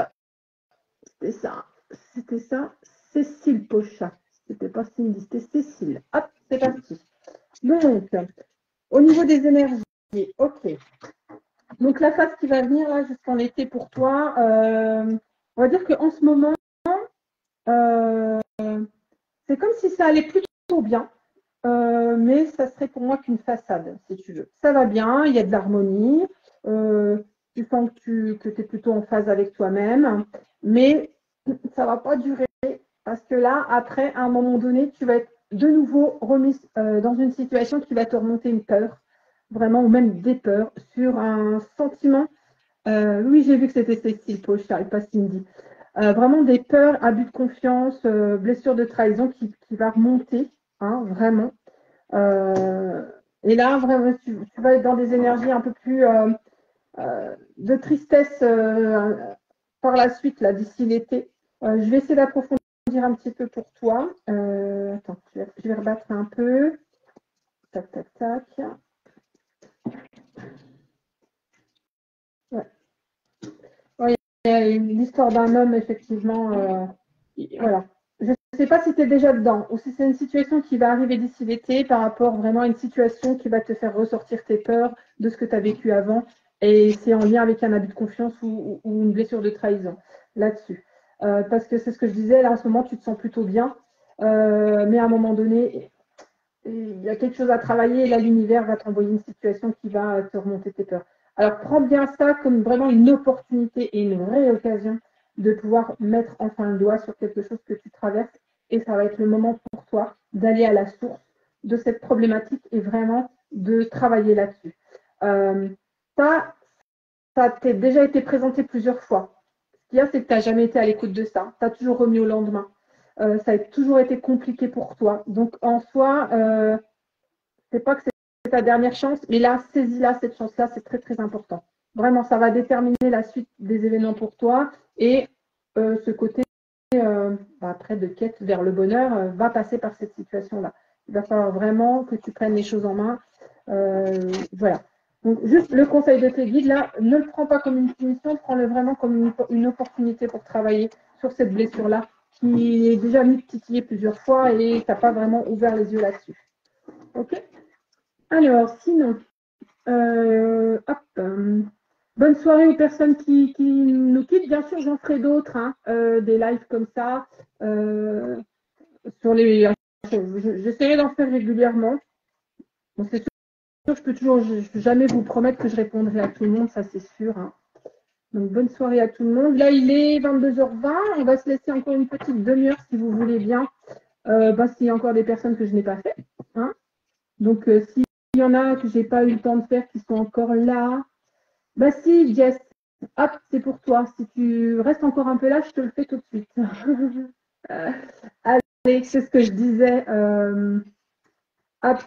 c'était ça, Cécile Pochat, c'était pas Cindy, c'était Cécile, hop, c'est parti. Donc, au niveau des énergies, ok, donc la phase qui va venir là jusqu'en été pour toi, on va dire qu'en ce moment, c'est comme si ça allait plutôt bien. Mais ça serait pour moi qu'une façade, si tu veux. Ça va bien, il y a de l'harmonie, tu sens que tu es plutôt en phase avec toi-même, mais ça ne va pas durer parce que là, après, à un moment donné, tu vas être de nouveau remis dans une situation qui va te remonter une peur, vraiment, ou même des peurs, sur un sentiment. Oui, j'ai vu que c'était Cécile Pochat et pas Cindy. Vraiment des peurs, abus de confiance, blessure de trahison qui va remonter, vraiment. Et là, vraiment, tu vas être dans des énergies un peu plus de tristesse par la suite, là, d'ici l'été. Je vais essayer d'approfondir un petit peu pour toi. Attends, je vais rebattre un peu. Tac, tac, tac. Ouais. Ouais, il y a l'histoire d'un homme, effectivement. Voilà. Je ne sais pas si tu es déjà dedans ou si c'est une situation qui va arriver d'ici l'été par rapport vraiment à une situation qui va te faire ressortir tes peurs de ce que tu as vécu avant et c'est en lien avec un abus de confiance ou une blessure de trahison là-dessus. Parce que c'est ce que je disais, là en ce moment tu te sens plutôt bien, mais à un moment donné, il y a quelque chose à travailler et là l'univers va t'envoyer une situation qui va te remonter tes peurs. Alors prends bien ça comme vraiment une opportunité et une vraie occasion de pouvoir mettre enfin le doigt sur quelque chose que tu traverses et ça va être le moment pour toi d'aller à la source de cette problématique et vraiment de travailler là-dessus. Ça t'a déjà été présenté plusieurs fois. Ce qu'il y a, c'est que tu n'as jamais été à l'écoute de ça. Tu as toujours remis au lendemain. Ça a toujours été compliqué pour toi. Donc, en soi, c'est pas que c'est ta dernière chance, mais là, saisis-la, cette chance-là, c'est très, très important. Vraiment, ça va déterminer la suite des événements pour toi. Et ce côté, après, de quête vers le bonheur, va passer par cette situation-là. Il va falloir vraiment que tu prennes les choses en main. Voilà. Donc, juste le conseil de tes guides, là, ne le prends pas comme une punition, prends-le vraiment comme une opportunité pour travailler sur cette blessure-là, qui est déjà mis titillée plusieurs fois et tu n'as pas vraiment ouvert les yeux là-dessus. OK? Alors, sinon, bonne soirée aux personnes qui nous quittent. Bien sûr, j'en ferai d'autres, hein, des lives comme ça. Sur les, j'essaierai d'en faire régulièrement. Bon, c'est sûr, je peux toujours jamais vous promettre que je répondrai à tout le monde, ça c'est sûr. Hein. Donc, bonne soirée à tout le monde. Là, il est 22h20. On va se laisser encore une petite demi-heure si vous voulez bien. S'il y a encore des personnes que je n'ai pas fait. Hein. Donc, s'il y en a que je n'ai pas eu le temps de faire qui sont encore là, si, Jess, hop, c'est pour toi. Si tu restes encore un peu là, je te le fais tout de suite. Allez, c'est ce que je disais.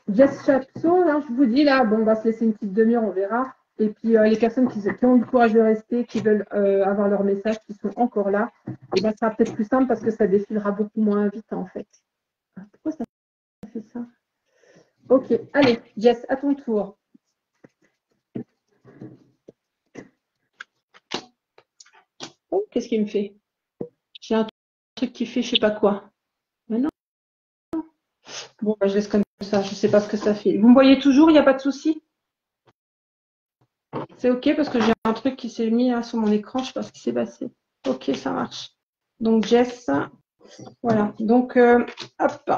Jess Chapso, là, je vous dis, là, bon, on va se laisser une petite demi-heure, on verra. Et puis, les personnes qui ont le courage de rester, qui veulent avoir leur message, qui sont encore là, et ça sera peut-être plus simple parce que ça défilera beaucoup moins vite, en fait. Pourquoi ça fait ça? Ok, allez, Jess, à ton tour. Oh, qu'est-ce qu'il me fait? J'ai un truc qui fait je sais pas quoi. Mais non. Bon, je laisse comme ça, je ne sais pas ce que ça fait. Vous me voyez toujours, il n'y a pas de souci? C'est OK parce que j'ai un truc qui s'est mis là, sur mon écran, je ne sais pas ce qui s'est passé. OK, ça marche. Donc, Jess, voilà. Donc, hop.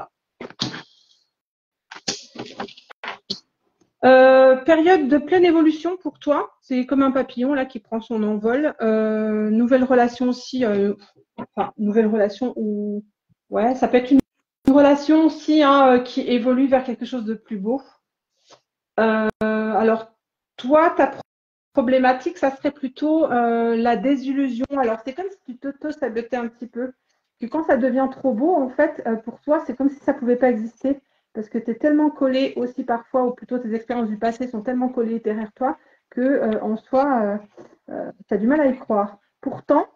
Période de pleine évolution pour toi. C'est comme un papillon là qui prend son envol. Nouvelle relation aussi. Nouvelle relation où, ouais, ça peut être une relation aussi hein, qui évolue vers quelque chose de plus beau. Alors, toi, ta problématique, ça serait plutôt la désillusion. Alors, c'est comme si tu t'auto-sabotais un petit peu. Que quand ça devient trop beau, en fait, pour toi, c'est comme si ça ne pouvait pas exister. Parce que tu es tellement collé aussi parfois, ou plutôt tes expériences du passé sont tellement collées derrière toi que en soi, tu as du mal à y croire. Pourtant,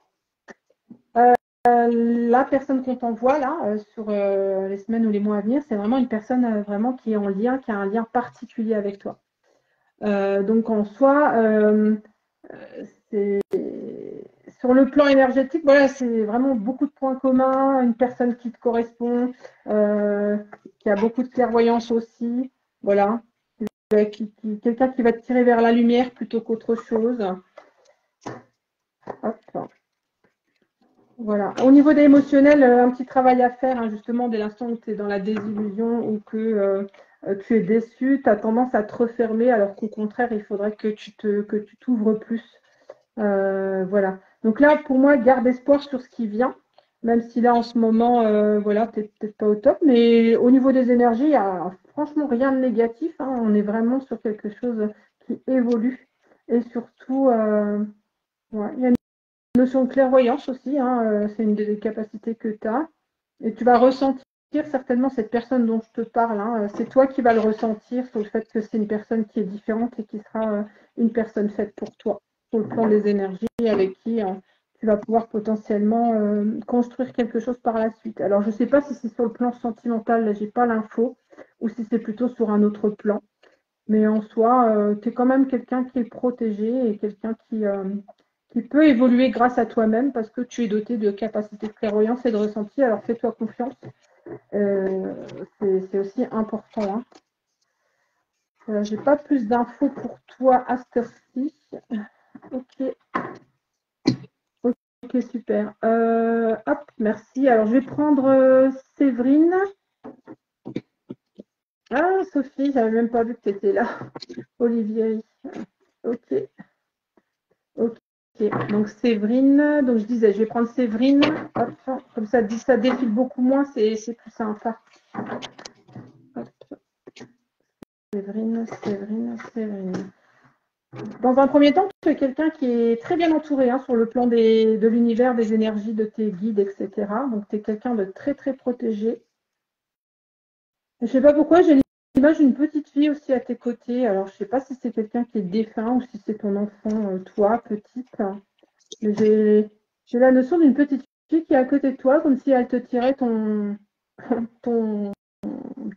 la personne qu'on t'envoie là, sur les semaines ou les mois à venir, c'est vraiment une personne vraiment qui est en lien, qui a un lien particulier avec toi. Donc en soi, sur le plan énergétique, voilà, c'est vraiment beaucoup de points communs, une personne qui te correspond, qui a beaucoup de clairvoyance aussi, voilà, quelqu'un qui va te tirer vers la lumière plutôt qu'autre chose. Hop. Voilà. Au niveau des émotionnels, un petit travail à faire, hein, justement, dès l'instant où tu es dans la désillusion ou que tu es déçu, tu as tendance à te refermer, alors qu'au contraire, il faudrait que tu t'ouvres plus. Voilà. Donc là, pour moi, garde espoir sur ce qui vient, même si là, en ce moment, voilà, tu n'es peut-être pas au top, mais au niveau des énergies, il n'y a franchement rien de négatif. Hein. On est vraiment sur quelque chose qui évolue. Et surtout, ouais, il y a une notion de clairvoyance aussi, hein, c'est une des capacités que tu as. Et tu vas ressentir certainement cette personne dont je te parle. Hein, c'est toi qui vas le ressentir sur le fait que c'est une personne qui est différente et qui sera une personne faite pour toi, sur le plan des énergies, avec qui tu vas pouvoir potentiellement construire quelque chose par la suite. Alors, je ne sais pas si c'est sur le plan sentimental, là, je n'ai pas l'info, ou si c'est plutôt sur un autre plan. Mais en soi, tu es quand même quelqu'un qui est protégé et quelqu'un qui peut évoluer grâce à toi-même parce que tu es doté de capacités de clairvoyance et de ressenti. Alors fais-toi confiance. C'est aussi important. Hein. J'ai pas plus d'infos pour toi à cette heure-ci. Ok. Ok, super. Hop, merci. Alors je vais prendre Séverine. Ah, Sophie, j'avais même pas vu que tu étais là. Olivier. Ok. Ok. Donc Séverine, donc je disais, je vais prendre Séverine, hop, comme ça défile beaucoup moins, c'est plus sympa. Hop. Séverine. Dans un premier temps, tu es quelqu'un qui est très bien entouré hein, sur le plan de l'univers, des énergies, de tes guides, etc. Donc tu es quelqu'un de très très protégé. Je ne sais pas pourquoi j'ai l'image d'une petite fille aussi à tes côtés. Alors, je ne sais pas si c'est quelqu'un qui est défunt ou si c'est ton enfant, toi, petite. Mais j'ai la notion d'une petite fille qui est à côté de toi, comme si elle te tirait ton, ton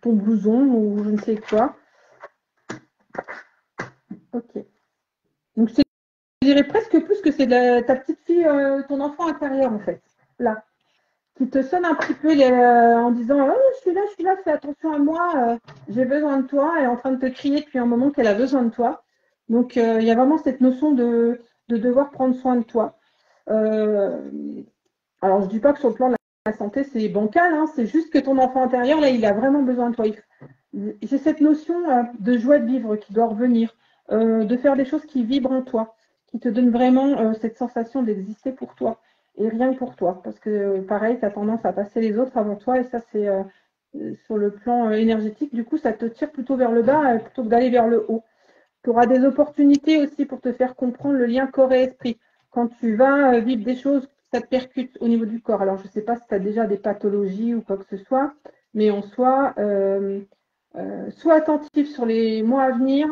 blouson ou je ne sais quoi. Ok. Donc, je dirais presque plus que c'est ta petite fille, ton enfant intérieur, en fait. Là. Qui te sonne un petit peu en disant oh, je suis là, fais attention à moi, j'ai besoin de toi, et en train de te crier depuis un moment qu'elle a besoin de toi. Donc, il y a vraiment cette notion de devoir prendre soin de toi. Alors, je ne dis pas que sur le plan de la santé, c'est bancal, hein, c'est juste que ton enfant intérieur, là, il a vraiment besoin de toi. J'ai cette notion de joie de vivre qui doit revenir, de faire des choses qui vibrent en toi, qui te donnent vraiment cette sensation d'exister pour toi et rien que pour toi. Parce que pareil, tu as tendance à passer les autres avant toi et ça, c'est sur le plan énergétique, du coup, ça te tire plutôt vers le bas plutôt que d'aller vers le haut. Tu auras des opportunités aussi pour te faire comprendre le lien corps et esprit. Quand tu vas vivre des choses, ça te percute au niveau du corps. Alors, je ne sais pas si tu as déjà des pathologies ou quoi que ce soit, mais en soi, sois attentif sur les mois à venir.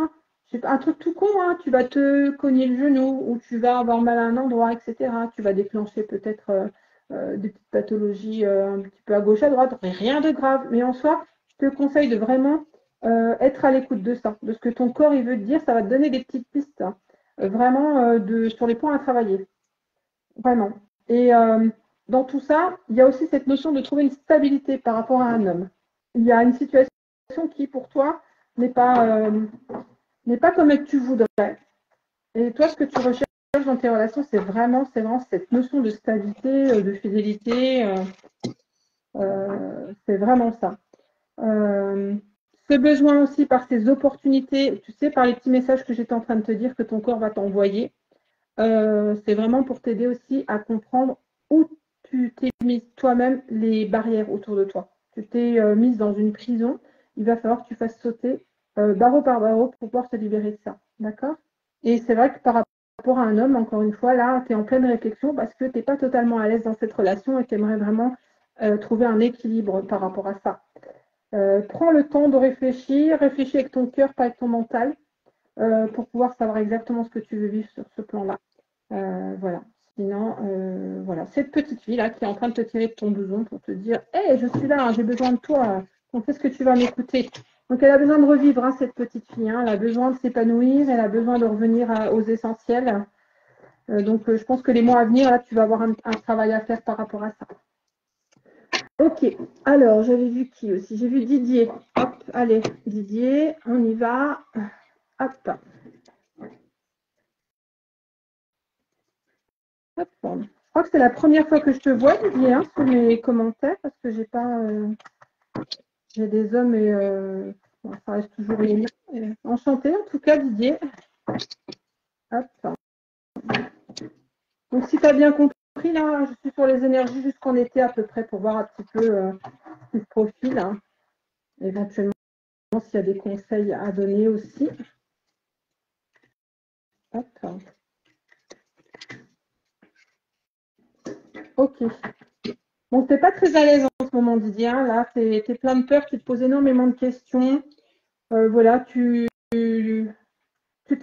Un truc tout con, hein, tu vas te cogner le genou ou tu vas avoir mal à un endroit, etc. Tu vas déclencher peut-être des petites pathologies un petit peu à gauche, à droite, rien de grave. Mais en soi, je te conseille de vraiment être à l'écoute de ça, de ce que ton corps il veut te dire, ça va te donner des petites pistes, hein, vraiment sur les points à travailler. Vraiment. Et dans tout ça, il y a aussi cette notion de trouver une stabilité par rapport à un homme. Il y a une situation qui, pour toi, n'est pas comme tu voudrais. Et toi, ce que tu recherches dans tes relations, c'est vraiment cette notion de stabilité, de fidélité. C'est vraiment ça. Ce besoin aussi par ces opportunités, tu sais, par les petits messages que j'étais en train de te dire que ton corps va t'envoyer, c'est vraiment pour t'aider aussi à comprendre où tu t'es mise toi-même les barrières autour de toi. Tu t'es mise dans une prison, il va falloir que tu fasses sauter barreau par barreau pour pouvoir te libérer de ça. D'accord? Et c'est vrai que par rapport à un homme, encore une fois, là, tu es en pleine réflexion parce que tu n'es pas totalement à l'aise dans cette relation et tu aimerais vraiment trouver un équilibre par rapport à ça. Prends le temps de réfléchir, réfléchis avec ton cœur, pas avec ton mental, pour pouvoir savoir exactement ce que tu veux vivre sur ce plan-là. Voilà. Sinon, voilà, cette petite fille-là qui est en train de te tirer de ton blouson pour te dire hey, je suis là, hein, j'ai besoin de toi, quand est-ce que tu vas m'écouter? Donc, elle a besoin de revivre, hein, cette petite fille, hein, elle a besoin de s'épanouir, elle a besoin de revenir aux essentiels. Donc, je pense que les mois à venir, là, tu vas avoir un travail à faire par rapport à ça. Ok, alors j'avais vu qui aussi? J'ai vu Didier. Hop, allez, Didier, on y va. Hop. Hop. Je crois que c'est la première fois que je te vois, Didier, hein, sur mes commentaires, parce que j'ai pas. J'ai des hommes et bon, ça reste toujours les mêmes. Enchantée en tout cas, Didier. Hop. Donc si tu as bien compris, là, je suis sur les énergies jusqu'en été à peu près pour voir un petit peu ce qui se profile. Hein. Éventuellement, s'il y a des conseils à donner aussi. Hop. Ok. Bon, tu n'es pas très à l'aise en ce moment, Didier. Hein. Là, tu es plein de peur, tu te poses énormément de questions. Voilà, tu te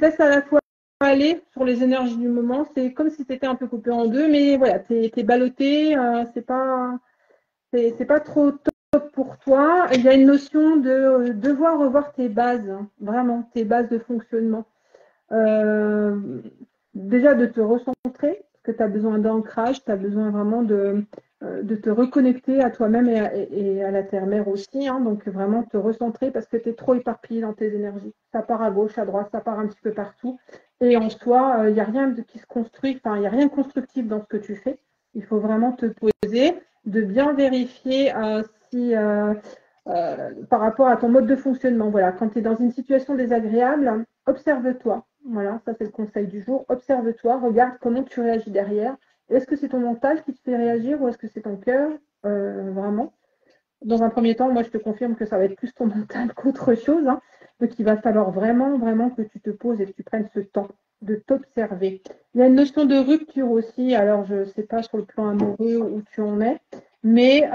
laisses à la fois aller sur les énergies du moment. C'est comme si tu étais un peu coupé en deux, mais voilà, tu es ballotté. C'est pas trop top pour toi. Il y a une notion de devoir revoir tes bases, hein, vraiment, tes bases de fonctionnement. Déjà de te recentrer, parce que tu as besoin d'ancrage, tu as besoin vraiment de te reconnecter à toi-même et à la terre-mère aussi. Hein, donc vraiment te recentrer parce que tu es trop éparpillé dans tes énergies. Ça part à gauche, à droite, ça part un petit peu partout. Et en soi, il n'y a rien qui se construit, enfin, il n'y a rien de constructif dans ce que tu fais. Il faut vraiment te poser, de bien vérifier si par rapport à ton mode de fonctionnement. Voilà, quand tu es dans une situation désagréable, observe-toi. Voilà, ça c'est le conseil du jour. Observe-toi, regarde comment tu réagis derrière. Est-ce que c'est ton mental qui te fait réagir ou est-ce que c'est ton cœur vraiment? Dans un premier temps, moi je te confirme que ça va être plus ton mental qu'autre chose. Hein. Donc il va falloir vraiment, vraiment que tu te poses et que tu prennes ce temps de t'observer. Il y a une notion de rupture aussi. Alors je ne sais pas sur le plan amoureux où tu en es, mais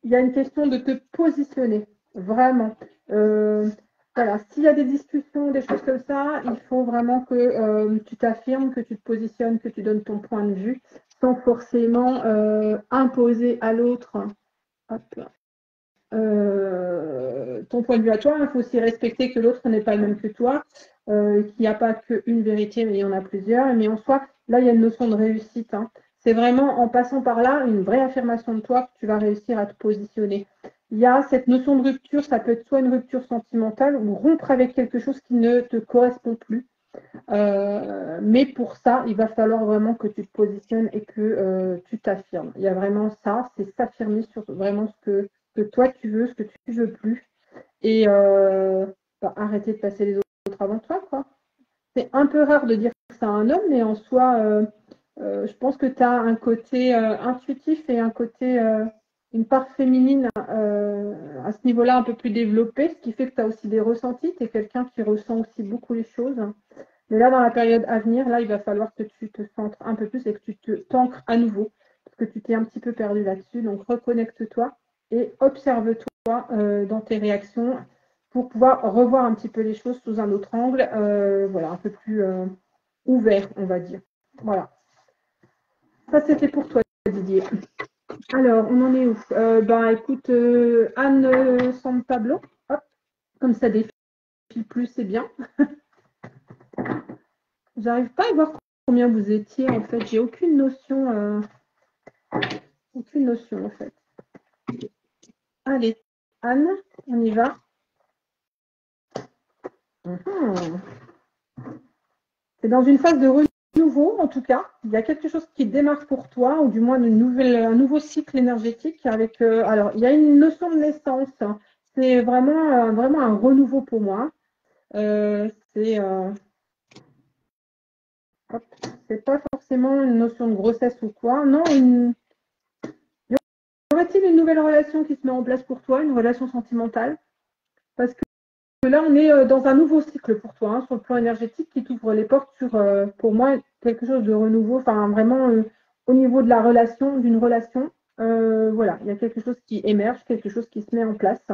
il y a une question de te positionner, vraiment. Voilà, s'il y a des discussions, des choses comme ça, il faut vraiment que tu t'affirmes, que tu te positionnes, que tu donnes ton point de vue, sans forcément imposer à l'autre ton point de vue à toi. Il faut aussi respecter que l'autre n'est pas le même que toi, qu'il n'y a pas qu'une vérité, mais il y en a plusieurs. Mais en soi, là, il y a une notion de réussite. Hein. C'est vraiment en passant par là, une vraie affirmation de toi que tu vas réussir à te positionner. Il y a cette notion de rupture, ça peut être soit une rupture sentimentale ou rompre avec quelque chose qui ne te correspond plus. Mais pour ça, il va falloir vraiment que tu te positionnes et que tu t'affirmes. Il y a vraiment ça, c'est s'affirmer sur vraiment ce que toi tu veux, ce que tu veux plus. Et arrêter de passer les autres avant toi, quoi. C'est un peu rare de dire que c'est un homme, mais en soi, je pense que tu as un côté intuitif et un côté, une part féminine à ce niveau-là un peu plus développée, ce qui fait que tu as aussi des ressentis. Tu es quelqu'un qui ressent aussi beaucoup les choses. Mais là, dans la période à venir, là, il va falloir que tu te centres un peu plus et que tu t'ancres à nouveau, parce que tu t'es un petit peu perdu là-dessus. Donc, reconnecte-toi et observe-toi dans tes réactions pour pouvoir revoir un petit peu les choses sous un autre angle, voilà, un peu plus ouvert, on va dire. Voilà. Ça, c'était pour toi, Didier. Alors, on en est où écoute, Anne San Pablo, hop, comme ça défile plus, c'est bien. J'arrive pas à voir combien vous étiez, en fait. J'ai aucune notion en fait. Allez, Anne, on y va. C'est dans une phase de renouveau, en tout cas. Il y a quelque chose qui démarre pour toi, ou du moins un nouveau cycle énergétique avec. Alors, il y a une notion de naissance. C'est vraiment, vraiment un renouveau pour moi. C'est pas forcément une notion de grossesse ou quoi. Non, y aurait-il une nouvelle relation qui se met en place pour toi, une relation sentimentale? Parce que là, on est dans un nouveau cycle pour toi, sur le plan énergétique, qui t'ouvre les portes sur, pour moi, quelque chose de renouveau, enfin vraiment au niveau de la relation, d'une relation. Voilà, il y a quelque chose qui émerge, quelque chose qui se met en place.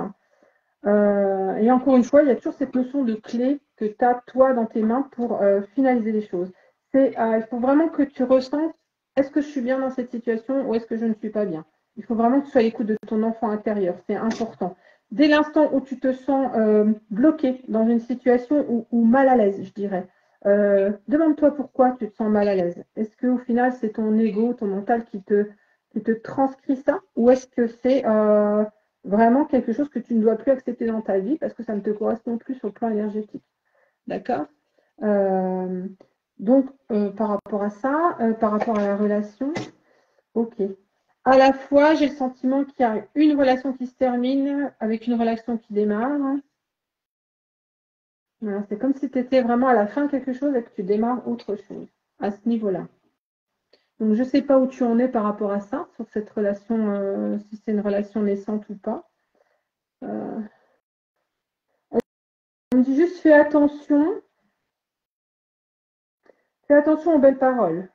Et encore une fois, il y a toujours cette notion de clé que tu as, toi, dans tes mains pour finaliser les choses. Il faut vraiment que tu ressentes, est-ce que je suis bien dans cette situation ou est-ce que je ne suis pas bien? Il faut vraiment que tu sois à l'écoute de ton enfant intérieur, c'est important. Dès l'instant où tu te sens bloqué dans une situation ou mal à l'aise, je dirais, demande-toi pourquoi tu te sens mal à l'aise. Est-ce qu'au final, c'est ton ego, ton mental qui te transcrit ça ou est-ce que c'est vraiment quelque chose que tu ne dois plus accepter dans ta vie parce que ça ne te correspond plus sur le plan énergétique. D'accord Donc, par rapport à ça, par rapport à la relation, ok. À la fois, j'ai le sentiment qu'il y a une relation qui se termine avec une relation qui démarre. Voilà, c'est comme si tu étais vraiment à la fin de quelque chose et que tu démarres autre chose à ce niveau-là. Donc, je ne sais pas où tu en es par rapport à ça, sur cette relation, si c'est une relation naissante ou pas. On me dit juste fais attention aux belles paroles.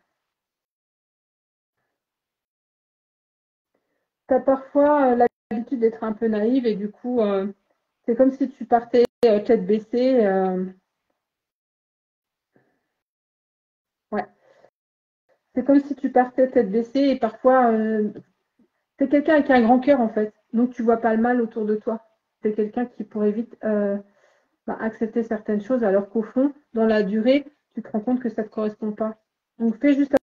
Tu as parfois l'habitude d'être un peu naïve et du coup, c'est comme si tu partais tête baissée. Ouais. C'est comme si tu partais tête baissée et parfois, c'est quelqu'un avec un grand cœur en fait. Donc, tu vois pas le mal autour de toi. C'est quelqu'un qui pourrait vite accepter certaines choses alors qu'au fond, dans la durée, tu te rends compte que ça ne te correspond pas. Donc, fais juste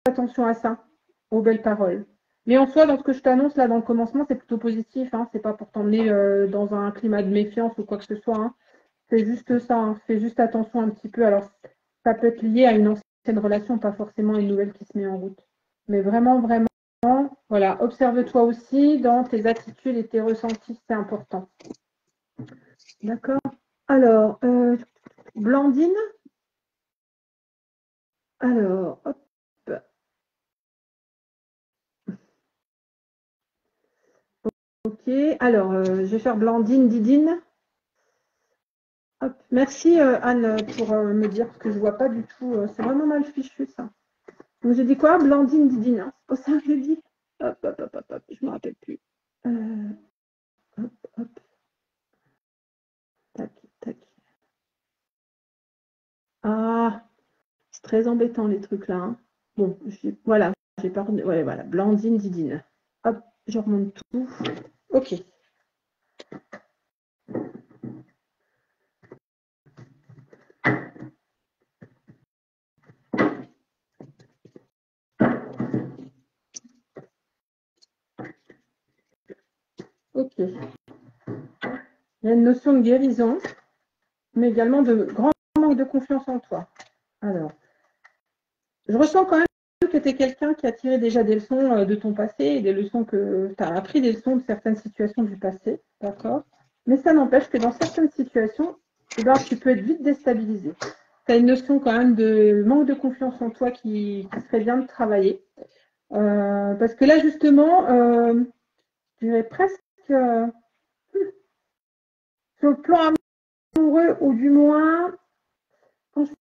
attention à ça, aux belles paroles. Mais en soi, dans ce que je t'annonce là dans le commencement, c'est plutôt positif. Hein. C'est pas pour t'emmener dans un climat de méfiance ou quoi que ce soit. Hein. C'est juste ça. Hein. Fais juste attention un petit peu. Alors, ça peut être lié à une ancienne relation, pas forcément une nouvelle qui se met en route. Mais vraiment, vraiment, voilà, observe-toi aussi dans tes attitudes et tes ressentis, c'est important. D'accord. Alors, Blandine. Alors, hop. Ok, alors je vais faire Blandine, Didine. Hop. Merci Anne pour me dire parce que je ne vois pas du tout. C'est vraiment mal fichu ça. Donc j'ai dit quoi? Blandine, Didine. Hein. C'est pour ça que je dis. Hop, hop, hop, hop, hop. Je ne me rappelle plus. Hop, hop. Ah, c'est très embêtant les trucs là. Hein. Bon, voilà, j'ai pas. Ouais, voilà, Blandine, Didine. Hop, je remonte tout. Ok. Ok. Il y a une notion de guérison, mais également de grand manque de confiance en toi. Alors, je ressens quand même que tu es quelqu'un qui a tiré déjà des leçons de ton passé et des leçons que tu as appris des leçons de certaines situations du passé, d'accord? Mais ça n'empêche que dans certaines situations, eh ben, tu peux être vite déstabilisé. Tu as une notion quand même de manque de confiance en toi qui serait bien de travailler. Parce que là, justement, je dirais presque sur le plan amoureux, ou du moins, quand je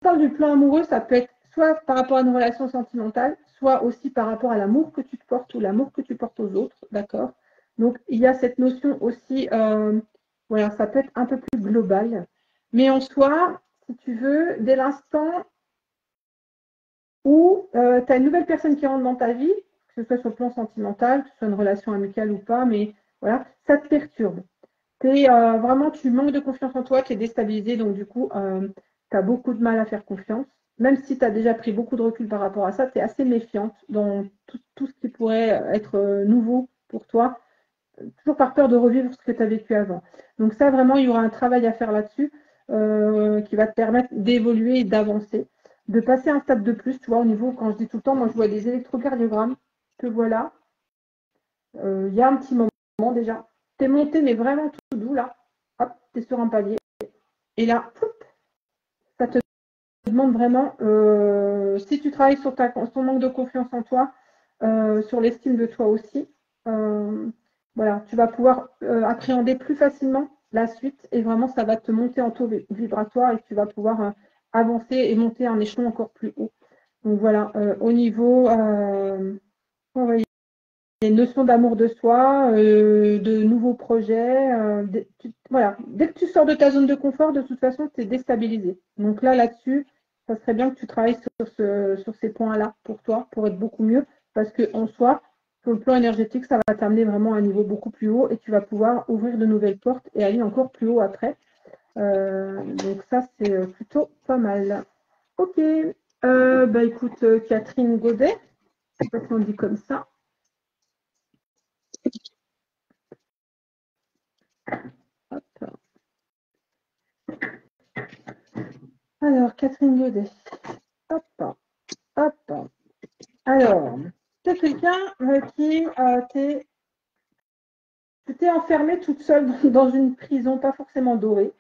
parle du plan amoureux, ça peut être soit par rapport à une relation sentimentale, soit aussi par rapport à l'amour que tu te portes ou l'amour que tu portes aux autres, d'accord? Donc, il y a cette notion aussi, voilà, ça peut être un peu plus global. Mais en soi, si tu veux, dès l'instant où tu as une nouvelle personne qui rentre dans ta vie, que ce soit sur le plan sentimental, que ce soit une relation amicale ou pas, mais voilà, ça te perturbe. Vraiment, tu manques de confiance en toi, tu es déstabilisé, donc du coup, tu as beaucoup de mal à faire confiance. Même si tu as déjà pris beaucoup de recul par rapport à ça, tu es assez méfiante dans tout ce qui pourrait être nouveau pour toi, toujours par peur de revivre ce que tu as vécu avant. Donc ça, vraiment, il y aura un travail à faire là-dessus qui va te permettre d'évoluer et d'avancer, de passer un stade de plus, tu vois, au niveau, quand je dis tout le temps, moi je vois des électrocardiogrammes, que voilà, il y a un petit moment déjà, tu es monté, mais vraiment tout doux là, hop, tu es sur un palier, et là, poup, ça te demande vraiment, si tu travailles sur ton manque de confiance en toi, sur l'estime de toi aussi, voilà, tu vas pouvoir appréhender plus facilement la suite et vraiment ça va te monter en taux vibratoire et tu vas pouvoir avancer et monter un échelon encore plus haut. Donc voilà, au niveau, il y a une notion d'amour de soi, de nouveaux projets. Voilà, dès que tu sors de ta zone de confort, de toute façon, tu es déstabilisé. Donc là-dessus, ça serait bien que tu travailles sur ces points-là pour toi, pour être beaucoup mieux, parce qu'en soi, sur le plan énergétique, ça va t'amener vraiment à un niveau beaucoup plus haut et tu vas pouvoir ouvrir de nouvelles portes et aller encore plus haut après. Donc ça, c'est plutôt pas mal. Ok, bah écoute, Catherine Godet, je sais pas si on dit comme ça. Hop. Alors, Catherine Godet. Hop, hop. Alors, c'est quelqu'un qui t'es enfermée toute seule dans une prison, pas forcément dorée,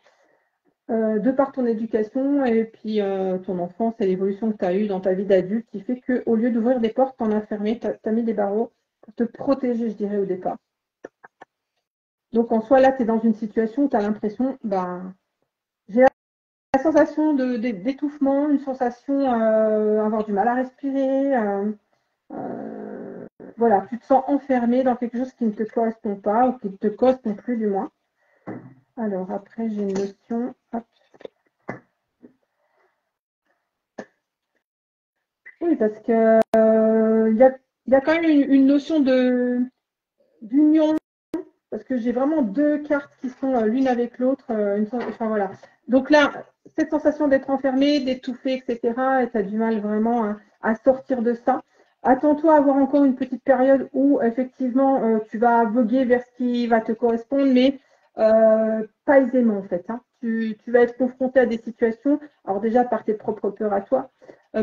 de par ton éducation et puis ton enfance et l'évolution que tu as eue dans ta vie d'adulte, qui fait qu'au lieu d'ouvrir des portes, t'en as fermé, t'as mis des barreaux pour te protéger, je dirais, au départ. Donc, en soi, là, tu es dans une situation où tu as l'impression, ben, j'ai la sensation d'étouffement, une sensation avoir du mal à respirer. Voilà, tu te sens enfermé dans quelque chose qui ne te correspond pas ou qui ne te correspond plus du moins. Alors après, j'ai une notion. Hop. Oui, parce que y a quand même une notion d'union, parce que j'ai vraiment deux cartes qui sont l'une avec l'autre. Enfin voilà. Donc là, cette sensation d'être enfermé, d'étouffer, etc., et tu as du mal vraiment à sortir de ça. Attends-toi à avoir encore une petite période où effectivement tu vas voguer vers ce qui va te correspondre, mais pas aisément en fait. Hein. Tu vas être confronté à des situations, alors déjà par tes propres peurs à toi,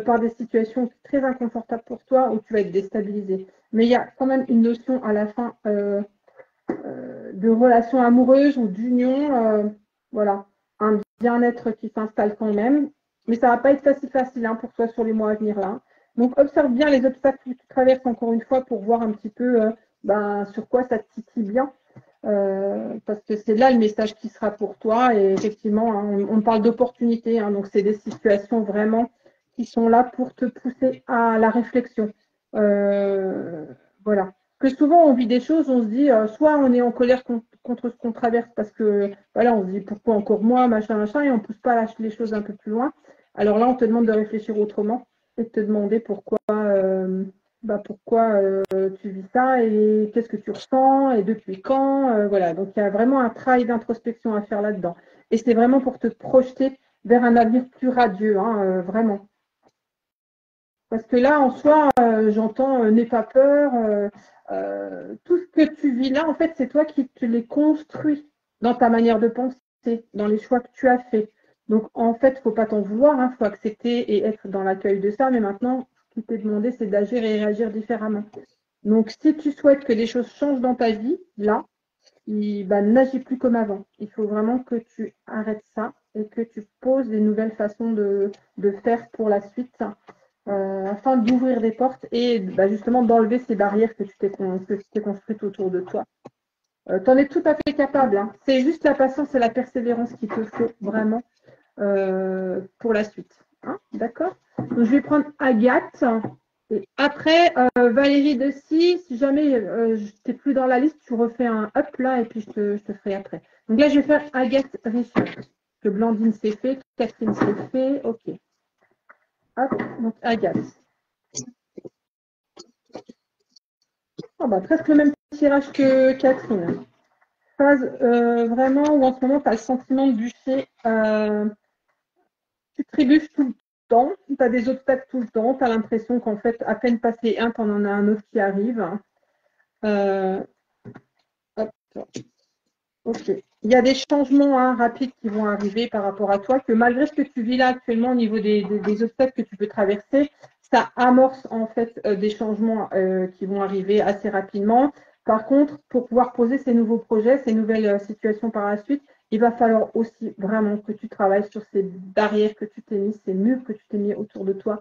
par des situations très inconfortables pour toi où tu vas être déstabilisé. Mais il y a quand même une notion à la fin de relation amoureuse ou d'union, voilà, un bien-être qui s'installe quand même. Mais ça va pas être facile hein, pour toi sur les mois à venir là. Donc observe bien les obstacles que tu traverses encore une fois pour voir un petit peu sur quoi ça te titille bien. Parce que c'est là le message qui sera pour toi. Et effectivement, hein, on parle d'opportunités, hein, donc c'est des situations vraiment qui sont là pour te pousser à la réflexion. Voilà. Que souvent on vit des choses, on se dit soit on est en colère contre ce qu'on traverse parce que voilà, on se dit pourquoi encore moi, machin, machin, et on ne pousse pas les choses un peu plus loin. Alors là, on te demande de réfléchir autrement et de te demander pourquoi tu vis ça et qu'est-ce que tu ressens et depuis quand. Voilà, donc il y a vraiment un travail d'introspection à faire là-dedans. Et c'est vraiment pour te projeter vers un avenir plus radieux, hein, vraiment. Parce que là, en soi, j'entends n'aie pas peur. Tout ce que tu vis là, en fait, c'est toi qui te les construis dans ta manière de penser, dans les choix que tu as faits. Donc, en fait, il ne faut pas t'en vouloir, il faut accepter et être dans l'accueil de ça. Mais maintenant, ce qui t'est demandé, c'est d'agir et réagir différemment. Donc, si tu souhaites que des choses changent dans ta vie, là, n'agis plus comme avant. Il faut vraiment que tu arrêtes ça et que tu poses des nouvelles façons de faire pour la suite. Afin d'ouvrir des portes et justement d'enlever ces barrières que tu t'es construites autour de toi. Tu en es tout à fait capable. Hein. C'est juste la patience et la persévérance qu'il te faut vraiment pour la suite. Hein, d'accord. Donc, je vais prendre Agathe. Et après, Valérie Dessy, si jamais tu n'es plus dans la liste, tu refais un up là et puis je te ferai après. Donc là, je vais faire Agathe Richard. Que Blandine s'est fait, Catherine s'est fait. OK. Hop, donc Agathe. Presque le même tirage que Catherine. Phase vraiment où en ce moment tu as le sentiment de bûcher. Tu trébuches tout le temps, tu as des obstacles tout le temps, tu as l'impression qu'en fait, à peine passé un, tu en as un autre qui arrive. Hop. Ok. Il y a des changements rapides qui vont arriver par rapport à toi, que malgré ce que tu vis là actuellement au niveau des obstacles que tu peux traverser, ça amorce en fait des changements qui vont arriver assez rapidement. Par contre, pour pouvoir poser ces nouveaux projets, ces nouvelles situations par la suite, il va falloir aussi vraiment que tu travailles sur ces barrières que tu t'es mis, ces murs que tu t'es mis autour de toi.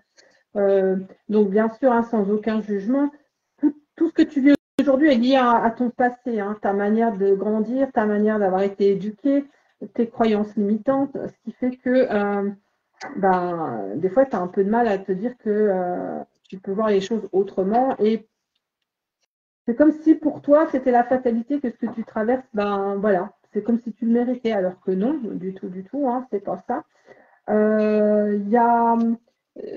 Donc, bien sûr, hein, sans aucun jugement, tout ce que tu vis aujourd'hui est lié à ton passé, hein, ta manière de grandir, ta manière d'avoir été éduqué, tes croyances limitantes, ce qui fait que des fois, tu as un peu de mal à te dire que tu peux voir les choses autrement. Et c'est comme si pour toi, c'était la fatalité que ce que tu traverses, voilà, c'est comme si tu le méritais, alors que non, du tout, hein, c'est pas ça. Il y a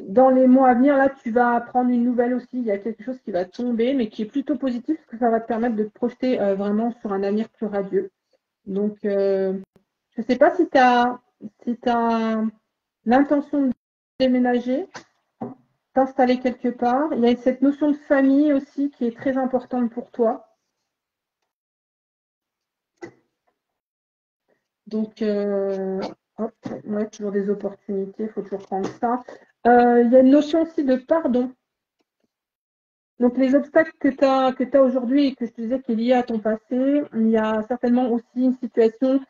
dans les mois à venir, là, tu vas apprendre une nouvelle aussi. Il y a quelque chose qui va tomber, mais qui est plutôt positif, parce que ça va te permettre de te projeter vraiment sur un avenir plus radieux. Donc, je ne sais pas si tu as l'intention de déménager, t'installer quelque part. Il y a cette notion de famille aussi qui est très importante pour toi. Donc, toujours des opportunités, il faut toujours prendre ça. Il y a une notion aussi de pardon. Donc, les obstacles que tu as aujourd'hui et que je te disais qui est lié à ton passé, il y a certainement aussi une situation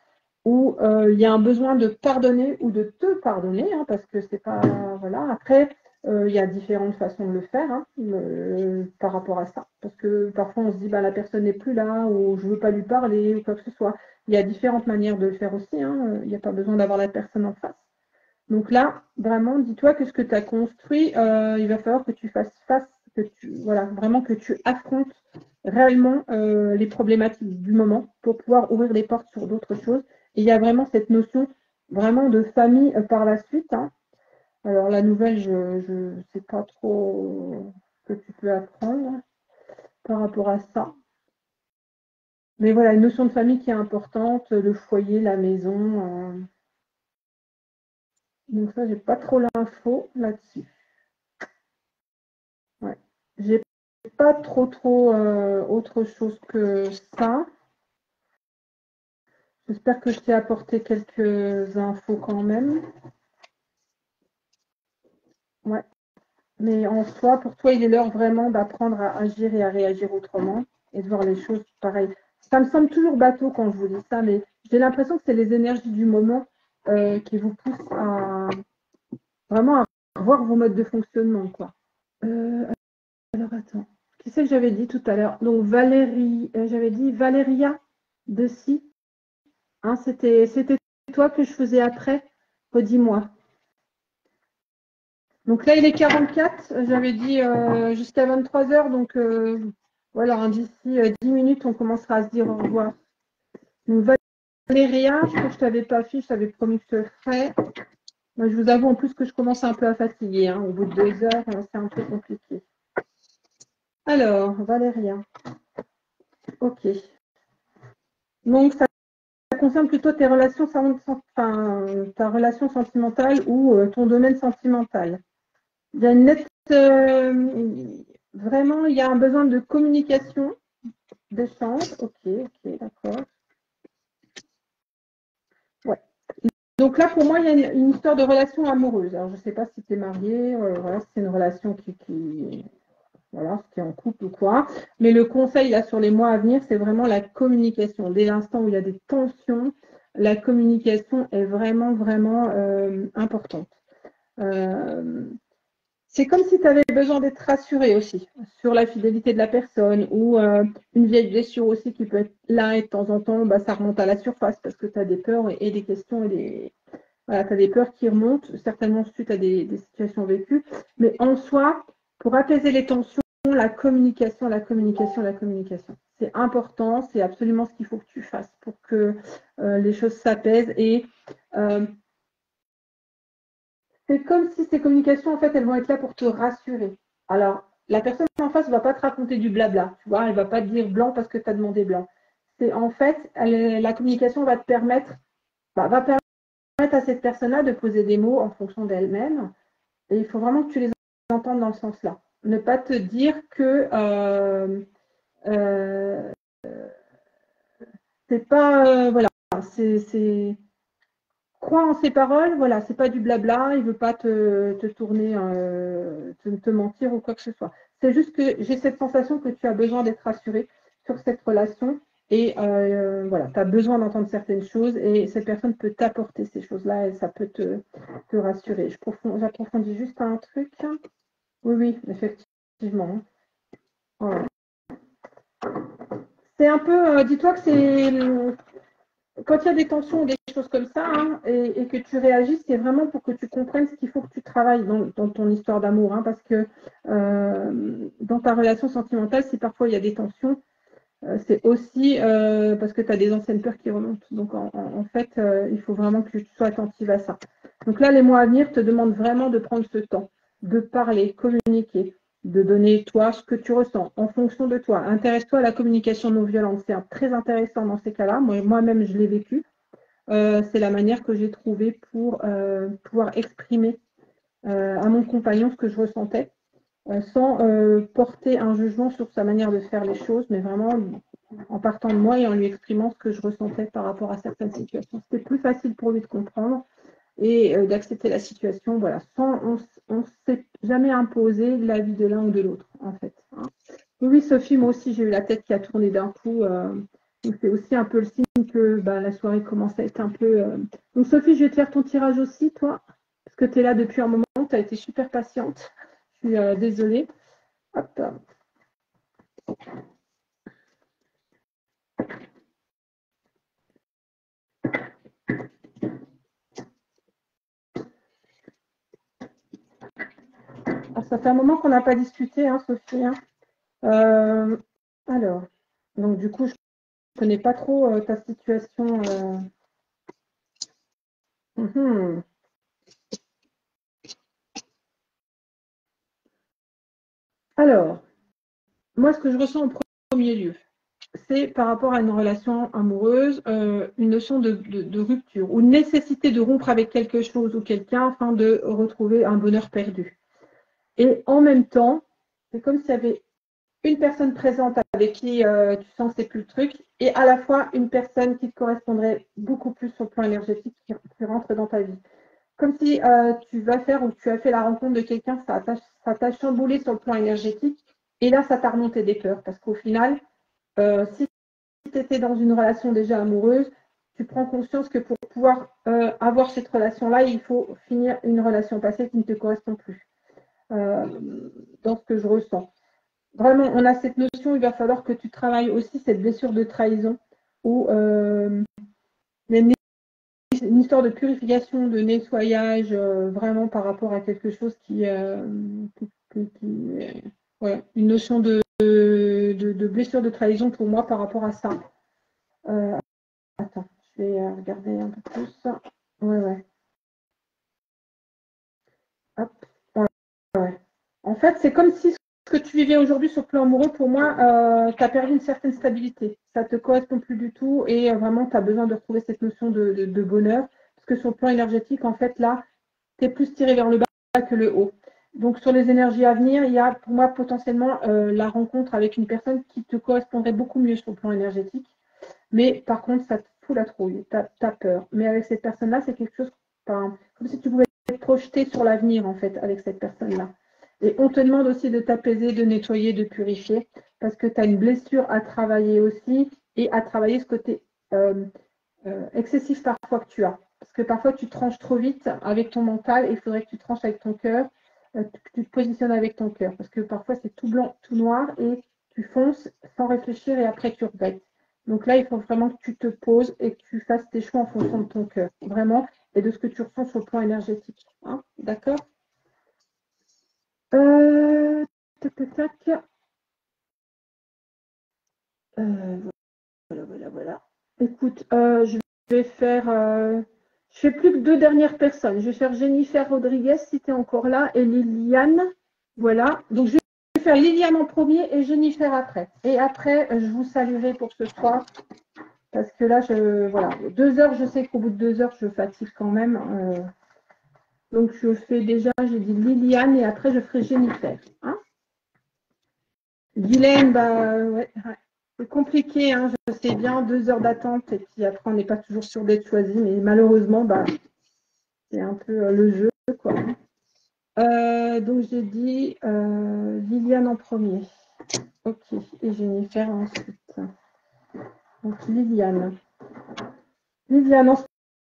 où il y a un besoin de pardonner ou de te pardonner, hein, parce que c'est pas. Voilà. Après, il y a différentes façons de le faire hein, par rapport à ça. Parce que parfois, on se dit, la personne n'est plus là, ou je ne veux pas lui parler, ou quoi que ce soit. Il y a différentes manières de le faire aussi. Hein. Il n'y a pas besoin d'avoir la personne en face. Donc là, vraiment, dis-toi que ce que tu as construit, il va falloir que tu fasses face, vraiment que tu affrontes réellement les problématiques du moment pour pouvoir ouvrir les portes sur d'autres choses. Et il y a vraiment cette notion vraiment de famille par la suite. Hein. Alors la nouvelle, je ne sais pas trop ce que tu peux apprendre par rapport à ça. Mais voilà, une notion de famille qui est importante, le foyer, la maison. Donc ça, j'ai pas trop l'info là-dessus. Ouais. J'ai pas trop autre chose que ça. J'espère que je t'ai apporté quelques infos quand même. Ouais. Mais en soi, pour toi, il est l'heure vraiment d'apprendre à agir et à réagir autrement et de voir les choses pareil. Ça me semble toujours bateau quand je vous dis ça, mais j'ai l'impression que c'est les énergies du moment qui vous poussent à vraiment à voir vos modes de fonctionnement, quoi. Alors attends, qui c'est que j'avais dit tout à l'heure? Donc Valérie, j'avais dit Valéria Dessy. Hein, c'était toi que je faisais après. Redis-moi. Donc là, il est 44. J'avais dit jusqu'à 23h. Donc voilà, hein, d'ici 10 minutes, on commencera à se dire au revoir. Donc Valéria, je crois que je ne t'avais pas fait, je t'avais promis que je te le ferais. Moi, je vous avoue en plus que je commence un peu à fatiguer. Hein. Au bout de 2 heures, c'est un peu compliqué. Alors, Valérien. Ok. Donc, ça concerne plutôt tes relations, ta relation sentimentale ou ton domaine sentimental. Il y a une nette, vraiment, il y a un besoin de communication, d'échange. Ok, d'accord. Ouais. Donc là, pour moi, il y a une histoire de relation amoureuse. Alors, je ne sais pas si tu es marié, voilà, c'est une relation voilà, qui est en couple ou quoi. Mais le conseil là sur les mois à venir, c'est vraiment la communication. Dès l'instant où il y a des tensions, la communication est vraiment, vraiment importante. C'est comme si tu avais besoin d'être rassuré aussi sur la fidélité de la personne ou une vieille blessure aussi qui peut être là et de temps en temps, bah, ça remonte à la surface parce que tu as des peurs et des questions voilà, tu as des peurs qui remontent, certainement suite à des situations vécues. Mais en soi, pour apaiser les tensions, la communication, la communication, la communication. C'est important, c'est absolument ce qu'il faut que tu fasses pour que les choses s'apaisent. Et c'est comme si ces communications, en fait, elles vont être là pour te rassurer. Alors, la personne en face ne va pas te raconter du blabla, tu vois, elle ne va pas te dire blanc parce que tu as demandé blanc. C'est en fait, la communication va te permettre, va permettre à cette personne-là de poser des mots en fonction d'elle-même. Et il faut vraiment que tu les entendes dans le sens-là. Ne pas te dire que c'est pas voilà, c'est crois en ses paroles, voilà, c'est pas du blabla, il veut pas te tourner, te mentir ou quoi que ce soit. C'est juste que j'ai cette sensation que tu as besoin d'être rassuré sur cette relation et voilà, tu as besoin d'entendre certaines choses et cette personne peut t'apporter ces choses-là et ça peut te rassurer. J'approfondis juste un truc. Oui, oui, effectivement. Voilà. C'est un peu, dis-toi que c'est quand il y a des tensions ou des choses comme ça hein, et que tu réagis, c'est vraiment pour que tu comprennes ce qu'il faut que tu travailles dans ton histoire d'amour. Hein, parce que dans ta relation sentimentale, si parfois il y a des tensions, c'est aussi parce que tu as des anciennes peurs qui remontent. Donc en fait, il faut vraiment que tu sois attentive à ça. Donc là, les mois à venir te demandent vraiment de prendre ce temps, de parler, communiquer, de donner toi ce que tu ressens en fonction de toi. Intéresse-toi à la communication non violente. C'est très intéressant dans ces cas-là. Moi-même, je l'ai vécu. C'est la manière que j'ai trouvée pour pouvoir exprimer à mon compagnon ce que je ressentais, sans porter un jugement sur sa manière de faire les choses, mais vraiment en partant de moi et en lui exprimant ce que je ressentais par rapport à certaines situations. C'était plus facile pour lui de comprendre et d'accepter la situation, voilà, on ne s'est jamais imposé l'avis de l'un ou de l'autre, en fait. Hein. Oui, Sophie, moi aussi, j'ai eu la tête qui a tourné d'un coup. Donc c'est aussi un peu le signe que la soirée commence à être un peu. Donc, Sophie, je vais te faire ton tirage aussi, toi, parce que tu es là depuis un moment, tu as été super patiente. Je suis désolée. Hop. Alors, ça fait un moment qu'on n'a pas discuté, hein, Sophie. Hein. Alors, donc du coup, je ne connais pas trop ta situation. Alors, moi, ce que je ressens en premier lieu, c'est par rapport à une relation amoureuse, une notion de rupture ou une nécessité de rompre avec quelque chose ou quelqu'un afin de retrouver un bonheur perdu. Et en même temps, c'est comme s'il y avait une personne présente avec qui tu sens que c'est plus le truc et à la fois une personne qui te correspondrait beaucoup plus sur le plan énergétique qui rentre dans ta vie. Comme si tu vas faire ou tu as fait la rencontre de quelqu'un, ça t'a chamboulé sur le plan énergétique et là, ça t'a remonté des peurs parce qu'au final, si tu étais dans une relation déjà amoureuse, tu prends conscience que pour pouvoir avoir cette relation-là, il faut finir une relation passée qui ne te correspond plus. Dans ce que je ressens. Vraiment, on a cette notion, il va falloir que tu travailles aussi cette blessure de trahison où il y a une histoire de purification, de nettoyage, vraiment par rapport à quelque chose ouais, une notion de blessure de trahison pour moi par rapport à ça. Attends, je vais regarder un peu plus. Ouais, ouais. Hop. Ouais. En fait, c'est comme si ce que tu vivais aujourd'hui sur le plan amoureux, pour moi, tu as perdu une certaine stabilité. Ça ne te correspond plus du tout et vraiment, tu as besoin de retrouver cette notion de bonheur. Parce que sur le plan énergétique, en fait, là, tu es plus tiré vers le bas que le haut. Donc, sur les énergies à venir, il y a pour moi potentiellement la rencontre avec une personne qui te correspondrait beaucoup mieux sur le plan énergétique. Mais par contre, ça te fout la trouille, tu as peur. Mais avec cette personne-là, c'est quelque chose, comme si tu pouvais te projeter sur l'avenir, en fait, avec cette personne-là. Et on te demande aussi de t'apaiser, de nettoyer, de purifier, parce que tu as une blessure à travailler aussi, et à travailler ce côté excessif parfois que tu as. Parce que parfois, tu tranches trop vite avec ton mental, et il faudrait que tu tranches avec ton cœur, que tu te positionnes avec ton cœur. Parce que parfois, c'est tout blanc, tout noir, et tu fonces sans réfléchir, et après, tu regrettes. Donc là, il faut vraiment que tu te poses et que tu fasses tes choix en fonction de ton cœur, vraiment, et de ce que tu ressens sur le plan énergétique. Hein, d'accord? Tac, tac, tac. Voilà. Écoute, je vais faire... je fais plus que 2 dernières personnes. Je vais faire Jennifer Rodriguez, si tu es encore là, et Liliane. Voilà. Donc, je vais faire Liliane en premier et Jennifer après. Et après, je vous saluerai pour ce soir. Parce que là, voilà, 2 heures, je sais qu'au bout de 2 heures, je fatigue quand même. Donc, je fais déjà, j'ai dit Liliane et après, je ferai Jennifer. Hein, Guylaine, bah, ouais, c'est compliqué, hein, je sais bien, 2 heures d'attente et puis après, on n'est pas toujours sûr d'être choisi, mais malheureusement, bah, c'est un peu le jeu, quoi. Donc, j'ai dit Liliane en premier. Ok, et Jennifer ensuite. Donc, Liliane. Liliane, en ce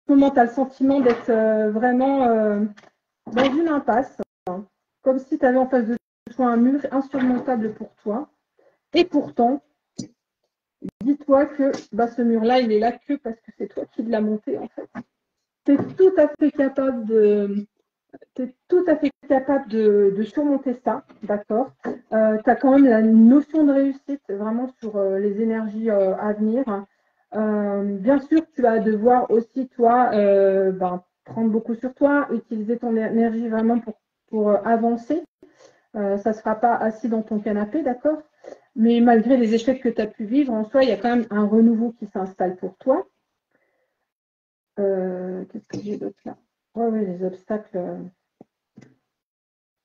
moment, tu as le sentiment d'être vraiment dans une impasse, hein, comme si tu avais en face de toi un mur insurmontable pour toi. Et pourtant, dis-toi que bah, ce mur-là, il est là que parce que c'est toi qui l'as monté, en fait. Tu es tout à fait capable de surmonter ça, d'accord. Tu as quand même la notion de réussite vraiment sur les énergies à venir. Bien sûr, tu vas devoir aussi, toi, prendre beaucoup sur toi, utiliser ton énergie vraiment pour avancer. Ça ne sera pas assis dans ton canapé, d'accord. Mais malgré les échecs que tu as pu vivre, en soi, il y a quand même un renouveau qui s'installe pour toi. Qu'est-ce que j'ai d'autre là? Oui, les obstacles.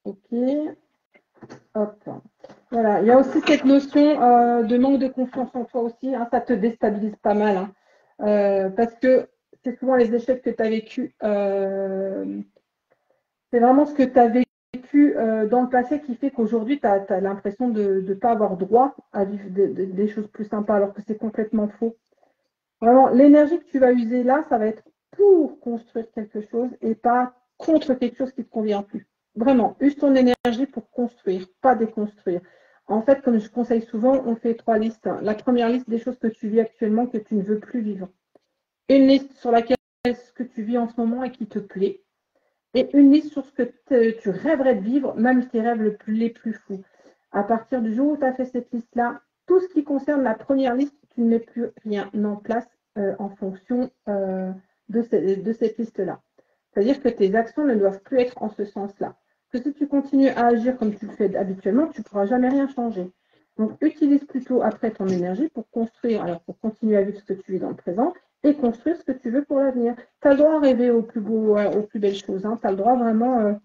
Ok. Hop. Voilà. Il y a aussi cette notion de manque de confiance en toi aussi. Hein, ça te déstabilise pas mal. Hein, parce que c'est souvent les échecs que tu as vécu. C'est vraiment ce que tu as vécu dans le passé qui fait qu'aujourd'hui, tu as l'impression de ne pas avoir droit à vivre des choses plus sympas, alors que c'est complètement faux. Vraiment, l'énergie que tu vas user là, ça va être pour construire quelque chose et pas contre quelque chose qui ne te convient plus. Vraiment, use ton énergie pour construire, pas déconstruire. En fait, comme je conseille souvent, on fait 3 listes. La première liste des choses que tu vis actuellement que tu ne veux plus vivre. Une liste sur laquelle ce que tu vis en ce moment et qui te plaît. Et une liste sur ce que tu rêverais de vivre, même tes rêves les plus fous. À partir du jour où tu as fait cette liste-là, tout ce qui concerne la première liste, tu ne mets plus rien en place en fonction de cette liste-là. C'est-à-dire que tes actions ne doivent plus être en ce sens-là. Que si tu continues à agir comme tu le fais habituellement, tu ne pourras jamais rien changer. Donc, utilise plutôt après ton énergie pour construire, alors pour continuer à vivre ce que tu vis dans le présent et construire ce que tu veux pour l'avenir. Tu as le droit à rêver aux plus beaux, aux plus belles choses. Hein. Tu as le droit vraiment.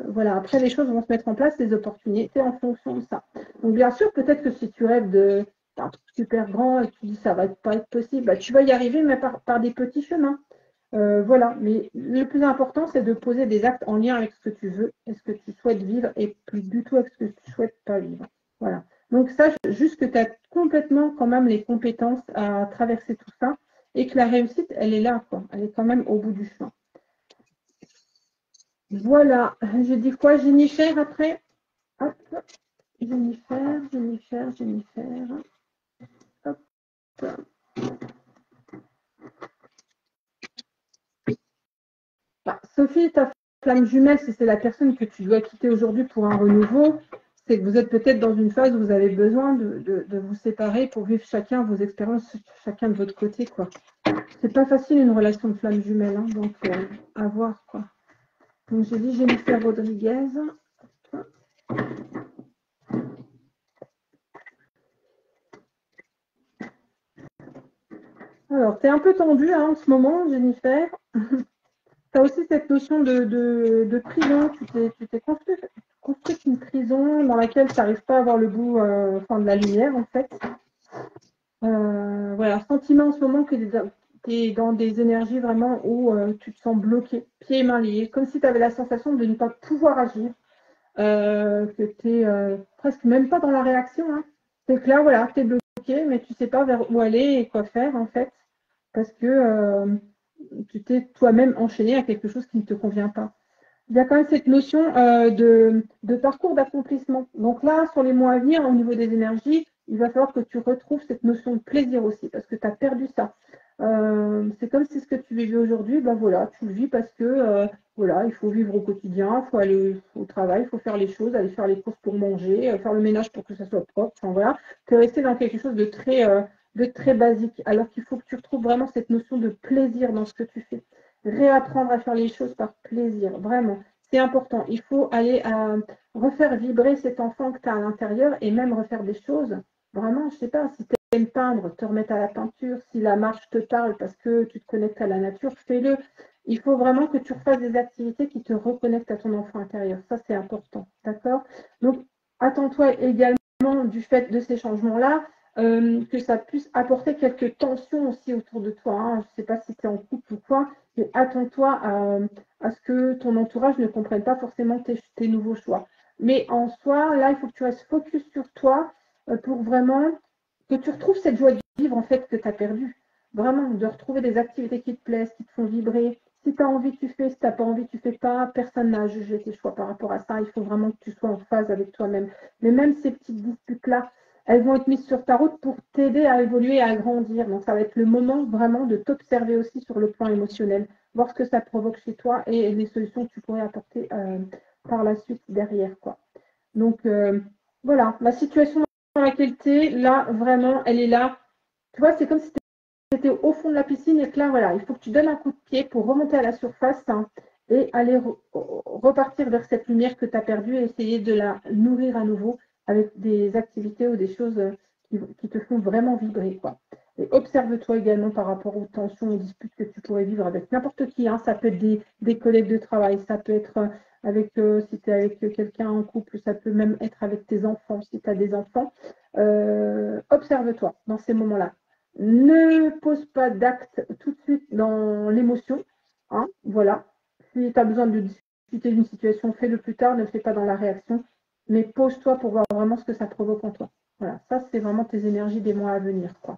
Voilà, après, les choses vont se mettre en place, les opportunités en fonction de ça. Donc, bien sûr, peut-être que si tu rêves d'un truc super grand et que tu dis ça va pas être possible, bah, tu vas y arriver, mais par des petits chemins. Voilà, mais le plus important, c'est de poser des actes en lien avec ce que tu veux et ce que tu souhaites vivre et plus du tout avec ce que tu ne souhaites pas vivre. Voilà. Donc, sache juste que tu as complètement quand même les compétences à traverser tout ça et que la réussite, elle est là, quoi. Elle est quand même au bout du chemin. Voilà. Je dis quoi, Jennifer, après? Hop. Jennifer. Hop. Bah, Sophie, ta flamme jumelle, si c'est la personne que tu dois quitter aujourd'hui pour un renouveau, c'est que vous êtes peut-être dans une phase où vous avez besoin de vous séparer pour vivre chacun vos expériences, chacun de votre côté, quoi. C'est pas facile une relation de flamme jumelle, hein, donc à voir, quoi. Donc, j'ai dit Jennifer Rodriguez. Alors, tu es un peu tendue hein, en ce moment, Jennifer. Tu as aussi cette notion de prison. Tu t'es construite une prison dans laquelle tu n'arrives pas à voir le bout de la lumière, en fait. Voilà, sentiment en ce moment que tu es dans des énergies vraiment où tu te sens bloqué, pieds et mains liés, comme si tu avais la sensation de ne pas pouvoir agir, que tu es presque même pas dans la réaction. Hein. C'est que là, voilà, tu es bloqué, mais tu ne sais pas vers où aller et quoi faire, en fait, parce que tu t'es toi-même enchaîné à quelque chose qui ne te convient pas. Il y a quand même cette notion de parcours d'accomplissement. Donc là, sur les mois à venir, au niveau des énergies, il va falloir que tu retrouves cette notion de plaisir aussi, parce que tu as perdu ça. C'est comme si ce que tu vivais aujourd'hui, ben voilà, tu le vis parce que voilà, il faut vivre au quotidien, il faut aller au travail, il faut faire les choses, aller faire les courses pour manger, faire le ménage pour que ça soit propre. Enfin voilà, tu es resté dans quelque chose de très basique, alors qu'il faut que tu retrouves vraiment cette notion de plaisir dans ce que tu fais. Réapprendre à faire les choses par plaisir, vraiment. C'est important. Il faut aller refaire vibrer cet enfant que tu as à l'intérieur et même refaire des choses. Vraiment, je ne sais pas, si tu aimes peindre, te remettre à la peinture, si la marche te parle parce que tu te connectes à la nature, fais-le. Il faut vraiment que tu refasses des activités qui te reconnectent à ton enfant intérieur. Ça, c'est important. D'accord? Donc, attends-toi également du fait de ces changements-là, que ça puisse apporter quelques tensions aussi autour de toi. Hein. Je ne sais pas si tu es en couple ou quoi, mais attends-toi à ce que ton entourage ne comprenne pas forcément tes nouveaux choix. Mais en soi, là, il faut que tu restes focus sur toi pour vraiment que tu retrouves cette joie de vivre en fait que tu as perdue. Vraiment, de retrouver des activités qui te plaisent, qui te font vibrer. Si tu as envie, tu fais. Si tu n'as pas envie, tu ne fais pas. Personne n'a à juger tes choix par rapport à ça. Il faut vraiment que tu sois en phase avec toi-même. Mais même ces petites disputes-là, elles vont être mises sur ta route pour t'aider à évoluer et à grandir. Donc, ça va être le moment vraiment de t'observer aussi sur le plan émotionnel, voir ce que ça provoque chez toi et les solutions que tu pourrais apporter par la suite derrière, quoi. Donc, voilà, la situation dans laquelle tu es, là, vraiment, elle est là. Tu vois, c'est comme si tu étais au fond de la piscine et que là, voilà, il faut que tu donnes un coup de pied pour remonter à la surface hein, et aller repartir vers cette lumière que tu as perdue et essayer de la nourrir à nouveau avec des activités ou des choses qui te font vraiment vibrer, quoi. Et observe-toi également par rapport aux tensions, aux disputes que tu pourrais vivre avec n'importe qui. Hein. Ça peut être des collègues de travail, ça peut être si tu es avec quelqu'un en couple, ça peut même être avec tes enfants, si tu as des enfants. Observe-toi dans ces moments-là. Ne pose pas d'acte tout de suite dans l'émotion. Hein, voilà. Si tu as besoin de discuter d'une situation, fais-le plus tard, ne le fais pas dans la réaction. Mais pose-toi pour voir vraiment ce que ça provoque en toi. Voilà, ça c'est vraiment tes énergies des mois à venir, quoi.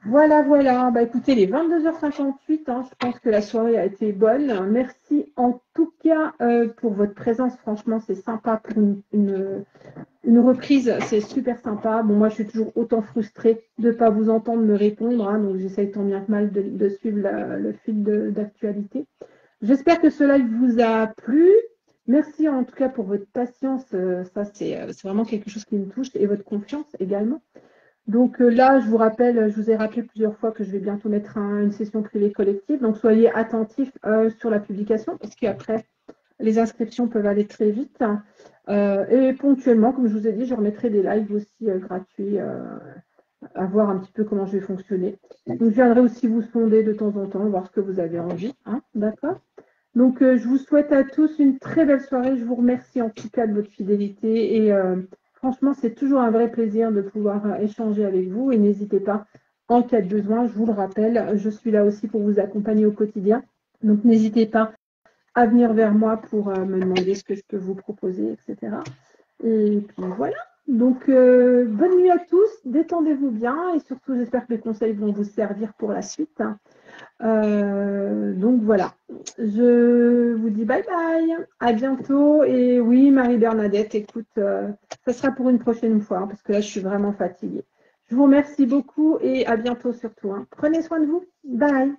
Voilà, voilà. Bah, écoutez, les 22h58, hein, je pense que la soirée a été bonne. Merci en tout cas pour votre présence. Franchement, c'est sympa pour une reprise. C'est super sympa. Bon, moi, je suis toujours autant frustrée de ne pas vous entendre me répondre. Hein, donc, j'essaye tant bien que mal de suivre le fil d'actualité. J'espère que cela vous a plu. Merci en tout cas pour votre patience. Ça, c'est vraiment quelque chose qui me touche et votre confiance également. Donc là, je vous ai rappelé plusieurs fois que je vais bientôt mettre une session privée collective. Donc soyez attentifs sur la publication parce qu'après, les inscriptions peuvent aller très vite. Et ponctuellement, comme je vous ai dit, je remettrai des lives aussi gratuits à voir un petit peu comment je vais fonctionner. Donc je viendrai aussi vous sonder de temps en temps, voir ce que vous avez envie. Hein, d'accord ? Donc je vous souhaite à tous une très belle soirée. Je vous remercie en tout cas de votre fidélité et franchement, c'est toujours un vrai plaisir de pouvoir échanger avec vous et n'hésitez pas, en cas de besoin, je vous le rappelle, je suis là aussi pour vous accompagner au quotidien. Donc, n'hésitez pas à venir vers moi pour me demander ce que je peux vous proposer, etc. Et puis voilà. Donc, bonne nuit à tous, détendez-vous bien et surtout, j'espère que les conseils vont vous servir pour la suite. Donc voilà, je vous dis bye bye, à bientôt. Et oui, Marie-Bernadette, écoute, ça sera pour une prochaine fois, hein, parce que là, je suis vraiment fatiguée. Je vous remercie beaucoup et à bientôt surtout. Hein. Prenez soin de vous. Bye.